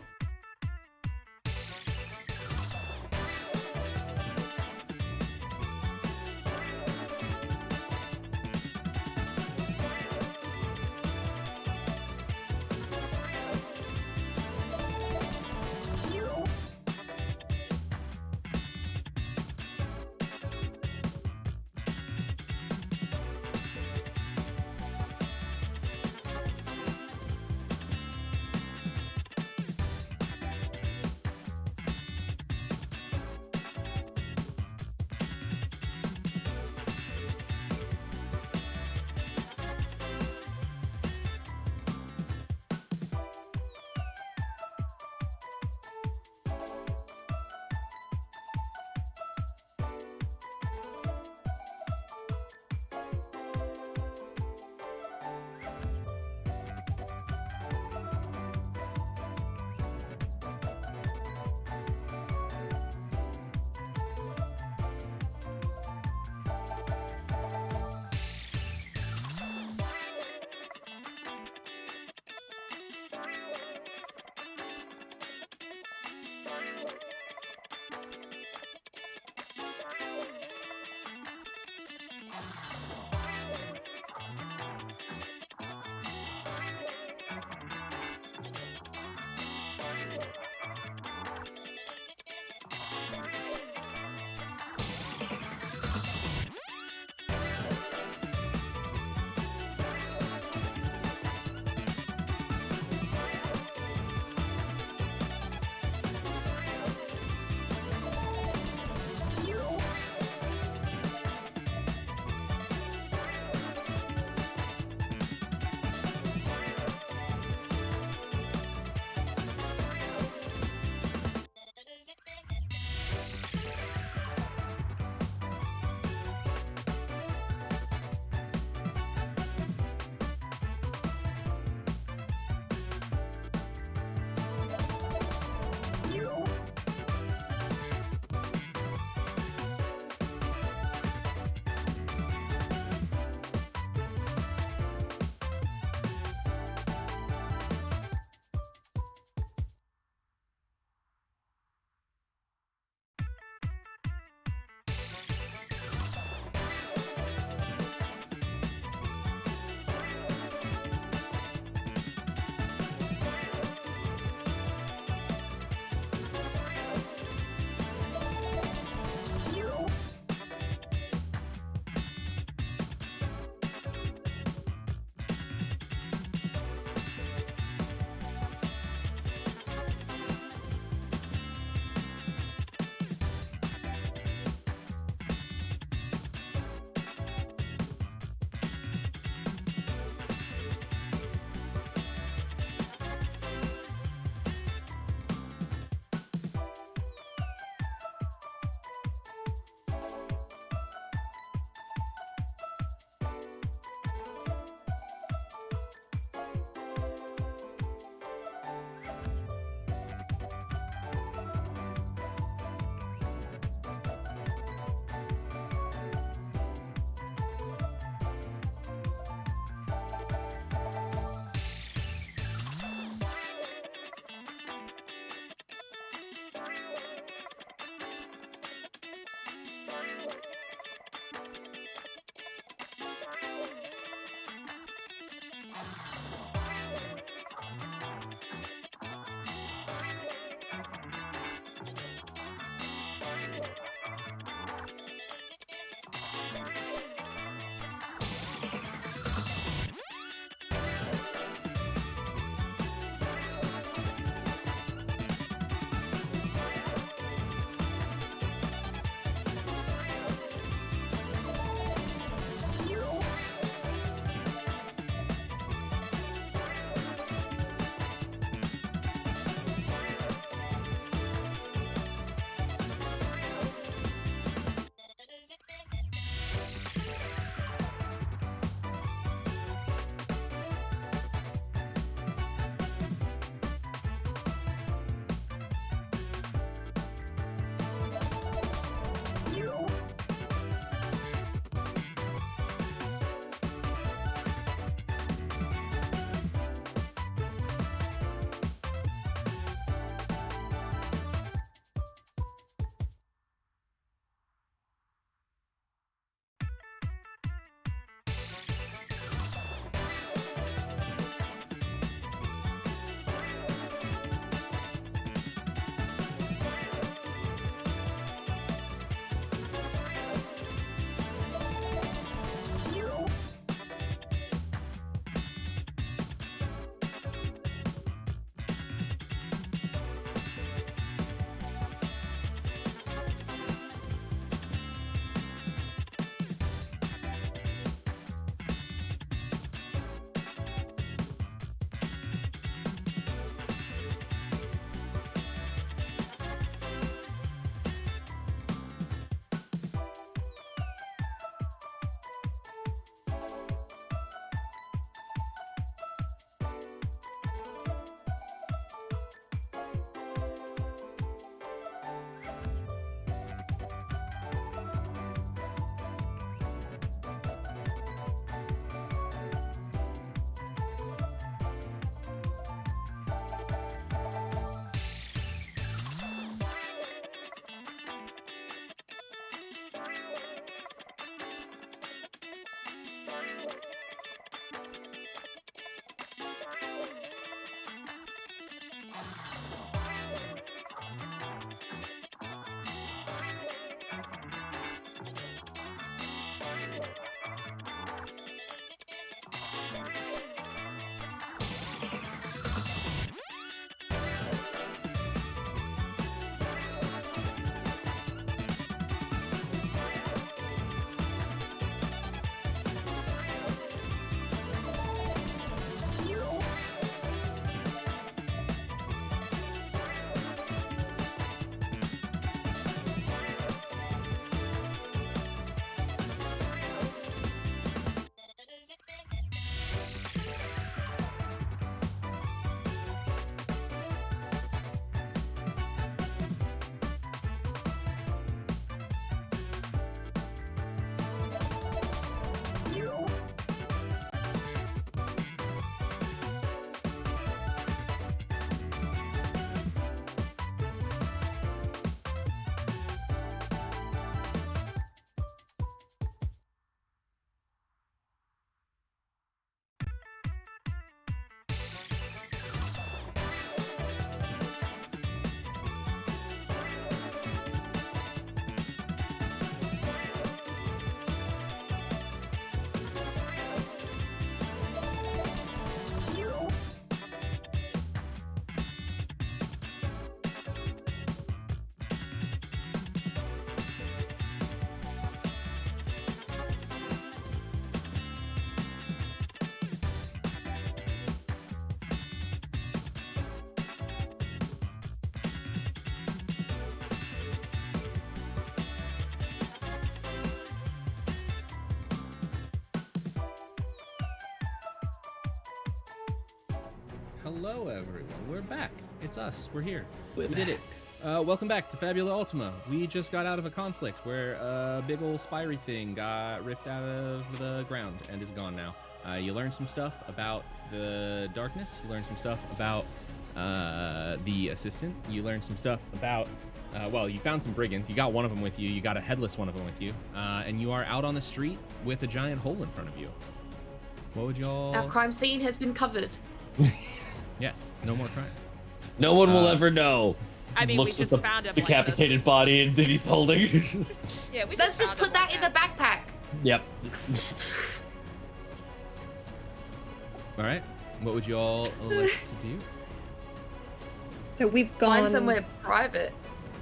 Hello, everyone. We're back. It's us. We're here. We did it. Welcome back to Fabula Ultima. We just got out of a conflict where a big old spiry thing got ripped out of the ground and is gone now. You learned some stuff about the darkness. You learned some stuff about the assistant. You learned some stuff about, well, you found some brigands. You got one of them with you. You got a headless one of them with you. And you are out on the street with a giant hole in front of you. What would y'all... Our crime scene has been covered. Yes, no more crime. No one will ever know. I mean, we just found him decapitated body that he's holding. Yeah, we Let's just put that in the backpack. Yep. All right. What would you all like to do? So we've gone Find somewhere private.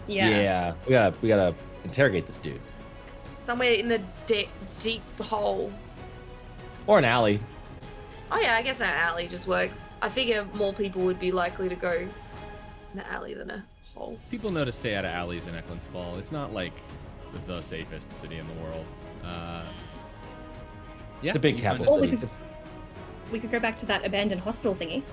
Yeah. Yeah. We gotta interrogate this dude. Somewhere in the deep hole. Or an alley. Oh yeah, I guess an alley just works. I figure more people would be likely to go in the alley than a hole. People know to stay out of alleys in Eklund's Fall. It's not like the safest city in the world. Yeah, It's a big you find capital Or we city. could- We could go back to that abandoned hospital thingy.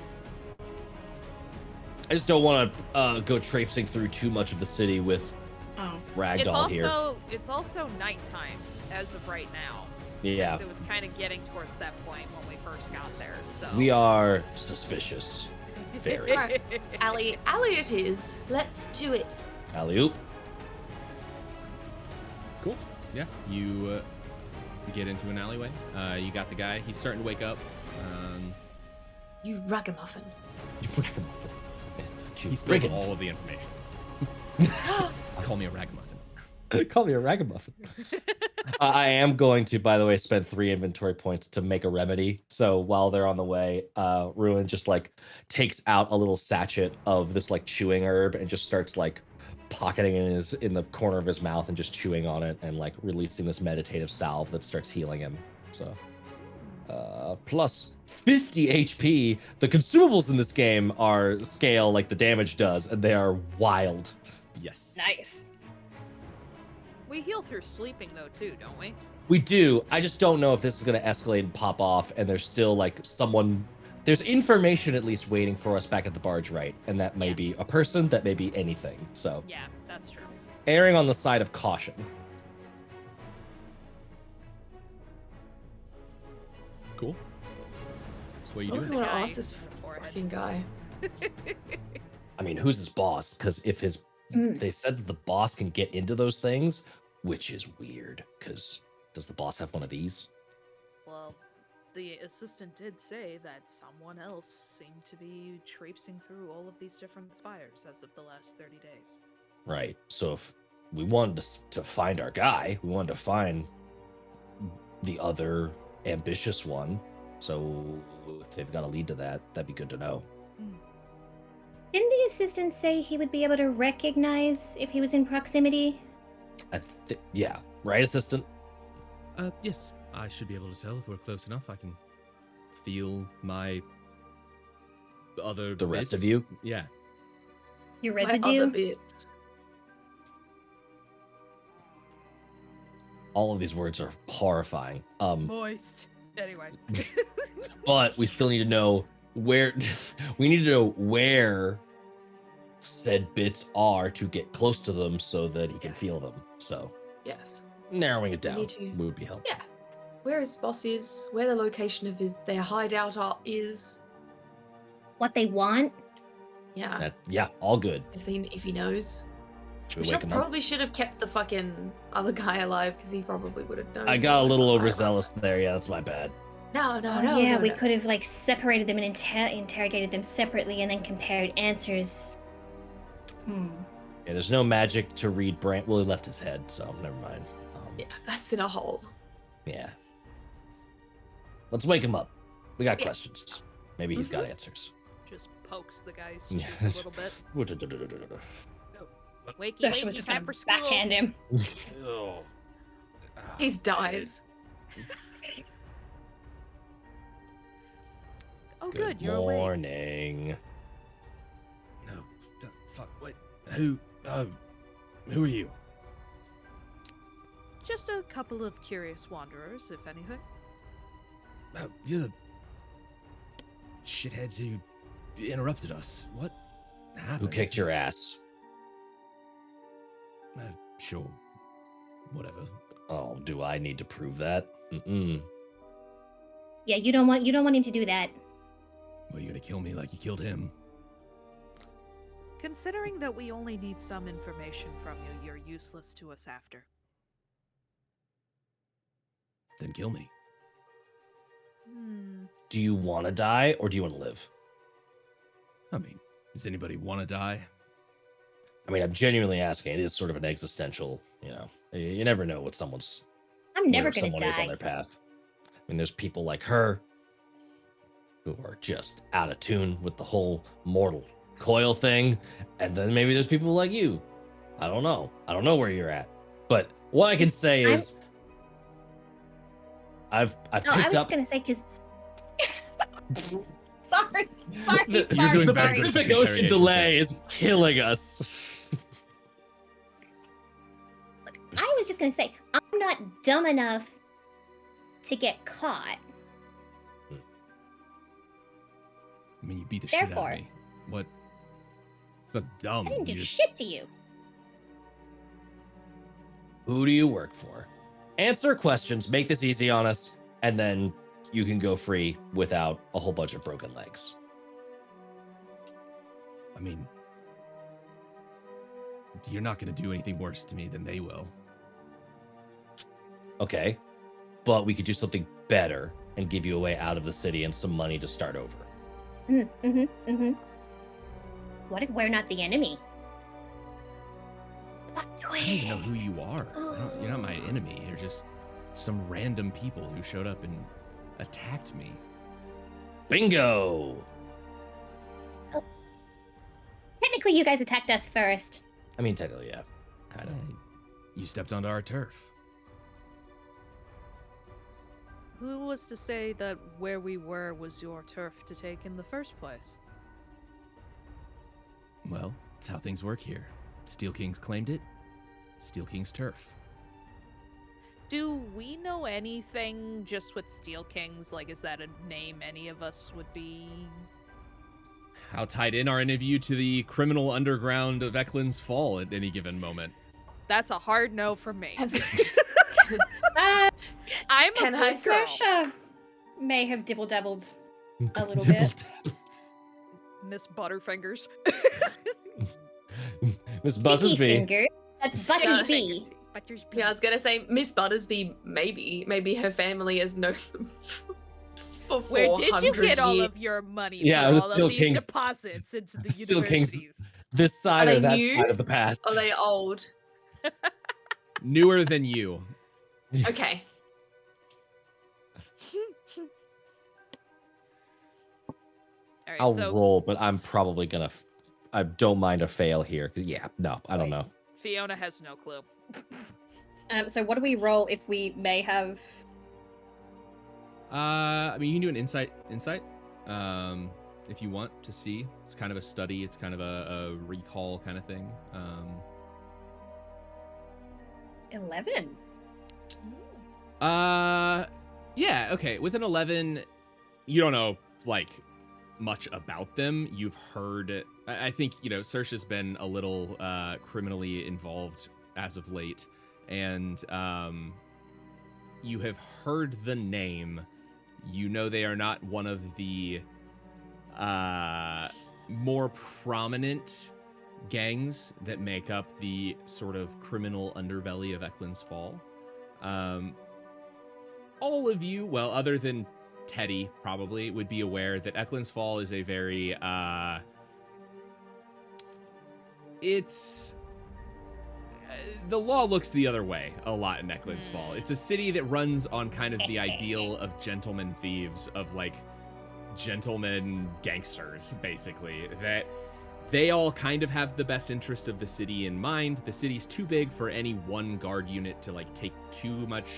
I just don't want to go traipsing through too much of the city with Oh. Ragdoll here. It's also nighttime as of right now. Yeah. Since it was kind of getting towards that point when we first got there. So We are suspicious. Very. Alright. Alley it is. Let's do it. Alley-oop. Cool. Yeah, you get into an alleyway. You got the guy. He's starting to wake up. You ragamuffin. He spills Brigand. all of the information. Call me a ragamuffin. Call me a ragamuffin. I am going to, by the way, spend 3 inventory points to make a remedy. So while they're on the way, Ruin just like takes out a little sachet of this like chewing herb and just starts like pocketing it in the corner of his mouth and just chewing on it and like releasing this meditative salve that starts healing him. So plus 50 HP. The consumables in this game are scale like the damage does, and they are wild. Yes. Nice. we heal through sleeping though too, don't we? We do. I just don't know if this is going to escalate and pop off, and there's still like someone. There's information at least waiting for us back at the barge, right? And that may be a person, that may be anything. So, Yeah, that's true. erring on the side of caution. Cool. So what are you I doing? want to Guy ask this in the forehead. fucking guy. I mean, who's his boss? Because if his they said that the boss can get into those things, which is weird. Because does the boss have one of these? Well, the assistant did say that someone else seemed to be traipsing through all of these different spires as of the last 30 days. Right. So if we wanted to find our guy, we wanted to find the other ambitious one. So if they've got a lead to that, that'd be good to know. Didn't the assistant say he would be able to recognize if he was in proximity? Yeah. Right, assistant? Yes, I should be able to tell if we're close enough. I can feel my other The rest of bits. you? Yeah. Your My residue? other bits. All of these words are horrifying. Moist. Anyway. But we still need to know where we need to know where said bits are to get close to them so that he can Yes. feel them. So Yes. narrowing it We down need to- would be helpful. Yeah. Where his boss is, where the location of their hideout is. What they want? Yeah. Yeah, all good. If he knows. Should We we wake him up? probably should have kept the fucking other guy alive because he probably would have known. I got a little more. overzealous there. Yeah, that's my bad. No, no, Oh, no. yeah, no, we no. could have like separated them and interrogated them separately and then compared answers. Yeah, there's no magic to read brain. Well, he left his head, so never mind. Yeah, that's in a hole. Yeah. Let's wake him up. We got Yeah. questions. Maybe he's got answers. Just pokes the guy's Yeah. cheek a little bit. Wakey, Sasha wakey, was just time gonna for school. backhand him. Oh. He dies. Oh, good, you're awake. morning. No, fuck. What? Who? Who are you? Just a couple of curious wanderers, if anything. Oh, you're the shitheads who interrupted us. What happened? Who kicked your ass? Sure. Whatever. Oh, do I need to prove that? Mm-mm. Yeah, you don't want him to do that. Well, you gonna kill me like you killed him? Considering that we only need some information from you, you're useless to us after. Then kill me. Do you want to die or do you want to live? I mean, does anybody want to die? I mean, I'm genuinely asking. It is sort of an existential, you never know what someone's I'm never where gonna someone is on die. their path. I mean, there's people like her who are just out of tune with the whole mortal coil thing, and then maybe there's people like you. I don't know. I don't know where you're at, but what I can say is, I've No, I picked was up. just gonna say because. sorry, The- You're sorry, doing the better sorry. than Pacific Ocean delay is killing us. I was just gonna say I'm not dumb enough to get caught. I mean, you beat the shit out Therefore- of me. What? It's not dumb. I didn't do you just- shit to you. Who do you work for? Answer questions. Make this easy on us, and then you can go free without a whole bunch of broken legs. I mean, you're not gonna do anything worse to me than they will. Okay, but we could do something better and give you a way out of the city and some money to start over. What if we're not the enemy? Plot I don't even know who you are. You're not my enemy. You're just some random people who showed up and attacked me. Bingo! Technically, you guys attacked us first. I mean, technically, yeah, kind of. Hey, you stepped onto our turf. Who was to say that where we were was your turf to take in the first place? Well, it's how things work here. Steel Kings claimed it. Steel King's turf. Do we know anything just with Steel Kings? Like, is that a name any of us would be? How tied in are any of you to the criminal underground of Eklund's Fall at any given moment? That's a hard no from me. Uh, I'm Can a I good girl. Sasha may have dibble dabbled a little bit. Miss Butterfingers. Miss Sticky Buttersby. finger. That's Butty Sticky B. fingers. Buttersby. Yeah, I was gonna say Miss Buttersby. Maybe her family has known them for 400 Where did you get all years. of your money Yeah, for the all Steel of these Kings- deposits into the Steel Kings- universities? This side Are or they that new? side of the past. Are they old? Newer than you. Okay. All right, I'll so roll, but I'm probably gonna. I don't mind a fail here because I don't know. Fiona has no clue. So what do we roll if we may have? I mean, you can do an insight, if you want to see. It's kind of a study. It's kind of a recall kind of thing. 11. Yeah, okay. With an 11, you don't know, like, much about them. You've heard, I think, Saoirse's been a little criminally involved as of late, and you have heard the name. You know they are not one of the more prominent gangs that make up the sort of criminal underbelly of Eklund's Fall. All of you, well, other than Teddy, probably, would be aware that Eklund's Fall is a very, the law looks the other way a lot in Eklund's Fall. It's a city that runs on kind of the ideal of gentleman thieves, of like gentlemen gangsters, basically, that they all kind of have the best interest of the city in mind. The city's too big for any one guard unit to like take too much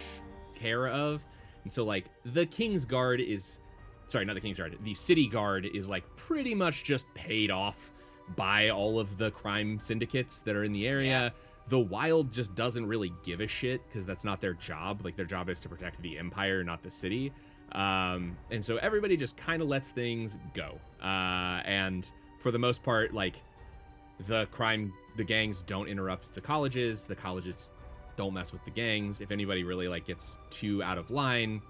care of. And so like the King's Guard is, sorry, not the King's Guard, the City Guard is like pretty much just paid off by all of the crime syndicates that are in the area. Yeah. The Wild just doesn't really give a shit because that's not their job. Like their job is to protect the Empire, not the city. And so everybody just kind of lets things go. And for the most part, like the gangs don't interrupt the colleges don't mess with the gangs. If anybody really like gets too out of line,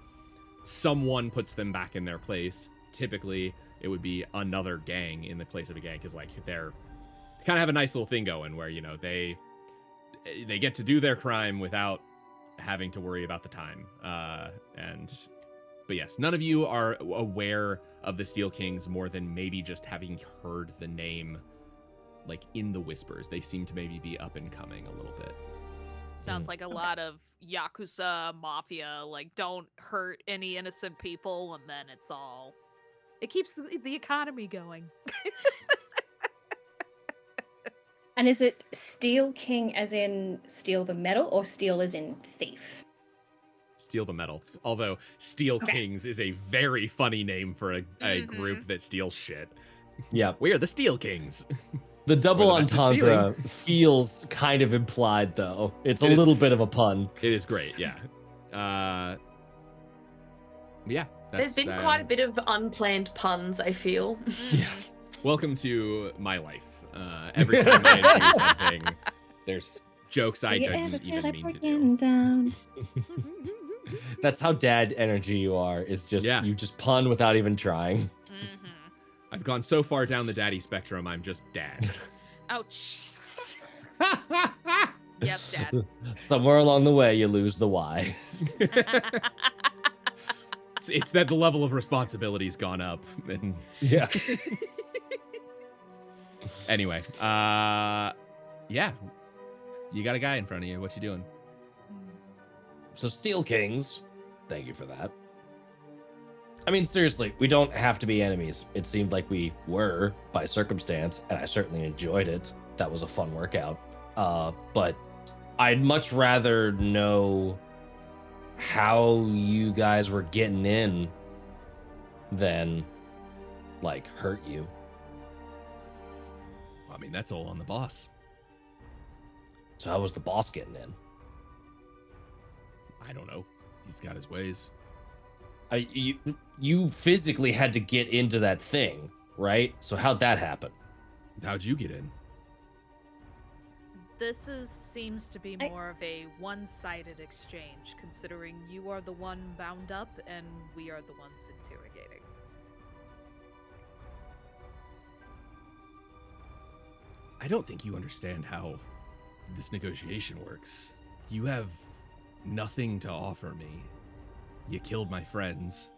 someone puts them back in their place. Typically it would be another gang in the place of a gang, because like they kind of have a nice little thing going where, they get to do their crime without having to worry about the time. But yes, none of you are aware of the Steel Kings more than maybe just having heard the name, like in the whispers. They seem to maybe be up and coming a little bit. Sounds like a lot of Yakuza mafia, like don't hurt any innocent people, and then it keeps the economy going. And is it Steel King as in steal the metal, or steal as in thief? Steal the metal. Although Steel Kings is a very funny name for a group that steals shit. Yeah. We are the Steel Kings. The double entendre feels kind of implied, though. It's a little bit of a pun. It is great, yeah. Yeah. There's been quite a bit of unplanned puns, I feel. Yeah. Welcome to my life. Every time I do something, there's jokes I didn't even mean to do. That's how dad energy you are. Is just you just pun without even trying. Mm-hmm. I've gone so far down the daddy spectrum, I'm just dad. Ouch. Yes, Dad. Somewhere along the way, you lose the why. It's that the level of responsibility's gone up. And yeah. Anyway, yeah. You got a guy in front of you. What you doing? So Steel Kings, thank you for that. I mean, seriously, we don't have to be enemies. It seemed like we were by circumstance, and I certainly enjoyed it. That was a fun workout. But I'd much rather know how you guys were getting in than, like, hurt you. I mean, that's all on the boss. So how was the boss getting in? I don't know. He's got his ways. You physically had to get into that thing, right? So how'd that happen? How'd you get in? This seems to be more of a one-sided exchange, considering you are the one bound up and we are the ones interrogating. I don't think you understand how this negotiation works. You have nothing to offer me. You killed my friends.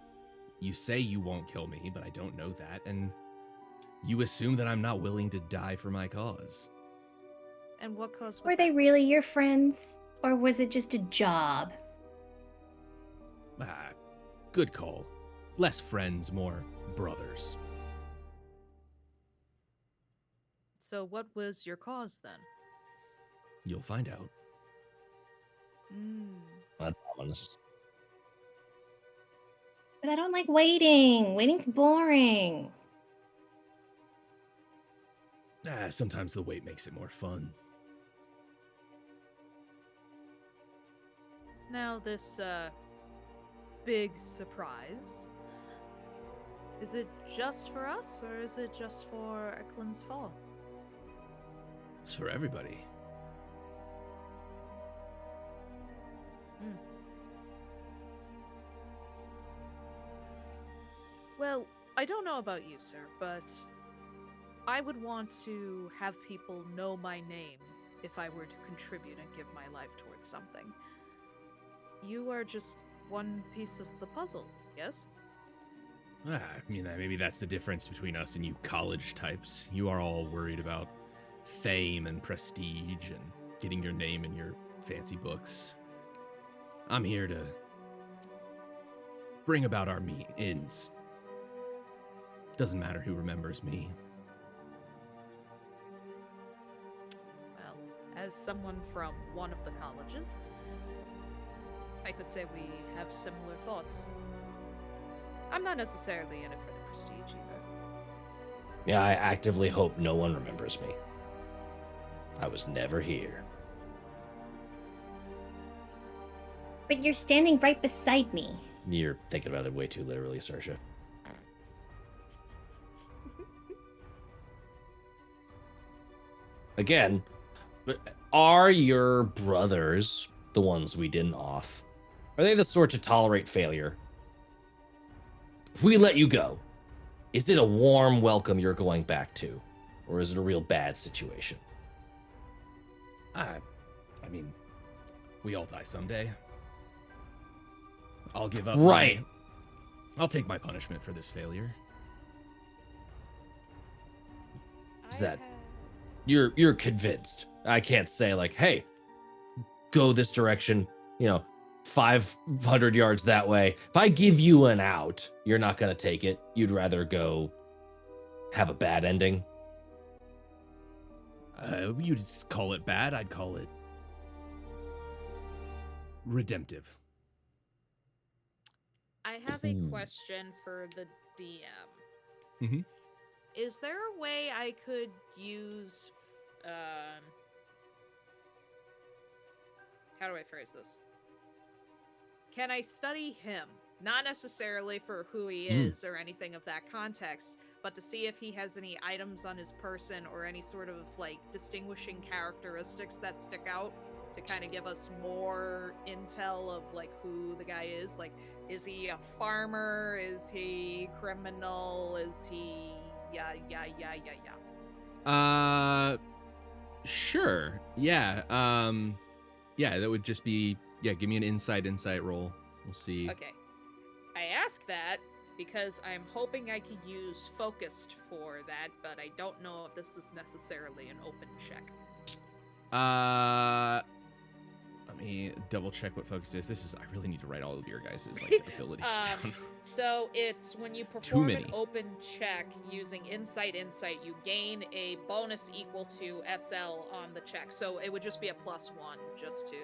You say you won't kill me, but I don't know that, and you assume that I'm not willing to die for my cause. And what cause would Were they really your friends? Or was it just a job? Ah, good call. Less friends, more brothers. So what was your cause then? You'll find out. That's ominous. But I don't like waiting. Waiting's boring. Sometimes the wait makes it more fun. Now this, big surprise. Is it just for us, or is it just for Eklund's Fall? It's for everybody. Well, I don't know about you, sir, but I would want to have people know my name if I were to contribute and give my life towards something. You are just one piece of the puzzle, yes? Maybe that's the difference between us and you college types. You are all worried about fame and prestige and getting your name in your fancy books. I'm here to bring about our ends. Doesn't matter who remembers me. Well, as someone from one of the colleges, I could say we have similar thoughts. I'm not necessarily in it for the prestige either. Yeah, I actively hope no one remembers me. I was never here. But you're standing right beside me. You're thinking about it way too literally, Saoirse. Again, are your brothers, the ones we didn't off, are they the sort to tolerate failure? If we let you go, is it a warm welcome you're going back to? Or is it a real bad situation? I mean, we all die someday. I'll give up. Right. I'll take my punishment for this failure. Is that you're convinced? I can't say like, hey, go this direction, 500 yards that way. If I give you an out, you're not going to take it. You'd rather go have a bad ending. You just call it bad. I'd call it redemptive. I have a question for the DM. Mm-hmm. Is there a way I could use, how do I phrase this? Can I study him? Not necessarily for who he is or anything of that context, but to see if he has any items on his person or any sort of, distinguishing characteristics that stick out to kind of give us more intel of, who the guy is. Is he a farmer? Is he criminal? Is he... Yeah. Sure. Yeah. Yeah, that would just be... Yeah, give me an insight roll. We'll see. Okay. I ask that because I'm hoping I could use focused for that, but I don't know if this is necessarily an open check. Let me double check what focus is. I really need to write all of your guys' abilities down. So it's when you perform an open check using insight, you gain a bonus equal to SL on the check. So it would just be a +1 just to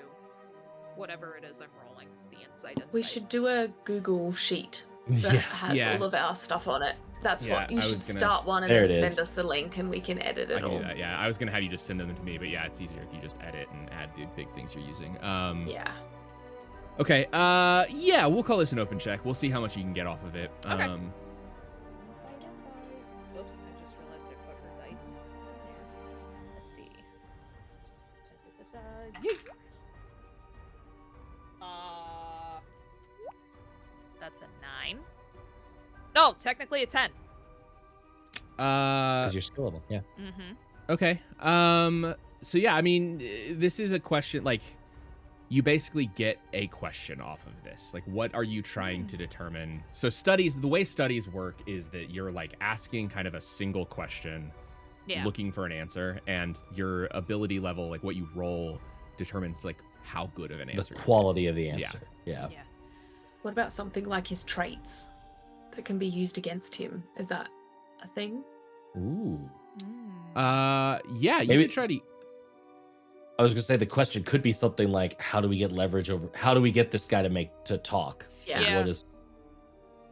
whatever it is I'm rolling, the insight. We should do a Google sheet that has all of our stuff on it. That's what you should start one and then send us the link and we can edit it all. I can do that, yeah. I was gonna have you just send them to me, but yeah, it's easier if you just edit and add the big things you're using. Yeah. Okay. Yeah, we'll call this an open check. We'll see how much you can get off of it. Okay. Oops, I just realized I put her dice there. Let's see. That's a 9. No, technically a 10. Because you're skillable, yeah. Mm-hmm. Okay. So yeah, I mean, this is a question you basically get a question off of this. Like, what are you trying to determine? So the way studies work is that you're like asking kind of a single question, looking for an answer, and your ability level, like what you roll, determines like how good of an answer. The quality of the answer. Yeah. What about something like his traits that can be used against him? Is that a thing? Ooh. Yeah, you Maybe could try to. I was gonna say the question could be something like, how do we get leverage over? How do we get this guy to talk? Yeah. What is?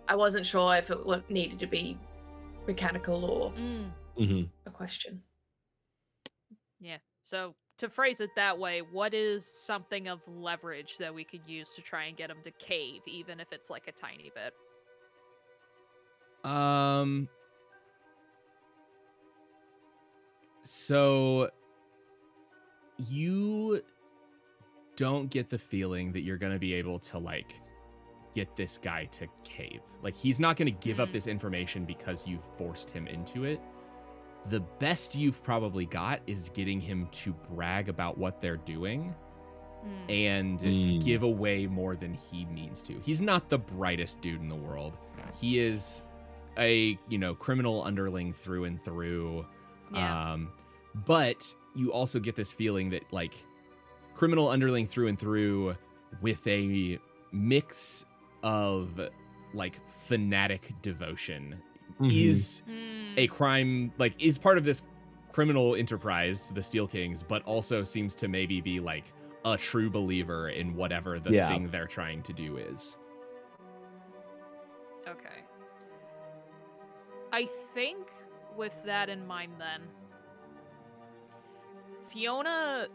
I wasn't sure if it needed to be mechanical or a question. Yeah. So to phrase it that way, what is something of leverage that we could use to try and get him to cave, even if it's like a tiny bit? So you don't get the feeling that you're going to be able to like get this guy to cave. Like, he's not going to give up this information because you've forced him into it. The best you've probably got is getting him to brag about what they're doing and give away more than he means to. He's not the brightest dude in the world. He is a, criminal underling through and through. Yeah. But you also get this feeling that like criminal underling through and through with a mix of like fanatic devotion is a crime, like is part of this criminal enterprise, the Steel Kings, but also seems to maybe be like a true believer in whatever the thing they're trying to do is. Okay. I think with that in mind then, Fiona,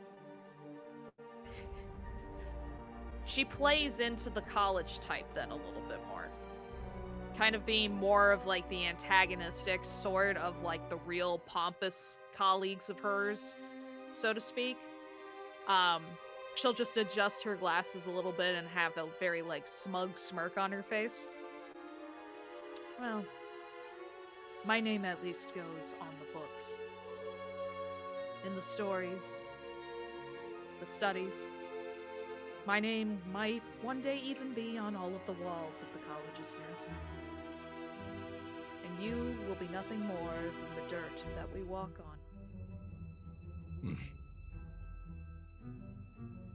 she plays into the college type then a little bit more. Kind of being more of like the antagonistic sort of like the real pompous colleagues of hers, so to speak. She'll just adjust her glasses a little bit and have a very like smug smirk on her face. Well, my name at least goes on the books. In the stories, the studies. My name might one day even be on all of the walls of the colleges here. And you will be nothing more than the dirt that we walk on.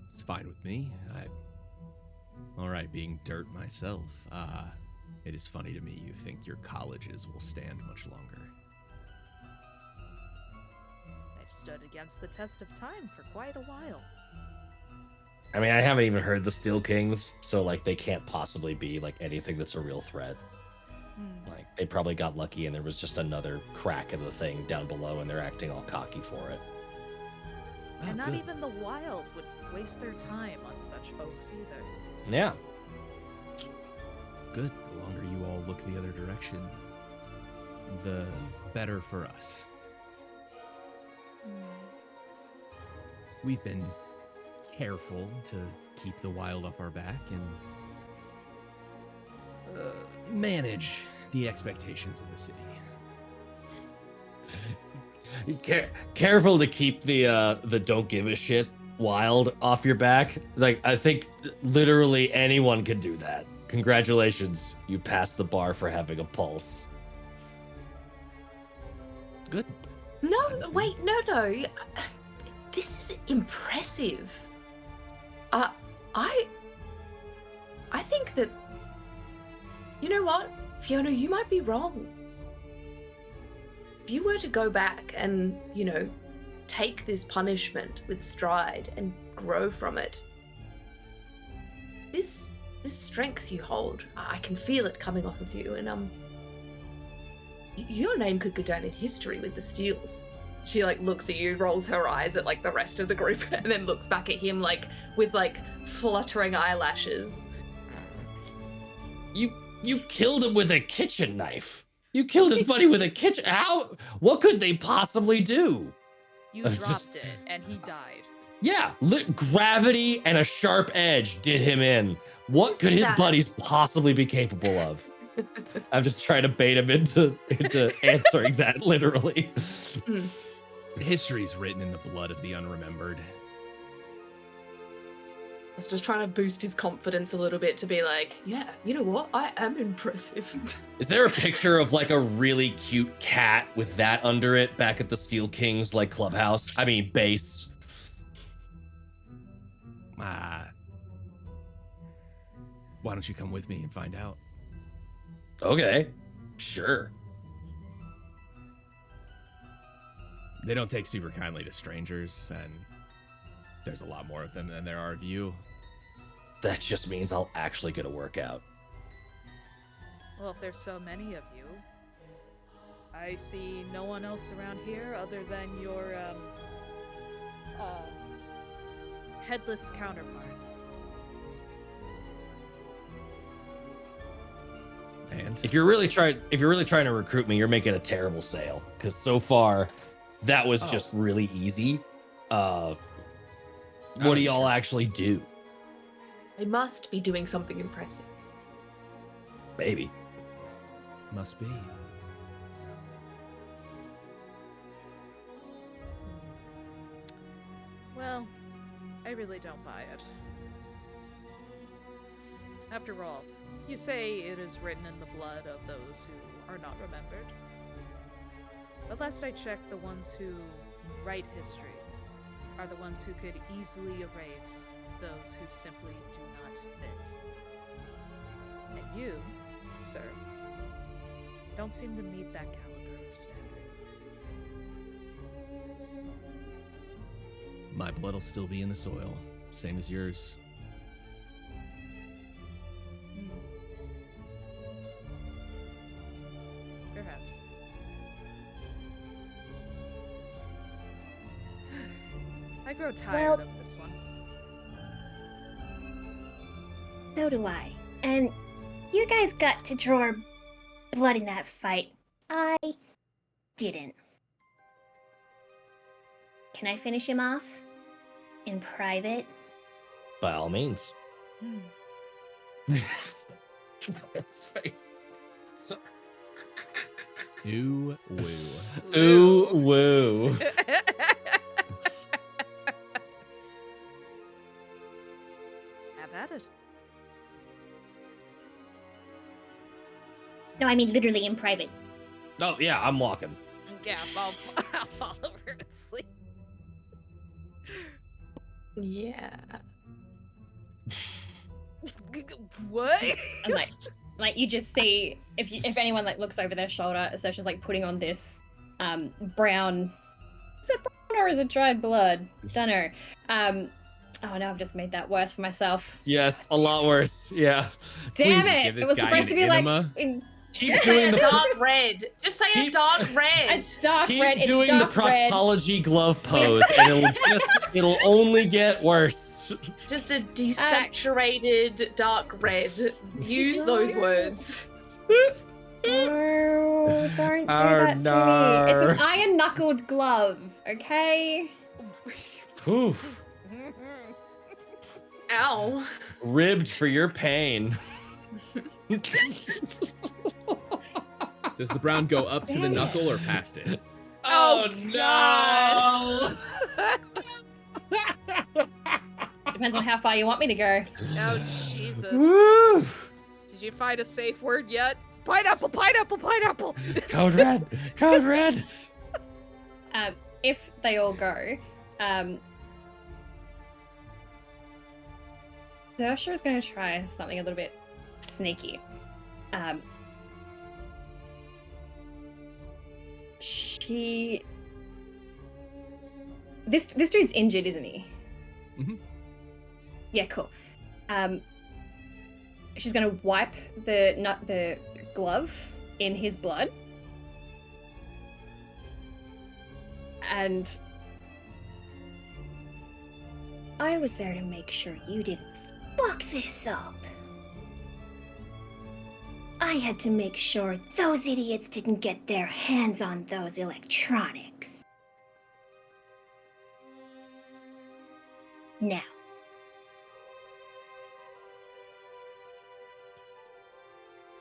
It's fine with me. All right, being dirt myself. It is funny to me you think your colleges will stand much longer. They've stood against the test of time for quite a while. I mean, I haven't even heard the Steel Kings, so like they can't possibly be like anything that's a real threat. Like they probably got lucky and there was just another crack in the thing down below and they're acting all cocky for it. And not even the wild would waste their time on such folks either. Yeah. Good. The longer you all look the other direction, the better for us. We've been careful to keep the wild off our back and manage the expectations of the city. Careful to keep the don't give a shit wild off your back. Like, I think literally anyone can do that. Congratulations, you passed the bar for having a pulse. Good. No, wait, no. This is impressive. I think that, you know what, Fiona, you might be wrong. If you were to go back and, take this punishment with stride and grow from it, this strength you hold, I can feel it coming off of you, and your name could go down in history with the Steels. She looks at you, rolls her eyes at the rest of the group, and then looks back at him with fluttering eyelashes. You killed him with a kitchen knife. You killed his buddy with a kitchen. How? What could they possibly do? You dropped it, and he died. Yeah, gravity and a sharp edge did him in. What could his buddies possibly be capable of? I'm just trying to bait him into answering that literally. History's written in the blood of the unremembered. was just trying to boost his confidence a little bit to be like, yeah, you know what? I am impressive. Is there a picture of like a really cute cat with that under it back at the Steel King's like clubhouse? I mean, base. Why don't you come with me and find out? Okay, sure. They don't take super kindly to strangers, and there's a lot more of them than there are of you. That just means I'll actually get a workout. Well, if there's so many of you, I see no one else around here other than your headless counterpart. And If you're really trying to recruit me, you're making a terrible sale. Because so far, that was just really easy. What do y'all actually do? I must be doing something impressive. Baby. must be. Well, I really don't buy it. After all, you say it is written in the blood of those who are not remembered. But last I checked, the ones who write history are the ones who could easily erase those who simply do not fit. And you, sir, don't seem to meet that caliber of standard. My blood will still be in the soil, same as yours. Perhaps. I grow tired of this one. So do I. And you guys got to draw blood in that fight. I didn't. Can I finish him off? In private? By all means. His face. Sorry. Ooh, woo. Ooh, woo. Have at it. No, I mean literally in private. Oh, yeah, I'm walking. Yeah, I'll follow her to sleep. Yeah. What? And like you just see if anyone like looks over their shoulder, Sersha's like putting on this brown. Is it brown or is it dried blood? Dunno. Oh no, I've just made that worse for myself. Yes, a lot worse. Yeah. Damn Please it! give It this was guy supposed to an be like enema. in Keep Just say doing a the dark red. Just say a Keep- dark a red. dark keep red. It's doing the dark red. proctology glove pose, and it'll only get worse. Just a desaturated dark red. Use those words. No, don't do Oh, that to me. It's an no. iron knuckled glove, okay? Oof. Ow. Ribbed for your pain. Does the brown go up to the knuckle or past it? Oh, no! Depends on how far you want me to go. Oh, Jesus. Woo! Did you find a safe word yet? Pineapple, pineapple, pineapple! Code red! Code red! If they all go, Sersha is going to try something a little bit sneaky. This dude's injured, isn't he? Mhm. Yeah, cool. She's gonna wipe the glove in his blood, and I was there to make sure you didn't fuck this up. I had to make sure those idiots didn't get their hands on those electronics. Now,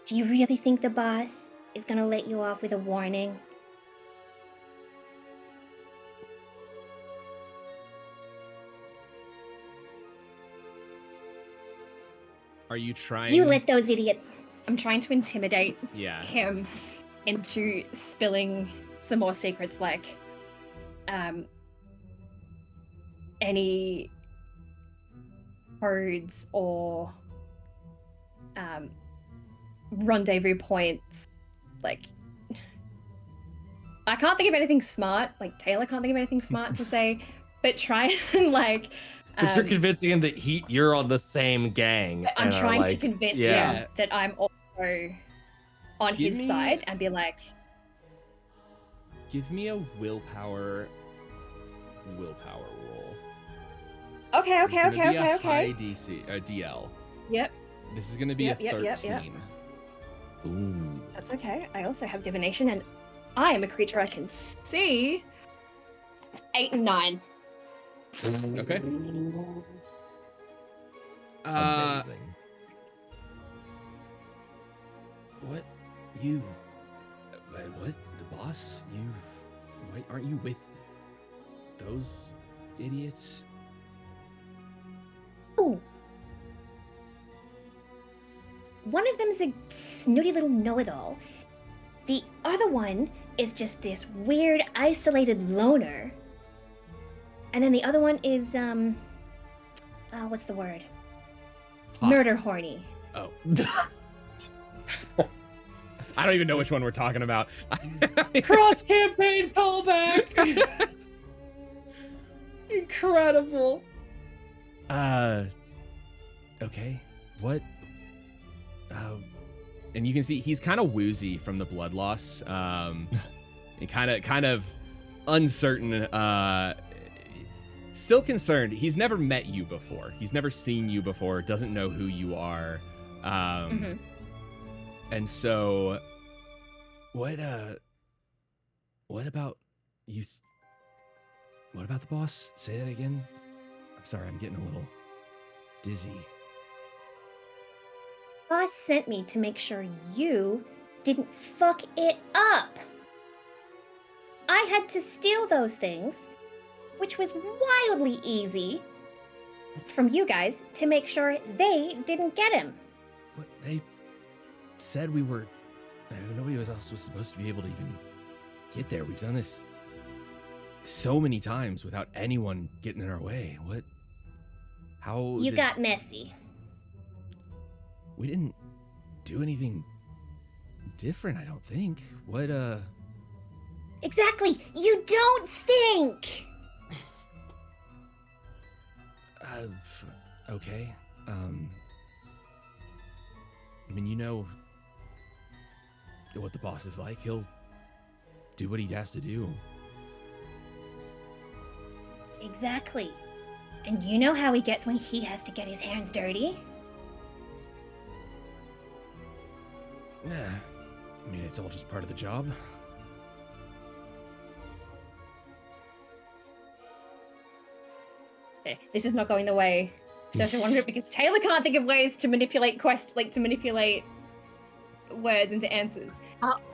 do you really think the boss is gonna let you off with a warning? Are you trying? You let those idiots. I'm trying to intimidate Yeah. him into spilling some more secrets, like any codes or rendezvous points. Like, I can't think of anything smart. Like Taylor can't think of anything smart to say, but try and like. But you're convincing him that you're on the same gang. I'm and are trying to like, convince yeah. him that I'm also on Give his me- side and be like, Give me a willpower roll. okay, It's gonna be a okay. high DC, DL. Yep, This is gonna be Yep, a yep, 13. yep, yep. Ooh. that's okay. I also have divination, and I am a creature I can see. 8 and 9. Okay. Amazing. What? You? What? The boss? You? Wait, aren't you with those idiots? Ooh. One of them's a snooty little know-it-all. The other one is just this weird, isolated loner. And then the other one is, what's the word? Hot. Murder horny. Oh. I don't even know which one we're talking about. Cross campaign callback. Incredible. Okay. What? And you can see he's kind of woozy from the blood loss. And kind of uncertain. Still concerned. He's never met you before. He's never seen you before. Doesn't know who you are. And so, what about you? What about the boss? Say that again. I'm sorry, I'm getting a little dizzy. Boss sent me to make sure you didn't fuck it up. I had to steal those things, which was wildly easy from you guys to make sure they didn't get him. What they said we were. Nobody else was supposed to be able to even get there. We've done this so many times without anyone getting in our way. What? How? You got messy. We didn't do anything different, I don't think. What, Exactly. You don't think. Okay. I mean, you know what the boss is like. He'll do what he has to do. Exactly. And you know how he gets when he has to get his hands dirty? Yeah. I mean, it's all just part of the job. Okay, this is not going the way Sasha wanted it because Taylor can't think of ways to manipulate words into answers.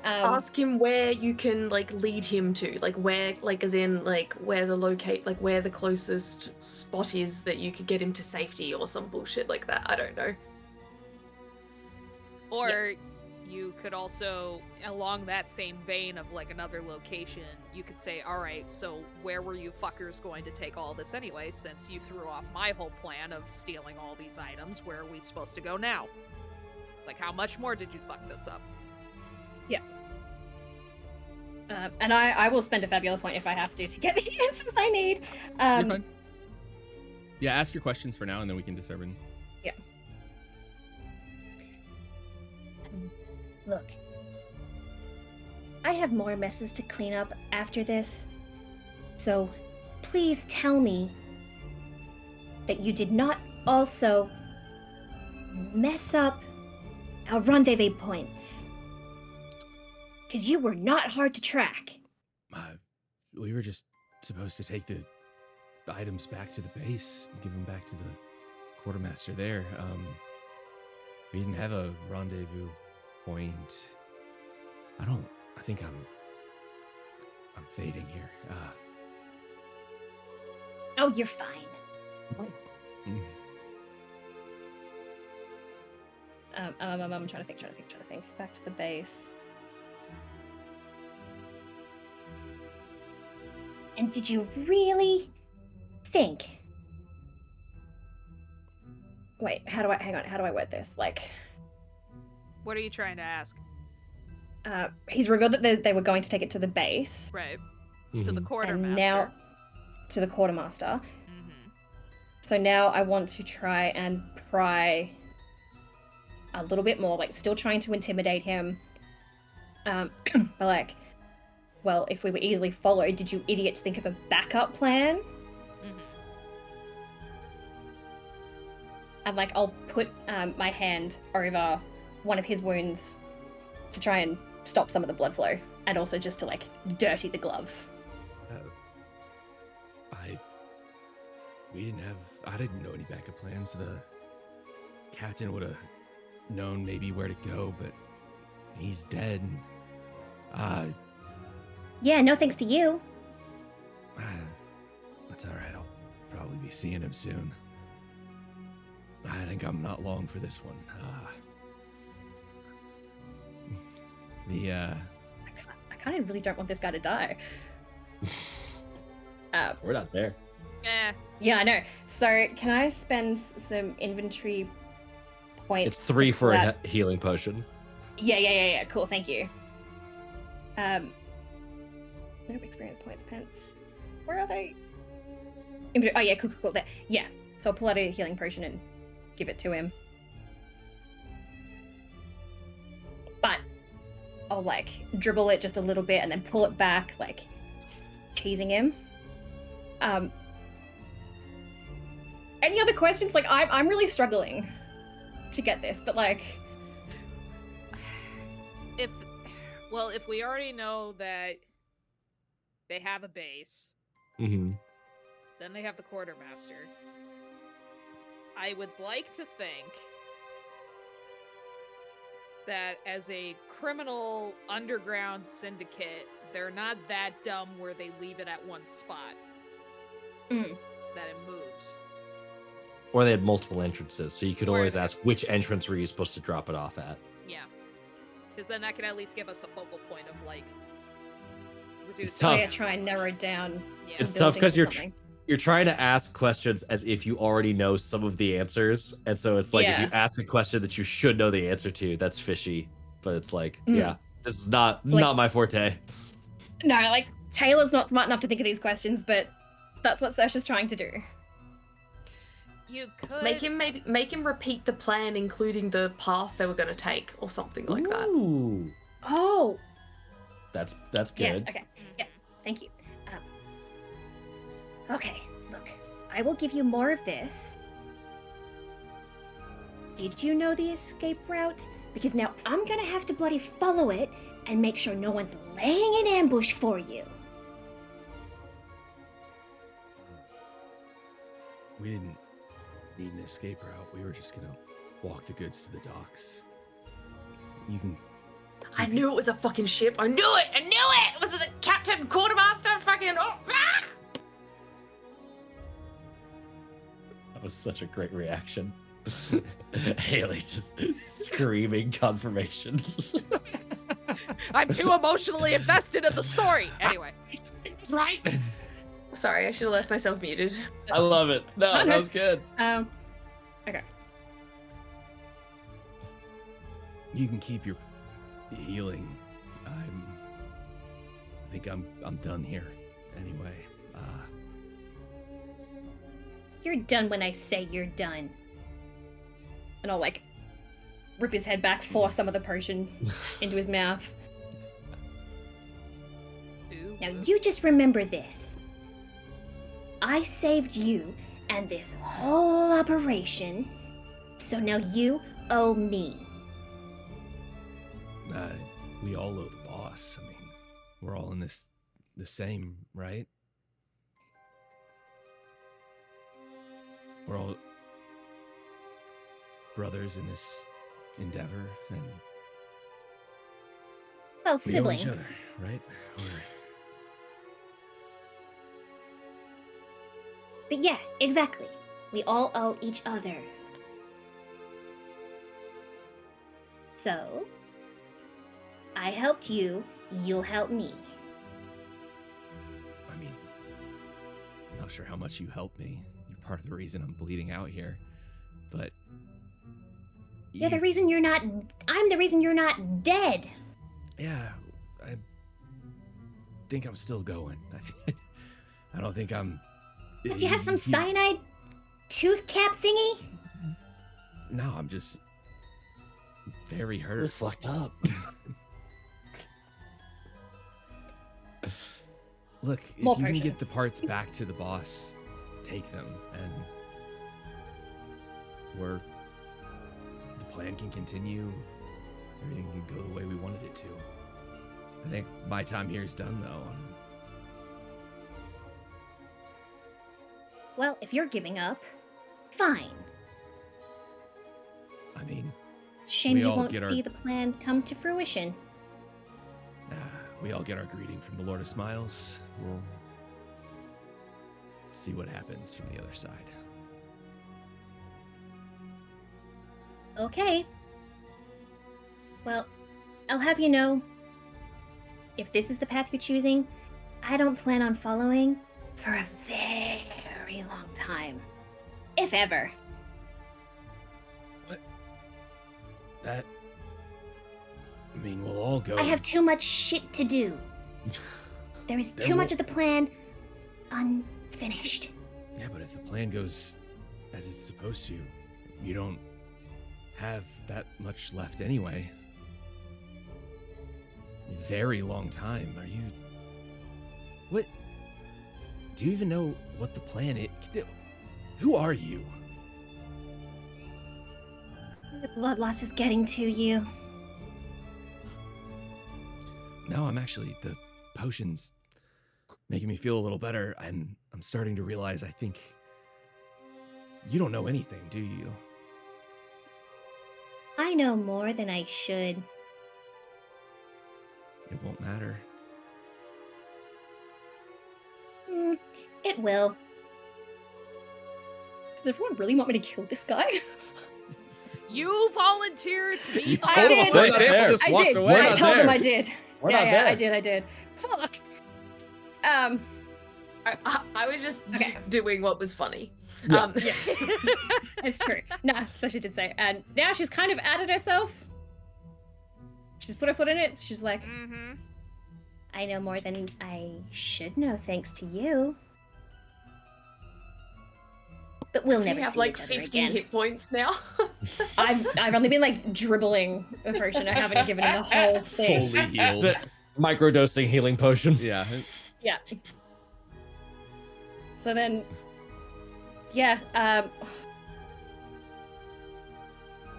Ask him where you can like lead him to, like where, like as in like where the closest spot is that you could get him to safety or some bullshit like that. I don't know. Or you could also, along that same vein of like another location, you could say, all right, so where were you fuckers going to take all this anyway, since you threw off my whole plan of stealing all these items? Where are we supposed to go now? Like, how much more did you fuck this up? Yeah. And I will spend a Fabula point if I have to get the answers I need. You're fine. Yeah, ask your questions for now, and then we can determine. Yeah. Look, I have more messes to clean up after this, so please tell me that you did not also mess up our rendezvous points. Because you were not hard to track. We were just supposed to take the items back to the base, give them back to the quartermaster there. We didn't have a rendezvous point. I think I'm fading here. Oh, you're fine. I'm trying to think. Back to the base. And did you really think? Wait, how do I word this? Like, What are you trying to ask? he's revealed that they were going to take it to the base. Right. To the Mhm. quartermaster. And now to the quartermaster. Mhm. So now I want to try and pry a little bit more, like still trying to intimidate him. But like, well, if we were easily followed, did you idiots think of a backup plan? Mhm. And like, I'll put my hand over one of his wounds to try and stop some of the blood flow, and also just to like dirty the glove. I didn't know any backup plans. The captain would have known maybe where to go, but he's dead. Yeah, no thanks to you. That's all right. I'll probably be seeing him soon. I think I'm not long for this one. I kind of really don't want this guy to die. We're not there. Yeah, I know. So can I spend some inventory points? It's 3 to for pull a out- healing potion. Yeah. Cool, thank you. No experience points, pence. Where are they? Oh yeah, cool. There. Yeah. So I'll pull out a healing potion and give it to him. But I'll like dribble it just a little bit and then pull it back, like teasing him. Any other questions? Like I'm really struggling to get this, but like if we already know that they have a base, Mm-hmm. then they have the quartermaster. I would like to think that as a criminal underground syndicate, they're not that dumb where they leave it at one spot. That it moves. Or they had multiple entrances, so you could Or- always ask which entrance were you supposed to drop it off at. Yeah. Because then that could at least give us a focal point of like reduce. It's tough. yeah, try and narrow down. Yeah. some It's tough because buildings or you're something. you're trying to ask questions as if you already know some of the answers, and so it's like if you Yeah. ask a question that you should know the answer to, that's fishy. But it's like, Mm. yeah, this is not It's like- not my forte. No, like Taylor's not smart enough to think of these questions, but that's what Saoirse's trying to do. You could Make him repeat the plan, including the path they were going to take, or something like that. Ooh, Oh, that's good. Yes, okay. Yeah, thank you. okay. Look, I will give you more of this. Did you know the escape route? Because now I'm gonna have to bloody follow it and make sure no one's laying in ambush for you. We didn't need an escape route. We were just gonna walk the goods to the docks. You can. I knew it was a fucking ship. I knew it. Was it the captain, quartermaster, fucking? Oh, ah! That was such a great reaction. Haley just screaming confirmation. I'm too emotionally invested in the story. Anyway. It's right. Sorry, I should have left myself muted. I love it. No, Okay. that was good. Okay. You can keep your healing. I think I'm done here. Anyway. You're done when I say you're done. And I'll like rip his head back, force some of the potion into his mouth. Ooh. Now you just remember this. I saved you and this whole operation, so now you owe me. We all owe the boss. I mean, we're all in this the same, right? We're all brothers in this endeavor, and Well, we owe each siblings. other, right? But yeah, exactly. We all owe each other. So, I helped you, you'll help me. I mean, I'm not sure how much you helped me. You're part of the reason I'm bleeding out here. But You're the reason you're not. I'm the reason you're not dead. Yeah, I think I'm still going. I don't think I'm. Don't you have some cyanide tooth cap thingy? No, I'm just very hurt. You're fucked up. Look, if More you can pressure. get the parts back to the boss, take them, and the plan can continue. Everything can go the way we wanted it to. I think my time here is done, though. Well, if you're giving up, fine. I mean, Shame We you all won't get our- see the plan come to fruition. we all get our greeting from the Lord of Smiles. We'll see what happens from the other side. Okay. Well, I'll have you know, if this is the path you're choosing, I don't plan on following for a very long time. If ever. That. I mean, we'll all go. I have too much shit to do. There is Then too much we'll- of the plan unfinished. Yeah, but if the plan goes as it's supposed to, you don't have that much left anyway. Very long time. Are you. What? Do you even know what the plan is? Who are you? The blood loss is getting to you. No, I'm actually. The potion's making me feel a little better, and I'm starting to realize I think. You don't know anything, do you? I know more than I should. It won't matter. It will. Does everyone really want me to kill this guy? You volunteered to be the I did. We're not there. Just I walked did. away. I not told them there. I did. We're yeah, not yeah, there. I did. Fuck. I was just Okay. doing what was funny. Yeah. It's true. Nah, so she did say. And now she's kind of added herself. She's put her foot in it. She's like, Mm-hmm. I know more than I should know thanks to you. But we'll So never you have see like each other 50 again. hit points now. I've only been like dribbling a potion. I haven't given him the whole thing. Fully That's healed. it. Microdosing healing potion. Yeah. Yeah. So then, yeah,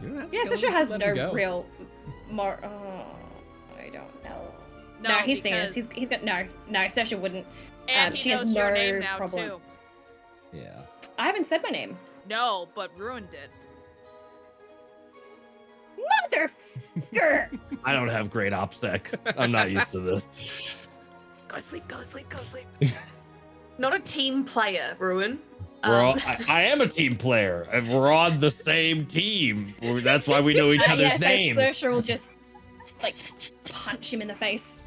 You don't have to yeah. kill Sasha him, has let him no go. real more. Oh, I don't know. No, he's seen us. because- He's got no. Sasha wouldn't. And he she has knows your no name now problem. too. Yeah. I haven't said my name. No, but Ruin did. Motherfucker! I don't have great OPSEC. I'm not used to this. Go sleep, go sleep, go sleep. Not a team player, Ruin. We're all, I am a team player, and we're on the same team. That's why we know each other's yeah, names. so Sasha will just like punch him in the face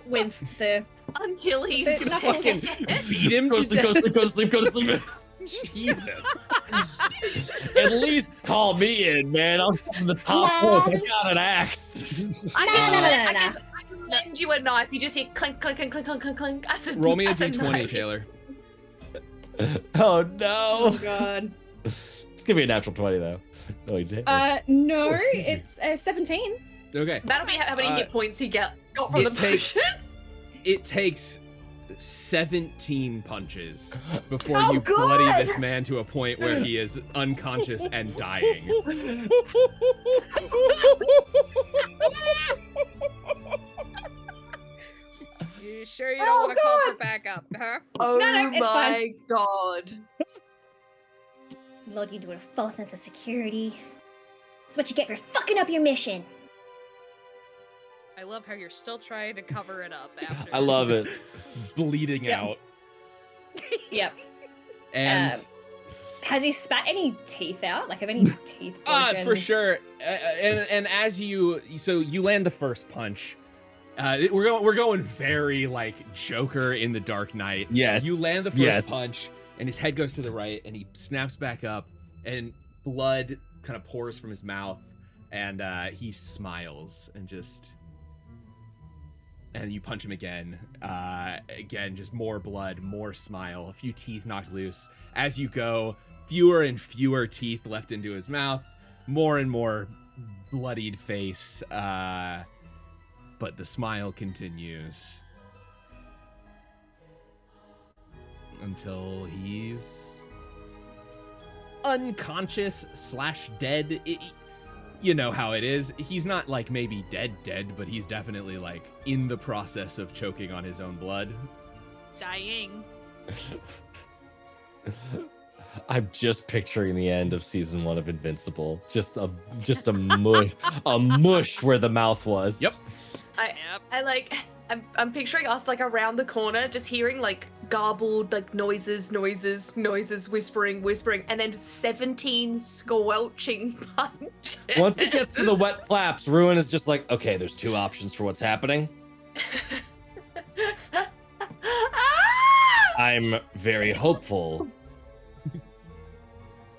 with the. Until he's It's dead. fucking- Beat him Go to to sleep, go to death. sleep, go to sleep, go to sleep. Jesus. At least call me in, man. I'm from the top rope. I got an axe. I No, can, no, no, I no, can, I can lend you a knife. You just hear clink, clink, clink, clink, clink, clink, clink. As a, Roll me a as d20, knife. Taylor. Oh no. Oh god. Just give me a natural 20 though. No, you did. No, Oh, excuse me. it's 17. Okay. That'll be how many Uh, hit points he got from the it takes potion. it takes 17 punches before Oh, you bloody God! this man to a point where he is unconscious and dying. You sure you Oh, don't want to call for God! backup, huh? Oh no, it's my fine. god. Load you into a false sense of security. That's what you get for fucking up your mission. I love how you're still trying to cover it up after. I love it. Bleeding Yeah. out. Yep. And Um, Has he spat any teeth out? Like, have any teeth broken? For sure. And as you land the first punch. We're going very like Joker in the Dark Knight. Yes. You land the first punch, and his head goes to the right, and he snaps back up, and blood kind of pours from his mouth, and he smiles and you punch him again. Again, just more blood, more smile, a few teeth knocked loose. As you go, fewer and fewer teeth left into his mouth, more and more bloodied face. But the smile continues until he's unconscious / dead. You know how it is. He's not like maybe dead, but he's definitely like in the process of choking on his own blood. Dying. I'm just picturing the end of season 1 of Invincible. Just a mush, a mush where the mouth was. Yep. I'm picturing us like around the corner, just hearing like garbled like noises, whispering, and then 17 squelching punches. Once it gets to the wet claps, Ruin is just like, okay, there's 2 options for what's happening. I'm very hopeful.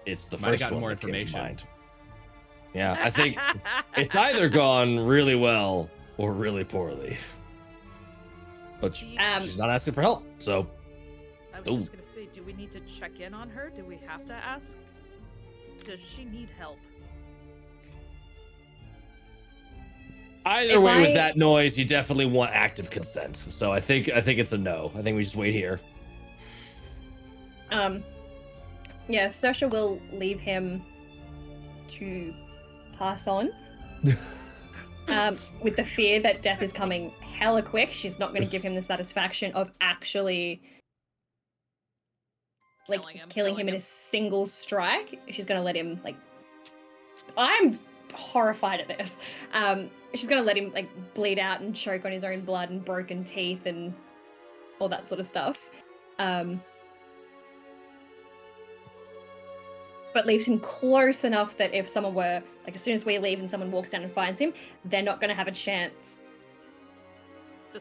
It's the Might have first gotten one more that came to information. mind. Yeah, I think it's either gone really well or really poorly. But she's not asking for help, so. I was just gonna say, do we need to check in on her? Do we have to ask? Does she need help? Either way, with that noise, you definitely want active consent. So I think it's a no. I think we just wait here. Yeah, Sasha will leave him to pass on. With the fear that death is coming hella quick, she's not going to give him the satisfaction of actually like killing him in a single strike. She's going to let him like. I'm horrified at this. She's going to let him like bleed out and choke on his own blood and broken teeth and all that sort of stuff. But leaves him close enough that if someone were, like, as soon as we leave and someone walks down and finds him, they're not going to have a chance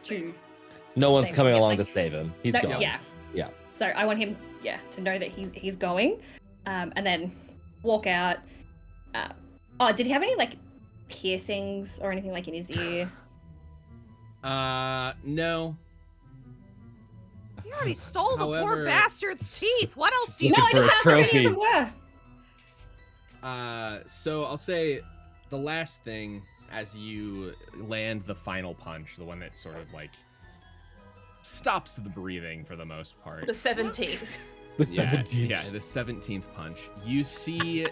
to... No one's coming along to save him. He's gone. Yeah. So I want him, to know that he's going, and then walk out. Did he have any, like, piercings or anything, like, in his ear? No. You already stole the poor bastard's teeth. What else do you No, I just asked if any of them were. So I'll say the last thing as you land the final punch, the one that sort of like stops the breathing for the most part. The 17th. The 17th. Yeah, the 17th punch. You see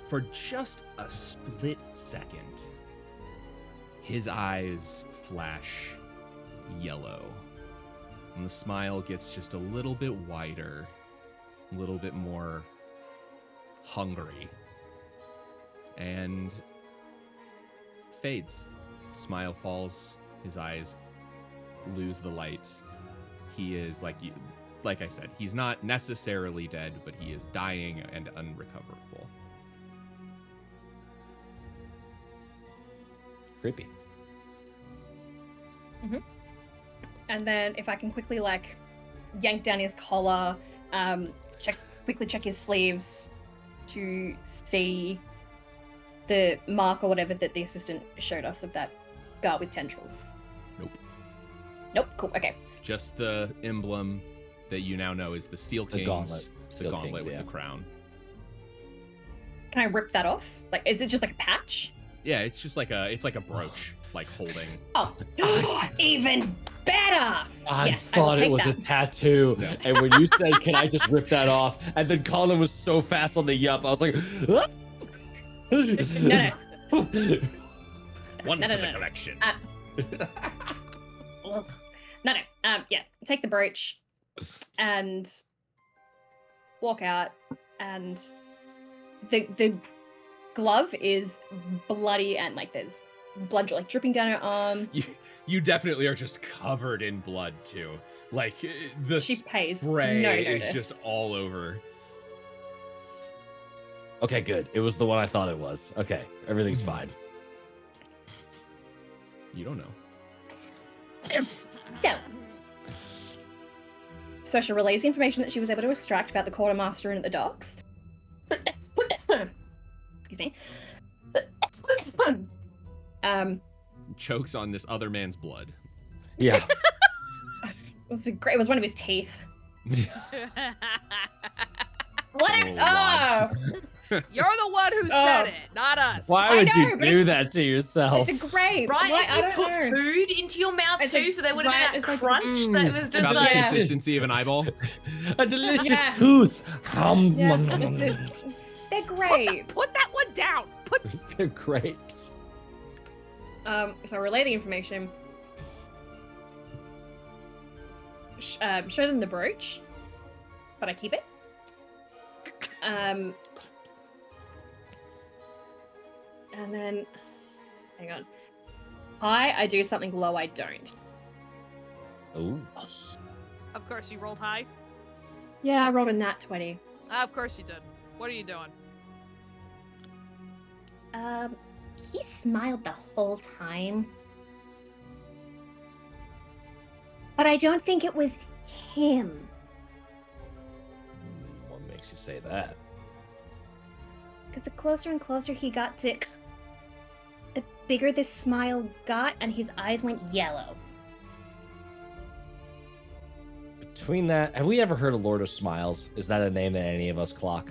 for just a split second, his eyes flash yellow. And the smile gets just a little bit wider, a little bit more hungry, and fades. Smile falls, his eyes lose the light. He is, like I said, he's not necessarily dead, but he is dying and unrecoverable. Creepy. Mm-hmm. And then if I can quickly like yank down his collar, quickly check his sleeves to see the mark or whatever that the assistant showed us of that guard with tendrils. Nope. Cool. Okay. Just the emblem that you now know is the Steel Kings, the gauntlet with the crown. Can I rip that off? Like, is it just like a patch? Yeah, it's just like a brooch, like holding. Oh, even better. I yes, thought it was a tattoo, No. and when you said, "Can I just rip that off?" and then Colin was so fast on the yup, I was like, No. One No, for no, the no. collection. No. Take the brooch and walk out, and the glove is bloody and like there's blood like dripping down her arm. You definitely are just covered in blood too. Like the She pays spray no is notice. just all over. Okay, good. It was the one I thought it was. Okay, everything's fine. You don't know. So she relays the information that she was able to extract about the quartermaster and the docks. Excuse me. Chokes on this other man's blood. Yeah. It was one of his teeth. What? Oh, You're the one who said it, not us. Why I would know, you but do it's- that to yourself? It's a great. Right, Why, if I you don't put know. food into your mouth It's too, like- so there would have right, been it's that like- crunch that was just About the like. Yeah. consistency of an eyeball. A delicious Yeah. tooth. Yeah, they're great. Put that one down. They're grapes. So I relay the information. Show them the brooch, but I keep it. And then, hang on. I do something low I don't. Ooh. Of course, you rolled high. Yeah, I rolled a nat 20. Of course you did. What are you doing? He smiled the whole time. But I don't think it was him. What makes you say that? Because the closer and closer he got to... the bigger this smile got, and his eyes went yellow. Between that, have we ever heard of Lord of Smiles? Is that a name that any of us clock?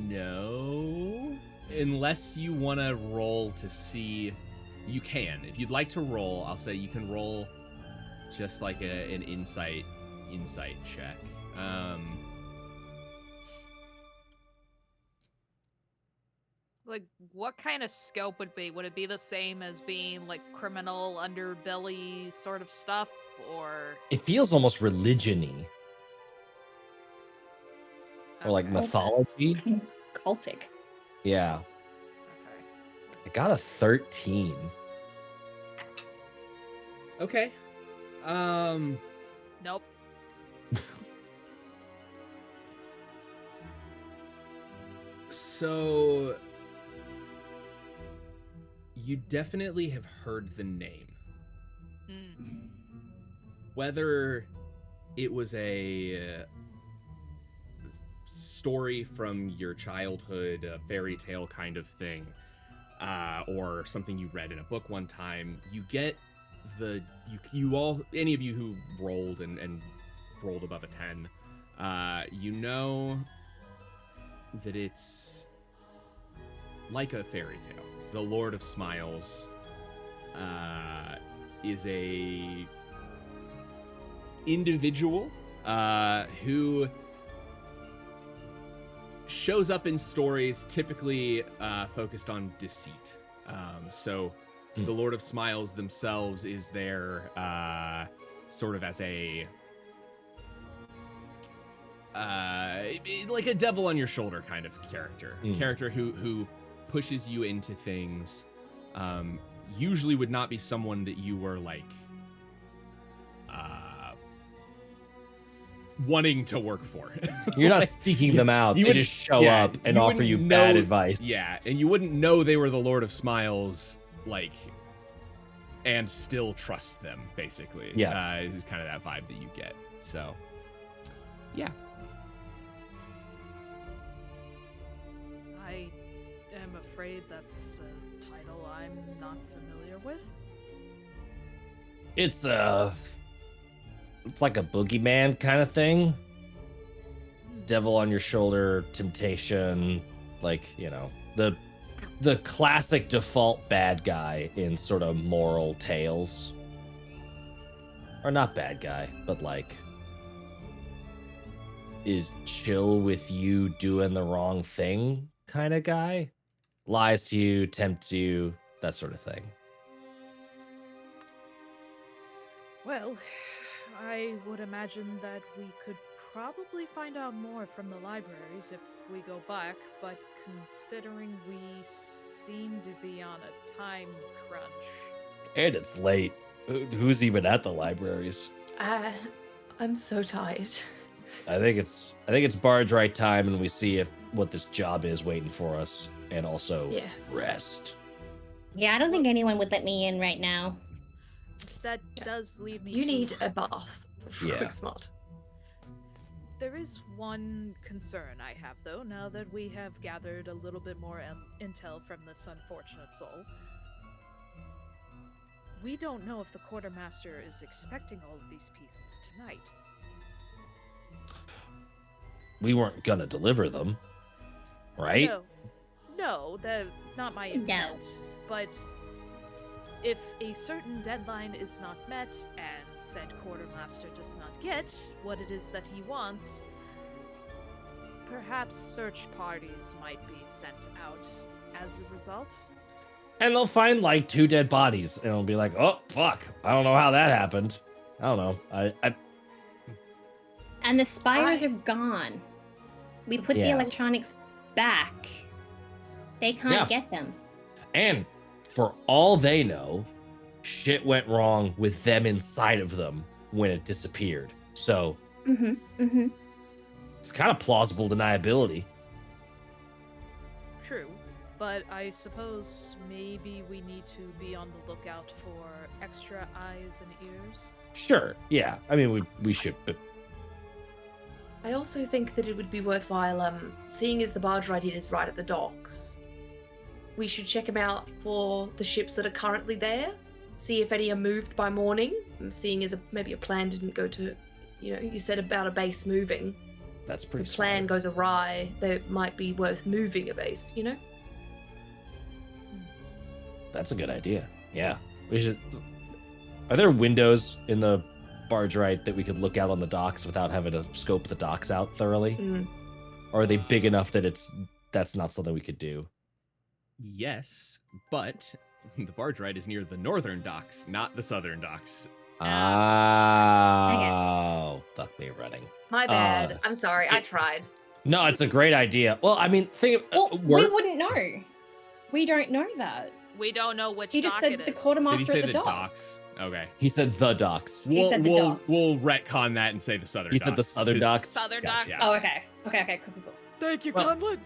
No. Unless you want to roll to see, you can. If you'd like to roll, I'll say you can roll just like an insight check. Like, what kind of scope would be? Would it be the same as being like criminal underbelly sort of stuff, or It feels almost religion-y, or like Okay. mythology. Cultic. Yeah. Okay. I got a 13. Okay. Nope. So you definitely have heard the name. Mm. Whether it was a story from your childhood, a fairy tale kind of thing, or something you read in a book one time, you get you all, any of you who rolled and rolled above a 10, you know that it's like a fairy tale. The Lord of Smiles is a individual who shows up in stories typically focused on deceit. So the Lord of Smiles themselves is there sort of as a like a devil on your shoulder kind of character. Character who pushes you into things. Usually would not be someone that you were like wanting to work for. You're not seeking them out. you They wouldn't- just show yeah, up and you offer wouldn't you know- bad advice. Yeah, and you wouldn't know they were the Lord of Smiles, like, and still trust them, basically. Yeah. Is kind of that vibe that you get. So, yeah. I am afraid that's a title I'm not familiar with. It's like a boogeyman kind of thing. Devil on your shoulder, temptation, like, you know, the classic default bad guy in sort of moral tales. Or not bad guy, but like is chill with you doing the wrong thing kind of guy. Lies to you, tempts you, that sort of thing. Well, I would imagine that we could probably find out more from the libraries if we go back, but considering we seem to be on a time crunch, And it's late. Who's even at the libraries? I'm so tired. I think it's barge right time, and we see if what this job is waiting for us, and also Yes. rest. Yeah, I don't think anyone would let me in right now. That does lead me You to... need a bath for Yeah. Quicksmart. There is one concern I have, though, now that we have gathered a little bit more intel from this unfortunate soul. We don't know if the quartermaster is expecting all of these pieces tonight. We weren't gonna deliver them, right? No, that's not my intent. But if a certain deadline is not met and said quartermaster does not get what it is that he wants, perhaps search parties might be sent out as a result. And they'll find like 2 dead bodies, and it'll be like, oh fuck, I don't know how that happened. I don't know. I And the spires are gone. We put the Yeah. electronics back. They can't Yeah. get them. And for all they know, shit went wrong with them inside of them when it disappeared. So it's kind of plausible deniability. True, but I suppose maybe we need to be on the lookout for extra eyes and ears. Sure, yeah. I mean, we should, but I also think that it would be worthwhile, seeing as the barge ride is right at the docks, we should check them out for the ships that are currently there, see if any are moved by morning, seeing as maybe a plan didn't go to, you said about a base moving. that's pretty The plan smart. goes awry, that might be worth moving a base, That's a good idea. Yeah, we should. Are there windows in the barge right that we could look out on the docks without having to scope the docks out thoroughly? Or are they big enough that that's not something we could do? Yes, but the barge ride is near the northern docks, not the southern docks. Oh, fuck me running. My bad. I'm sorry. I tried. No, it's a great idea. Well, I mean, think Well, we wouldn't know. We don't know that. We don't know which He just dock said it the is. Did he quartermaster say at the the dock. docks? Okay. he said the docks. He said the docks. We'll retcon that and say the southern He docks. said the southern 'cause- docks. Southern Gotcha. docks. Oh, okay. Okay, cool. Thank you, Well- Conlon.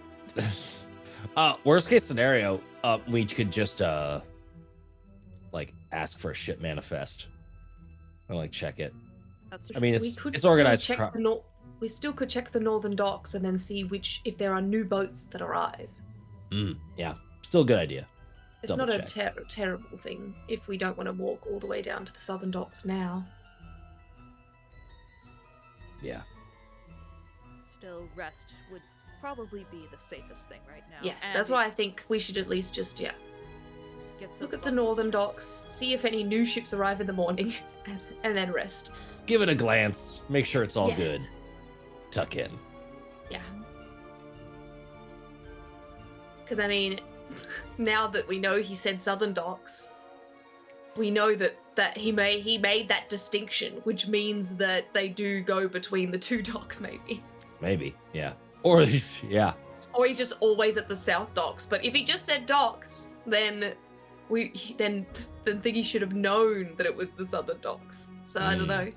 Worst case scenario, we could just like ask for a ship manifest and like check it. That's I mean, We it's could it's organized. still check we still could check the northern docks and then see if there are new boats that arrive. Yeah, still a good idea. It's Double not a check. terrible thing if we don't want to walk all the way down to the southern docks now. Yeah. Still, rest would probably be the safest thing right now. Yes, and that's why I think we should at least just gets look us at the on northern streets. docks, see if any new ships arrive in the morning, and then rest. Give it a glance. Make sure it's all Yes. good. Tuck in. Yeah. Because I mean, now that we know he said southern docks, we know that he made that distinction, which means that they do go between the 2 docks, maybe. Maybe. Yeah. Or yeah. Or he's just always at the south docks. But if he just said docks, then then Thingy should have known that it was the southern docks. So I don't know.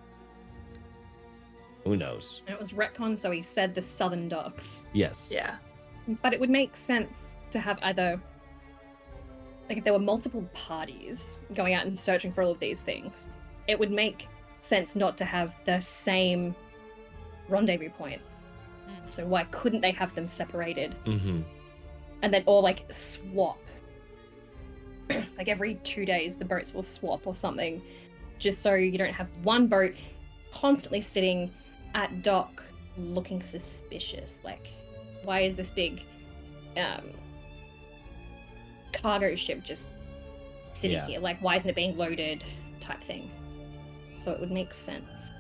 Who knows? And it was retcon, so he said the southern docks. Yes. Yeah. But it would make sense to have either, like, if there were multiple parties going out and searching for all of these things, it would make sense not to have the same rendezvous point. So why couldn't they have them separated Mm-hmm. and then all like swap? Like every 2 days, the boats will swap or something, just so you don't have one boat constantly sitting at dock looking suspicious. Like, why is this big cargo ship just sitting Yeah. here? Like, why isn't it being loaded? Type thing. So it would make sense.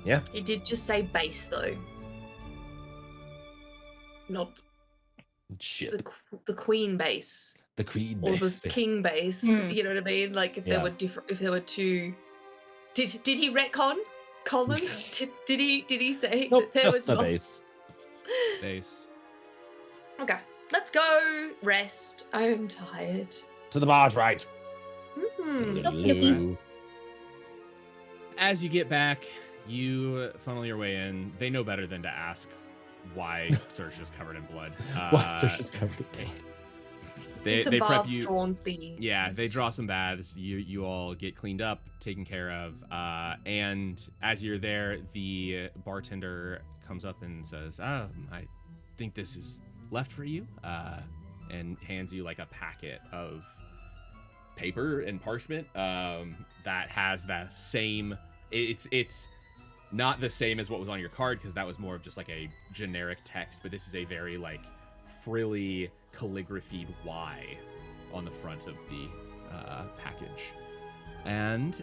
It did just say base though. Not Shit. the queen base. The queen Or base. the king base. Hmm. You know what I mean? Like if Yeah. there were different, if there were 2. Did he retcon, Colin? did he say Nope, that there just was the mul- base. Base. Okay, let's go rest. I'm tired. To the barge, right? As you get back, you funnel your way in. They know better than to ask why Saoirse's covered in blood. Why Saoirse's covered in blood? They Some prep barbs you. drawn things. Yeah, they draw some baths. You all get cleaned up, taken care of, and as you're there, the bartender comes up and says, I think this is left for you," and hands you like a packet of paper and parchment that has that same. It's not the same as what was on your card because that was more of just like a generic text, but this is a very like frilly calligraphied Y on the front of the package. And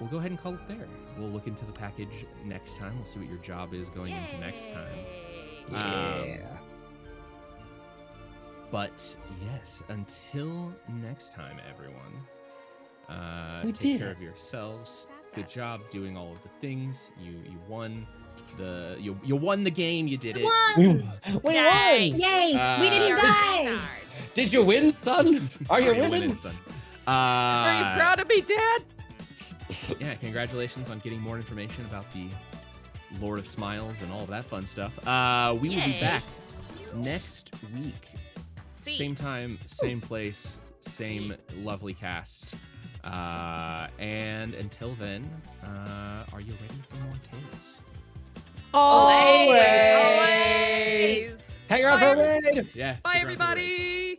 we'll go ahead and call it there. We'll look into the package next time. We'll see what your job is going into next time. Yeah. But yes, until next time, everyone. We Take did care it. of yourselves. Good job doing all of the things. You won the you won the game. You did it. We Yay. won! Yay! we didn't die! Did you win, son? Are you winning? son? Are you proud of me, Dad? Yeah, congratulations on getting more information about the Lord of Smiles and all of that fun stuff. We will be Yay. back next week. See. Same time, same place, same lovely cast. And until then, are you ready for more tales? Always! Hang around for a raid! Yeah. Bye, stick around for the raid. everybody.